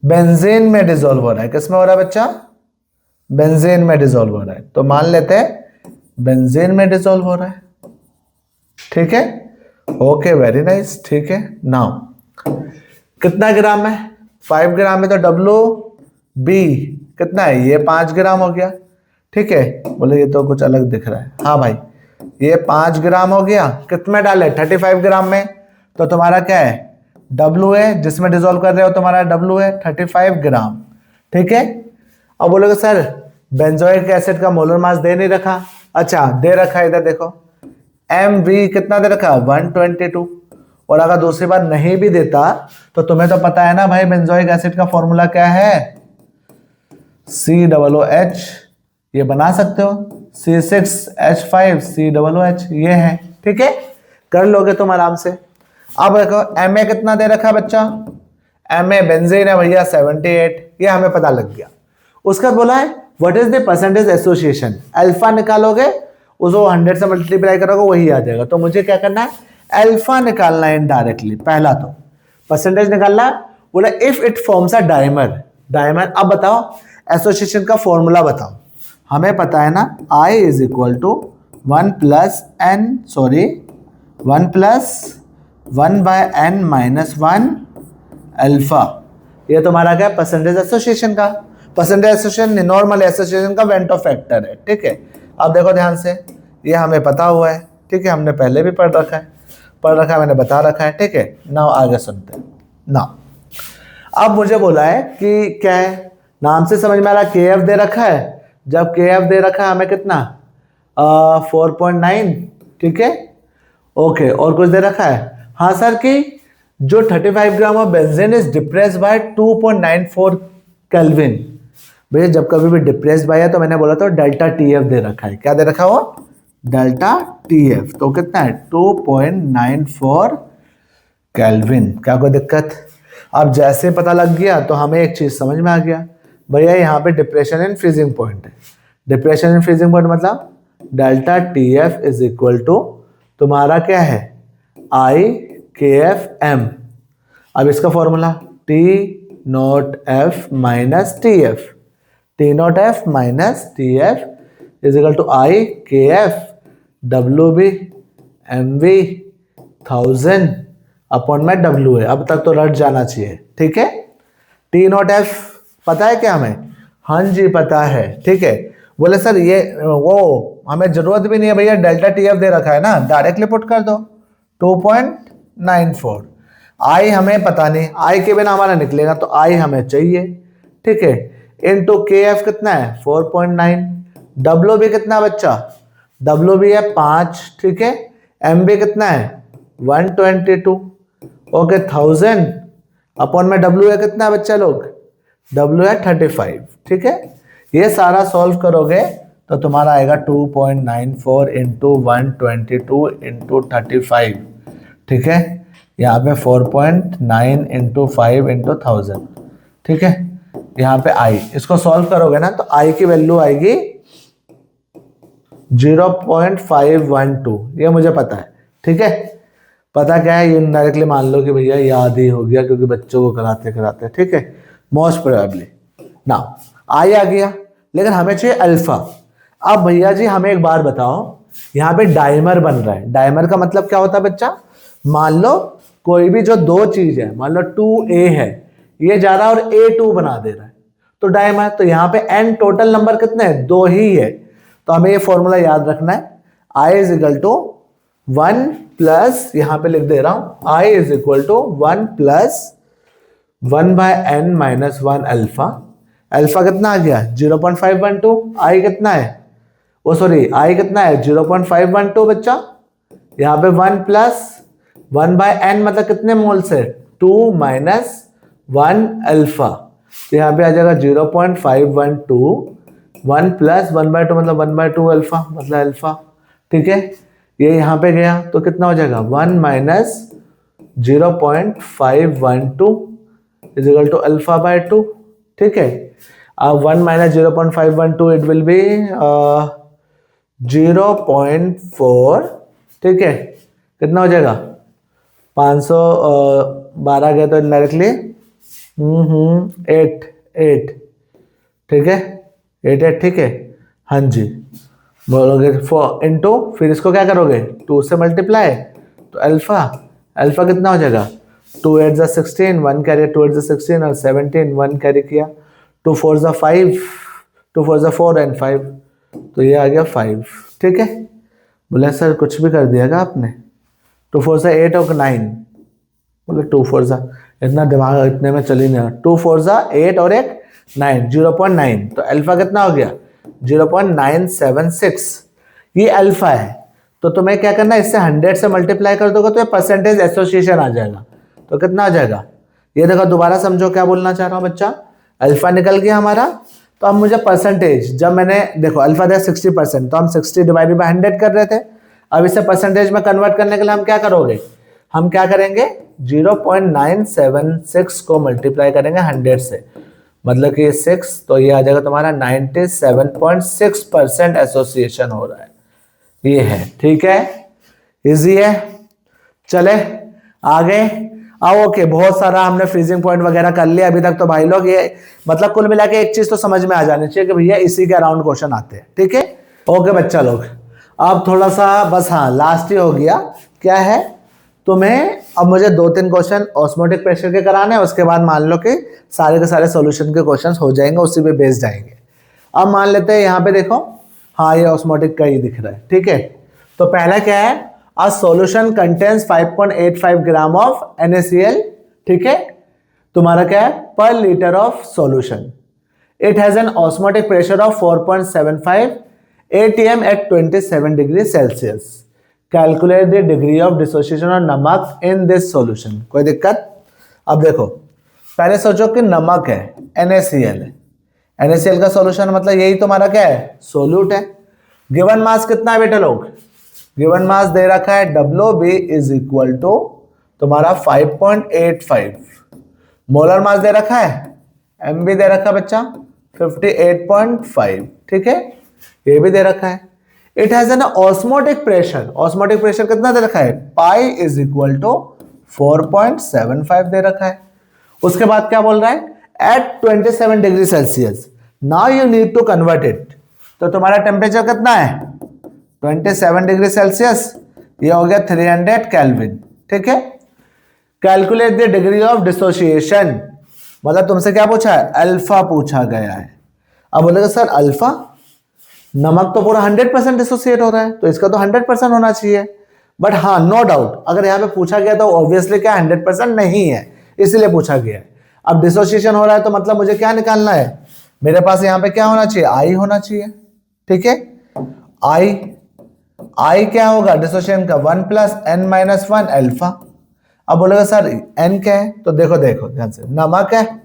बेंजीन में डिसॉल्व हो रहा है। किसमें हो रहा है बच्चा, बेंजीन में डिसॉल्व हो रहा है। तो मान लेते हैं बेंजीन में डिसॉल्व हो रहा है। ठीक है, ओके वेरी नाइस। ठीक है, नाउ कितना ग्राम है, 5 ग्राम है, तो डब्ल्यू बी कितना है, ये 5 ग्राम हो गया। ठीक है, बोले ये तो कुछ अलग दिख रहा है। हाँ भाई, ये 5 ग्राम हो गया, कितने डाले, 35 ग्राम में। तो तुम्हारा क्या है, डब्ल्यू है, जिसमें डिसॉल्व कर रहे हो तुम्हारा डब्ल्यू है 35 ग्राम। ठीक है, अब बोलोगे सर बेंजोइक एसिड का मोलर मास दे नहीं रखा। अच्छा दे रखा है, इधर देखो एम वी कितना दे रखा, 122। और अगर दूसरी बार नहीं भी देता तो तुम्हें तो पता है ना भाई बेंजोइक एसिड का फॉर्मूला क्या है, COOH, ये बना सकते हो, C6H5COOH, ये है। ठीक है, कर लोगे तुम आराम से। अब देखो Ma कितना दे रखा बच्चा, Ma बेंजीन है भैया 78, ये हमें पता लग गया। उसका बोला है what is the percentage association, alpha निकालोगे, उसको 100 से मल्टीप्लाई करोगे वही आ जाएगा। तो मुझे क्या करना है, अल्फा निकालना है इनडायरेक्टली। पहला तो परसेंटेज निकालना, बोला if it forms a dimer. अब बताओ एसोसिएशन का फॉर्मूला बताओ। हमें पता है ना I is equal to 1 plus 1 by n minus 1 alpha. ये तुम्हारा क्या परसेंटेज एसोसिएशन का, परसेंटेज एसोसिएशन नॉर्मल एसोसिएशन का वेंटो फैक्टर है। ठीक है, अब देखो ध्यान से, ये हमें पता हुआ है। ठीक है, हमने पहले भी पढ़ रखा है, मैंने बता रखा है। ठीक है, नाउ आगे सुनते हैं। नाउ अब मुझे बोला है कि क्या है, नाम से समझ में आ रहा है KF दे रखा है। जब KF दे रखा है हमें कितना 4.9। ठीक है, ओके, और कुछ दे रखा है, हाँ सर कि जो 35 gram of benzene is depressed by 2.94 kelvin. भैया जब कभी भी डिप्रेस्ड बाय है तो मैंने बोला था डेल्टा TF दे रखा है। क्या दे रखा है वो, डेल्टा TF। तो कितना है 2.94 केल्विन। क्या कोई दिक्कत, अब जैसे पता लग गया तो हमें एक चीज समझ में आ गया भैया, यहाँ पे डिप्रेशन इन फ्रीजिंग पॉइंट है। डिप्रेशन इन फ्रीजिंग पॉइंट मतलब delta TF is equal to तुम्हारा क्या है IKFM। अब इसका formula T0F minus TF, T0F minus TF is equal to IKF WB MV 1000 upon में W है। अब तक तो रट जाना चाहिए। ठीक है, T0F पता है क्या हमें, हाँ जी पता है। ठीक है, बोले सर ये वो हमें जरूरत भी नहीं है भैया, डेल्टा TF दे रखा है ना, डायरेक्टली पुट कर दो 2.94। I हमें पता नहीं, I के बिना हमारा निकलेगा तो I हमें चाहिए। ठीक है, इनटू KF कितना है 4.9, W भी कितना बच्चा, W भी है 5। ठीक है, M भी कितना है 122। ओके 1000 अपॉन में W है कितना बच्चा लोग, W है 35। ठीक है, ये सारा सॉल्व करोगे तो तुम्हारा आएगा 2.94 इंटू 122 इंटू 35। ठीक है, यहाँ पे 4.9 इंटू 5 इंटू 1000। ठीक है, यहाँ पे I, इसको सॉल्व करोगे ना तो I की वैल्यू आएगी 0.512, ये मुझे पता है। ठीक है, पता क्या है, ये डायरेक्टली मान लो कि भैया याद ही हो गया क्योंकि बच्चों को कराते कराते। ठीक है, मोस्ट प्रोबेबली। नाउ I आ गया, लेकिन हमें चाहिए अल्फा। अब भैया जी हमें एक बार बताओ, यहाँ पे डाइमर बन रहा है। डाइमर का मतलब क्या होता है बच्चा, मान लो कोई भी जो दो चीज है, मान लो 2A है, ये जा रहा है और A2 बना दे रहा है, तो डाइमर। तो यहाँ पे n टोटल नंबर कितने हैं, 2 ही है। तो हमें ये फॉर्मूला याद रखना है, I is equal to 1 plus, यहाँ पे लिख दे रहा हूं, I is equal to 1 plus 1 by n minus 1 alpha. Alpha कितना आ गया 0.512, I कितना है, वो सॉरी I कितना है 0.512 बच्चा। यहाँ पे 1 प्लस 1 बाय n मतलब कितने मोल्स है 2 माइनस 1 अल्फा। तो यहाँ पे आ जाएगा 0.512, 1 प्लस 1 बाय 2 मतलब 1 बाय 2 अल्फा मतलब अल्फा। ठीक है, ये यहाँ पे गया तो कितना हो जाएगा 1 minus 0.512 is equal to alpha by 2, ठीक है। अब 1 माइनस 0.512 इट विल बी 0.4, ठीक है। कितना हो जाएगा 512 गया तो डायरेक्टली 8, ठीक है 8, ठीक है। हाँ जी, बोलोगे 4 इंटू, फिर इसको क्या करोगे 2 से मल्टीप्लाई, तो अल्फा कितना हो जाएगा 2 8 जा 16, 1 कैरी 2 8 जा 16 और 17, 1 कैरी किया, 2 4 जा 5, 2 4 जा 4 एंड 5, तो ये आ गया 5, ठीक है। बोले सर कुछ भी कर दिएगा आपने, 2 4 जा 8 और 9, बोले 2 4 जा, इतना दिमाग इतने में चल ही नहीं, 2 4 जा 8 और 1 9, 0.9, तो अल्फा कितना हो गया 0.976, ये अल्फा है। तो तुम्हें क्या करना है, इससे 100 से मल्टीप्लाई कर दोगे तो ये परसेंटेज एसोसिएशन आ जाएगा, तो कितना आ जाएगा, ये देखो दोबारा समझो क्या बोलना चाह रहा हूँ बच्चा। अल्फा निकल गया हमारा, तो अब मुझे परसेंटेज, जब मैंने देखो अल्फा था 60%, तो हम 60 डिवाइडेड बाय 100 कर रहे थे। अब इसे परसेंटेज में कन्वर्ट करने के लिए हम क्या करोगे, हम क्या करेंगे 0.976 को मल्टीप्लाई करेंगे 100 से, मतलब कि 6, तो ये आ जाएगा तुम्हारा 97.6% एसोसिएशन हो रहा है, ये है, ठीक है। इजी है, चले आगे। ओके, बहुत सारा हमने फ्रीजिंग पॉइंट वगैरह कर लिया अभी तक, तो भाई लोग ये मतलब कुल मिला के एक चीज तो समझ में आ जानी चाहिए कि भैया इसी के अराउंड क्वेश्चन आते हैं, ठीक है। ओके बच्चा लोग, अब थोड़ा सा बस, हाँ लास्ट ही हो गया, क्या है तुम्हें अब मुझे 2-3 क्वेश्चन ऑस्मोटिक प्रेशर के कराने हैं, उसके बाद मान लो कि सारे के सारे सॉल्यूशन के क्वेश्चंस हो जाएंगे, उसी पे बेस जाएंगे। अब मान लेते हैं यहाँ पे देखो, हाँ ये ऑस्मोटिक का ही दिख रहा है, ठीक है। तो पहला क्या है, a solution contains 5.85 gram of NaCl, ठीक है। तुम्हारा क्या है, per litre of solution, it has an osmotic pressure of 4.75 atm at 27 degree Celsius, calculate the degree of dissociation of नमक इन दिस सॉल्यूशन। कोई दिक्कत? अब देखो पहले सोचो कि नमक है, NaCl है, NaCl का सॉल्यूशन मतलब यही तुम्हारा क्या है, सोल्यूट है। गिवन मास कितना है बेटे लोग, गिवन मास दे रखा है WB इज इक्वल टू तुम्हारा 5.85, मोलर मास दे रखा है, MB दे रखा है बच्चा 58.5, ठीक है, ये भी दे रखा है। It has an osmotic pressure, osmotic pressure कितना दे रखा है, पाई इज इक्वल टू 4.75 दे रखा है। उसके बाद क्या बोल रहा है, at 27 degree Celsius, now you need to convert it, तो तुम्हारा टेम्परेचर कितना है 27 डिग्री सेल्सियस, ये हो गया 300 केल्विन, ठीक है। Calculate the degree of dissociation, मतलब तुमसे क्या पूछा है, अल्फा पूछा गया है। अब बोलेगा सर अल्फा, नमक तो पूरा 100% डिसोसिएट हो रहा है, तो इसका तो 100% होना चाहिए, बट हाँ नो डाउट अगर यहाँ पे पूछा गया तो ऑब्वियसली क्या 100% नहीं है, इसलिए पूछा गया है। अब डिसोसिएशन हो रहा है तो मतलब मुझे क्या निकालना है, मेरे पास यहाँ पे क्या होना चाहिए, आई होना चाहिए, ठीक है। आई क्या होगा डिसोसिएशन का, 1 + n-1 अल्फा। अब बोलेगा सर n क्या है, तो देखो ध्यान से, नमक है,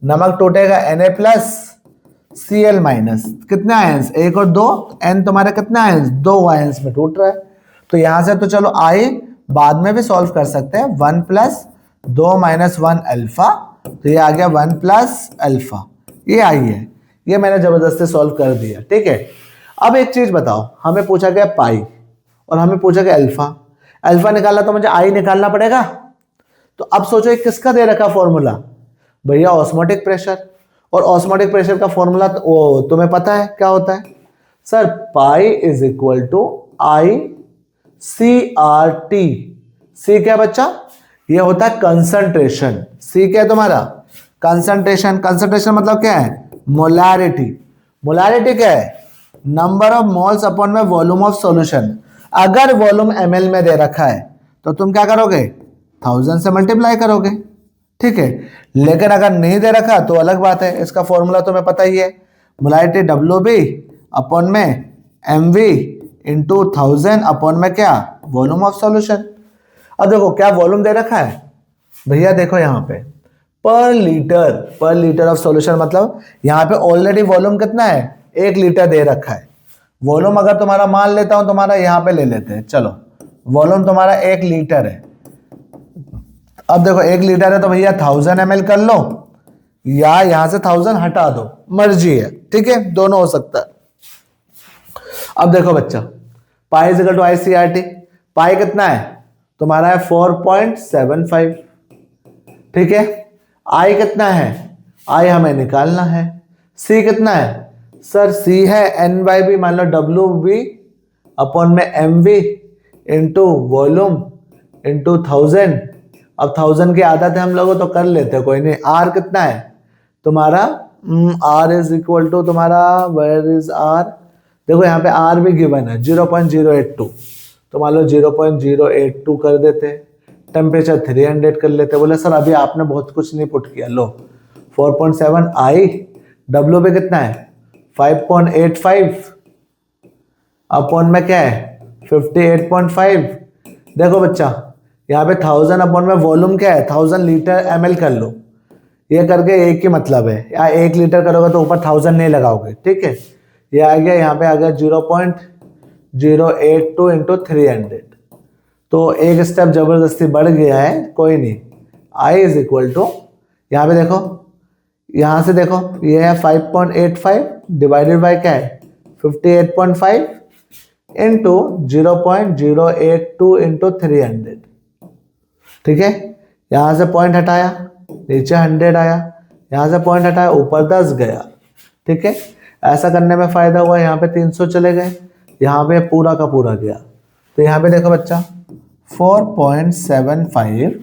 नमक टूटेगा Na+Cl-, कितने आयंस, 1 और 2, n तुम्हारे कितने आयंस, 2 आयंस में टूट रहा है। तो यहां से तो चलो आई बाद में भी सॉल्व कर सकते हैं, 1 + 2-1 अल्फा, तो ये आ गया 1 + अल्फा, ये आई है, ये मैंने जबरदस्ती सॉल्व कर दिया, ठीक है। अब एक चीज बताओ, हमें पूछा गया पाई और हमें पूछा गया अल्फा निकालना, तो मुझे आई निकालना पड़ेगा। तो अब सोचो एक किसका दे रखा फॉर्मूला, भैया ऑस्मोटिक प्रेशर, और ऑस्मोटिक प्रेशर का फॉर्मूला तो तुम्हें पता है क्या होता है sir, pi is equal to ICRT। C क्या बच्चा, ये होता है कंसंट्रेशन, सी क्या है तुम्हारा, कंसंट्रेशन मतलब क्या है, मोलारिटी। मोलारिटी क्या है, नंबर ऑफ मोल्स अपॉन में वॉल्यूम ऑफ सॉल्यूशन। अगर वॉल्यूम ml में दे रखा है तो तुम क्या करोगे, 1000 से मल्टीप्लाई करोगे, ठीक है। लेकिन अगर नहीं दे रखा तो अलग बात है, इसका फॉर्मूला तुम्हें पता ही है, मोलारिटी WB अपॉन में MV इंटू 1000 अपॉन में क्या, वॉल्यूम ऑफ सॉल्यूशन। अब देखो क्या वॉल्यूम दे रखा है भैया, देखो यहाँ पे पर लीटर ऑफ सॉल्यूशन, मतलब यहाँ पे ऑलरेडी वॉल्यूम कितना है, 1 लीटर दे रखा है। वॉल्यूम अगर तुम्हारा मान लेता हूं, तुम्हारा यहाँ पे ले लेते हैं, चलो वॉल्यूम तुम्हारा 1 लीटर है, अब देखो 1 लीटर है तो भैया 1000 ml कर लो, या यहां से 1000 हटा दो, मर्जी है, ठीक है, दोनों हो सकता है। अब देखो बच्चा, pi is equal to ICRT, pi कितना है तुम्हारा है 4.75, ठीक है। आई कितना है, आई हमें निकालना है। सी कितना है सर, सी है N/V, मान लो WV अपॉन में MV इंटू वॉल्यूम इंटू 1000। अब 1000 की आदत है हम लोगों तो कर लेते हैं, कोई नहीं। आर कितना है तुम्हारा, आर इज इक्वल टू तुम्हारा, वेयर इज आर, देखो यहाँ पे आर भी गिवन है 0.082, तो मान लो 0.082 कर देते। टेम्परेचर 300 कर लेते। बोले सर अभी आपने बहुत कुछ नहीं पुट किया, लो 4.7 आई, डब्ल्यू पे कितना है 5.85 अपॉन में क्या है 58.5। देखो बच्चा यहाँ पे 1000 अपॉन में वॉल्यूम क्या है 1000 लीटर ml कर लो, ये करके एक ही मतलब है, या 1 लीटर करोगे तो ऊपर 1000 नहीं लगाओगे, ठीक है। ये आ गया, यहाँ पे आ गया 0.082 इंटू 300, तो एक स्टेप जबरदस्ती बढ़ गया है, कोई नहीं। आई इज इक्वल टू, यहाँ पे देखो, यहाँ से देखो ये है 5.85 डिवाइडेड बाय क्या है 58.5 इंटू 0.082 इंटू 300, ठीक है। यहाँ से पॉइंट हटाया, नीचे 100 आया, यहाँ से पॉइंट हटाया, ऊपर 10 गया, ठीक है। ऐसा करने में फायदा हुआ, यहाँ पे 300 चले गए, यहाँ पे पूरा का पूरा गया। तो यहाँ पे देखो बच्चा 4.75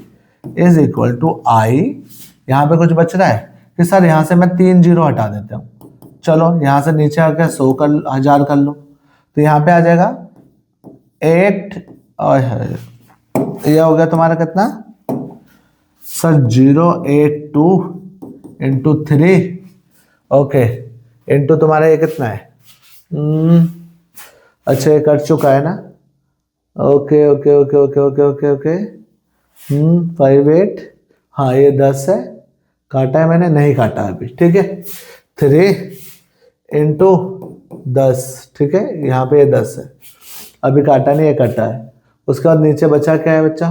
इज इक्वल टू आई, यहाँ पे कुछ बच रहा है कि सर यहाँ से मैं 3 जीरो हटा देता हूँ, चलो यहाँ से नीचे आके 100 कर 1000 कर लो, तो यहाँ पे आ जाएगा 8, और यह हो गया तुम्हारा कितना सर 082 इंटू 3, ओके, इंटू तुम्हारा ये कितना है अच्छा ये कट चुका है ना, okay okay okay okay okay okay okay 58, हाँ ये 10 है, काटा है मैंने, नहीं काटा अभी, ठीक है। 3 इंटू 10, ठीक है, यहाँ पे ये 10 है, अभी काटा नहीं, ये कटा है। उसके बाद नीचे बचा क्या है बच्चा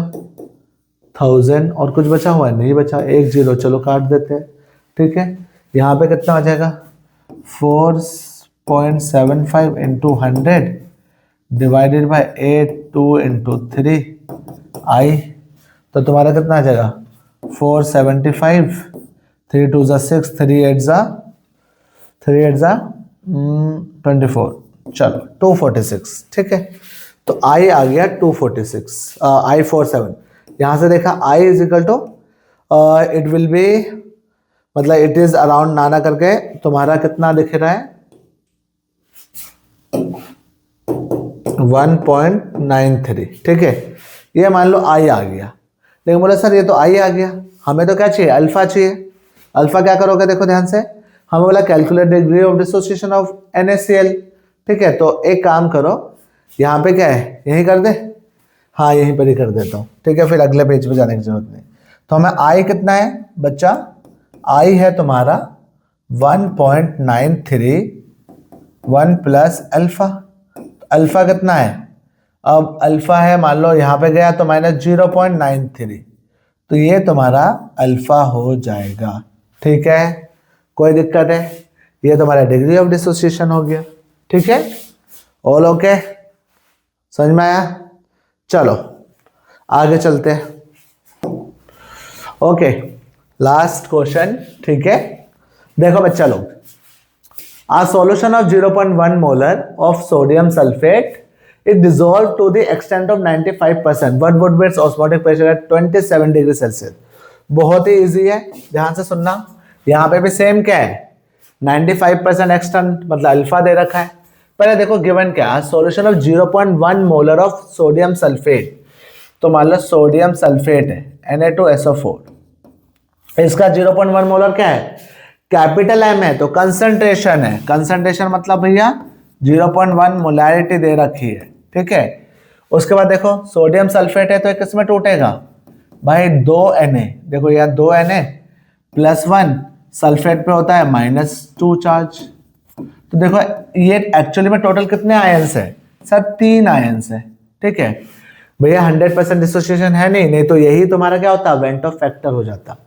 1000, और कुछ बचा हुआ है नहीं बचा, 1 जीरो, चलो काट देते हैं, ठीक है। यहाँ पे कितना आ जाएगा 4.75 इंटू 100 डिवाइडेड बाय 82 इंटू 3 आई, तो तुम्हारा कितना आ जाएगा 475, 3 2 ज़ा 6, 3 8 ज़ा 24, चलो 246, ठीक है। तो आई आ गया 246, आई 47। यहाँ से देखा I is equal to it will be, मतलब इट इज अराउंड नाना करके तुम्हारा कितना दिख रहा है 1.93, ठीक है। ये मान लो आई आ गया, लेकिन बोले सर ये तो आई आ गया, हमें तो क्या चाहिए अल्फा चाहिए। अल्फा क्या करोगे देखो ध्यान से, हमें बोला calculate degree of dissociation of NaCl, ठीक है। तो एक काम करो, यहाँ पे क्या है यही कर दे, हाँ यहीं पर ही कर देता हूँ, ठीक है, फिर अगले पेज पे जाने की जरूरत नहीं। तो हमें आई कितना है बच्चा, आई है तुम्हारा 1.93 1 प्लस अल्फा, अल्फा कितना है, अब अल्फा है मान लो यहाँ पे गया तो माइनस 0.93, तो ये तुम्हारा अल्फा हो जाएगा, ठीक है, कोई दिक्कत है। ये तुम्हारा डिग्री ऑफ डिसोसिएशन हो गया, ठीक है, ऑल ओके, समझ में आया। चलो आगे चलते हैं, ओके लास्ट क्वेश्चन, ठीक है। देखो बच्चा लोग, a solution of 0.1 molar of sodium sulfate is dissolved to the extent of 95%. What would be its osmotic pressure at 27 degree Celsius. बहुत ही इजी है, ध्यान से सुनना। यहाँ पे भी सेम क्या है 95% एक्सटेंट, मतलब अल्फा दे रखा है। पहले देखो गिवन क्या है, solution of 0.1 molar of sodium sulphate, तो मान लो सोडियम सल्फेट है Na2SO4, इसका 0.1 मोलर क्या है कैपिटल M है, तो कंसंट्रेशन है, कंसंट्रेशन मतलब भैया 0.1 मोलैरिटी दे रखी है, ठीक है। उसके बाद देखो सोडियम सल्फेट है तो एक किसमें टूटेगा भाई 2 Na, देखो यार 2 Na +1, सल्फेट पे होता है -2 चार्ज, तो देखो ये एक्चुअली में टोटल कितने आयंस है सर 3 आयंस है, ठीक है। भैया 100% डिसोसिएशन है नहीं, नहीं तो यही तुम्हारा क्या होता, वेंट ऑफ फैक्टर हो जाता।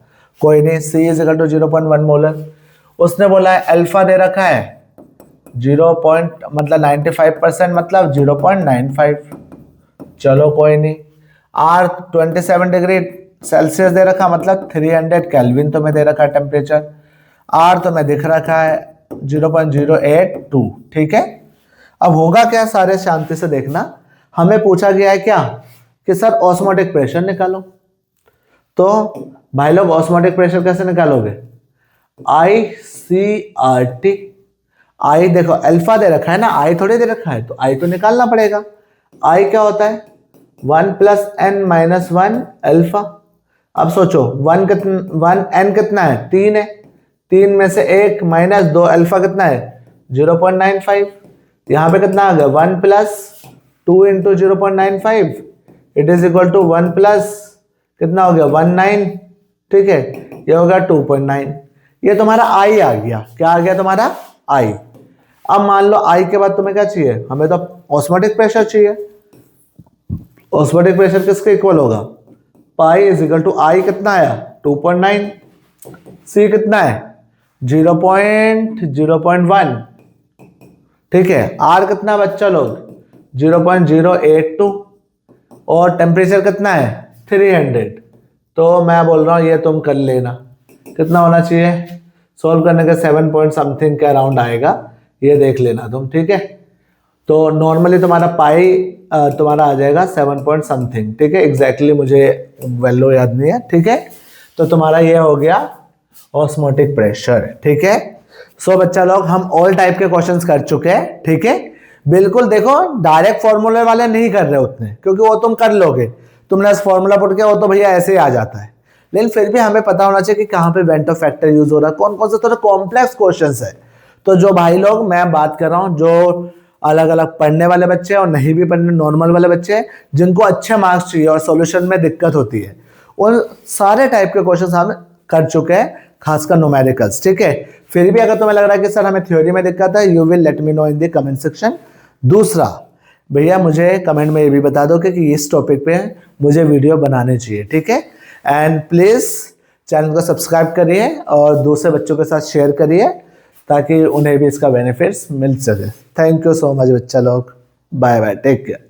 कोई नहीं, C is equal to 0.1 molar. उसने बोला है अल्फा दे रखा है 95% मतलब 0.95। चलो कोई नहीं। R 27 डिग्री सेल्सियस दे रखा, मतलब 300 केल्विन तुम्हें दे रखा है टेम्परेचर। R तुम्हें दिख रखा है 0.082, ठीक है। अब होगा क्या, सारे शांति से देखना। हमें पूछा गया है क्या कि सर ऑस्मोटिक प्रेशर निकालो। तो भाई लोग ऑस्मोटिक प्रेशर कैसे निकालोगे, ICRT। आई देखो अल्फा दे रखा है ना, आई थोड़ी दे रखा है, तो आई तो निकालना पड़ेगा। आई क्या होता है 1 + n-1 अल्फा। अब सोचो 1 n कितना है, 3 है, 3 में से 1 - 2 अल्फा कितना है 0.95। यहाँ पे कितना आ गया 1 + 2 × 0.95 इट इज इक्वल टू 1 + कितना हो गया 19, ठीक है, ये हो गया 2.9। ये तुम्हारा आई आ गया। क्या आ गया तुम्हारा आई। अब मान लो आई के बाद तुम्हें क्या चाहिए, हमें तो ऑस्मोटिक प्रेशर चाहिए। ऑस्मोटिक प्रेशर किसके इक्वल होगा, पाई इज इक्वल टू आई कितना आया 2.9, सी कितना है 0.1, ठीक है, आर कितना बच्चा लोग 0.082 और टेम्परेचर कितना है 300। तो मैं बोल रहा हूँ ये तुम कर लेना। कितना होना चाहिए, सॉल्व करने का 7 पॉइंट समथिंग के अराउंड आएगा, ये देख लेना तुम, ठीक है। तो नॉर्मली तुम्हारा पाई तुम्हारा आ जाएगा 7 पॉइंट समथिंग, ठीक है, एग्जैक्टली मुझे वैल्यू याद नहीं है, ठीक है। तो तुम्हारा ये हो गया ऑस्मोटिक प्रेशर, ठीक है। सो बच्चा लोग हम ऑल टाइप के क्वेश्चंस कर चुके हैं, ठीक है। बिल्कुल देखो डायरेक्ट फॉर्मूले वाले नहीं कर रहे उतने, क्योंकि वो तुम कर लोगे, तुमने फॉर्मूला पुट किया वो तो भैया ऐसे ही आ जाता है। लेकिन फिर भी हमें पता होना चाहिए कि कहाँ पे वेंट ऑफ फैक्टर यूज हो रहा है, कौन कौन से थोड़े कॉम्प्लेक्स क्वेश्चंस है। तो जो भाई लोग मैं बात कर रहा हूँ, जो अलग अलग पढ़ने वाले बच्चे और नहीं भी पढ़ने नॉर्मल वाले बच्चे हैं, जिनको अच्छे मार्क्स चाहिए और सॉल्यूशन में दिक्कत होती है, उन सारे टाइप के क्वेश्चंस हम कर चुके हैं, खासकर न्यूमेरिकल्स, ठीक है। फिर भी अगर तुम्हें लग रहा है कि सर हमें थ्योरी में दिक्कत है, you will let me know in the comment section. दूसरा भैया मुझे कमेंट में ये भी बता दो कि इस टॉपिक पे मुझे वीडियो बनाने चाहिए, ठीक है। एंड प्लीज चैनल को सब्सक्राइब करिए और दूसरे बच्चों के साथ शेयर करिए ताकि उन्हें भी इसका बेनिफिट्स मिल सके। थैंक यू सो मच बच्चा लोग, बाय बाय, टेक केयर।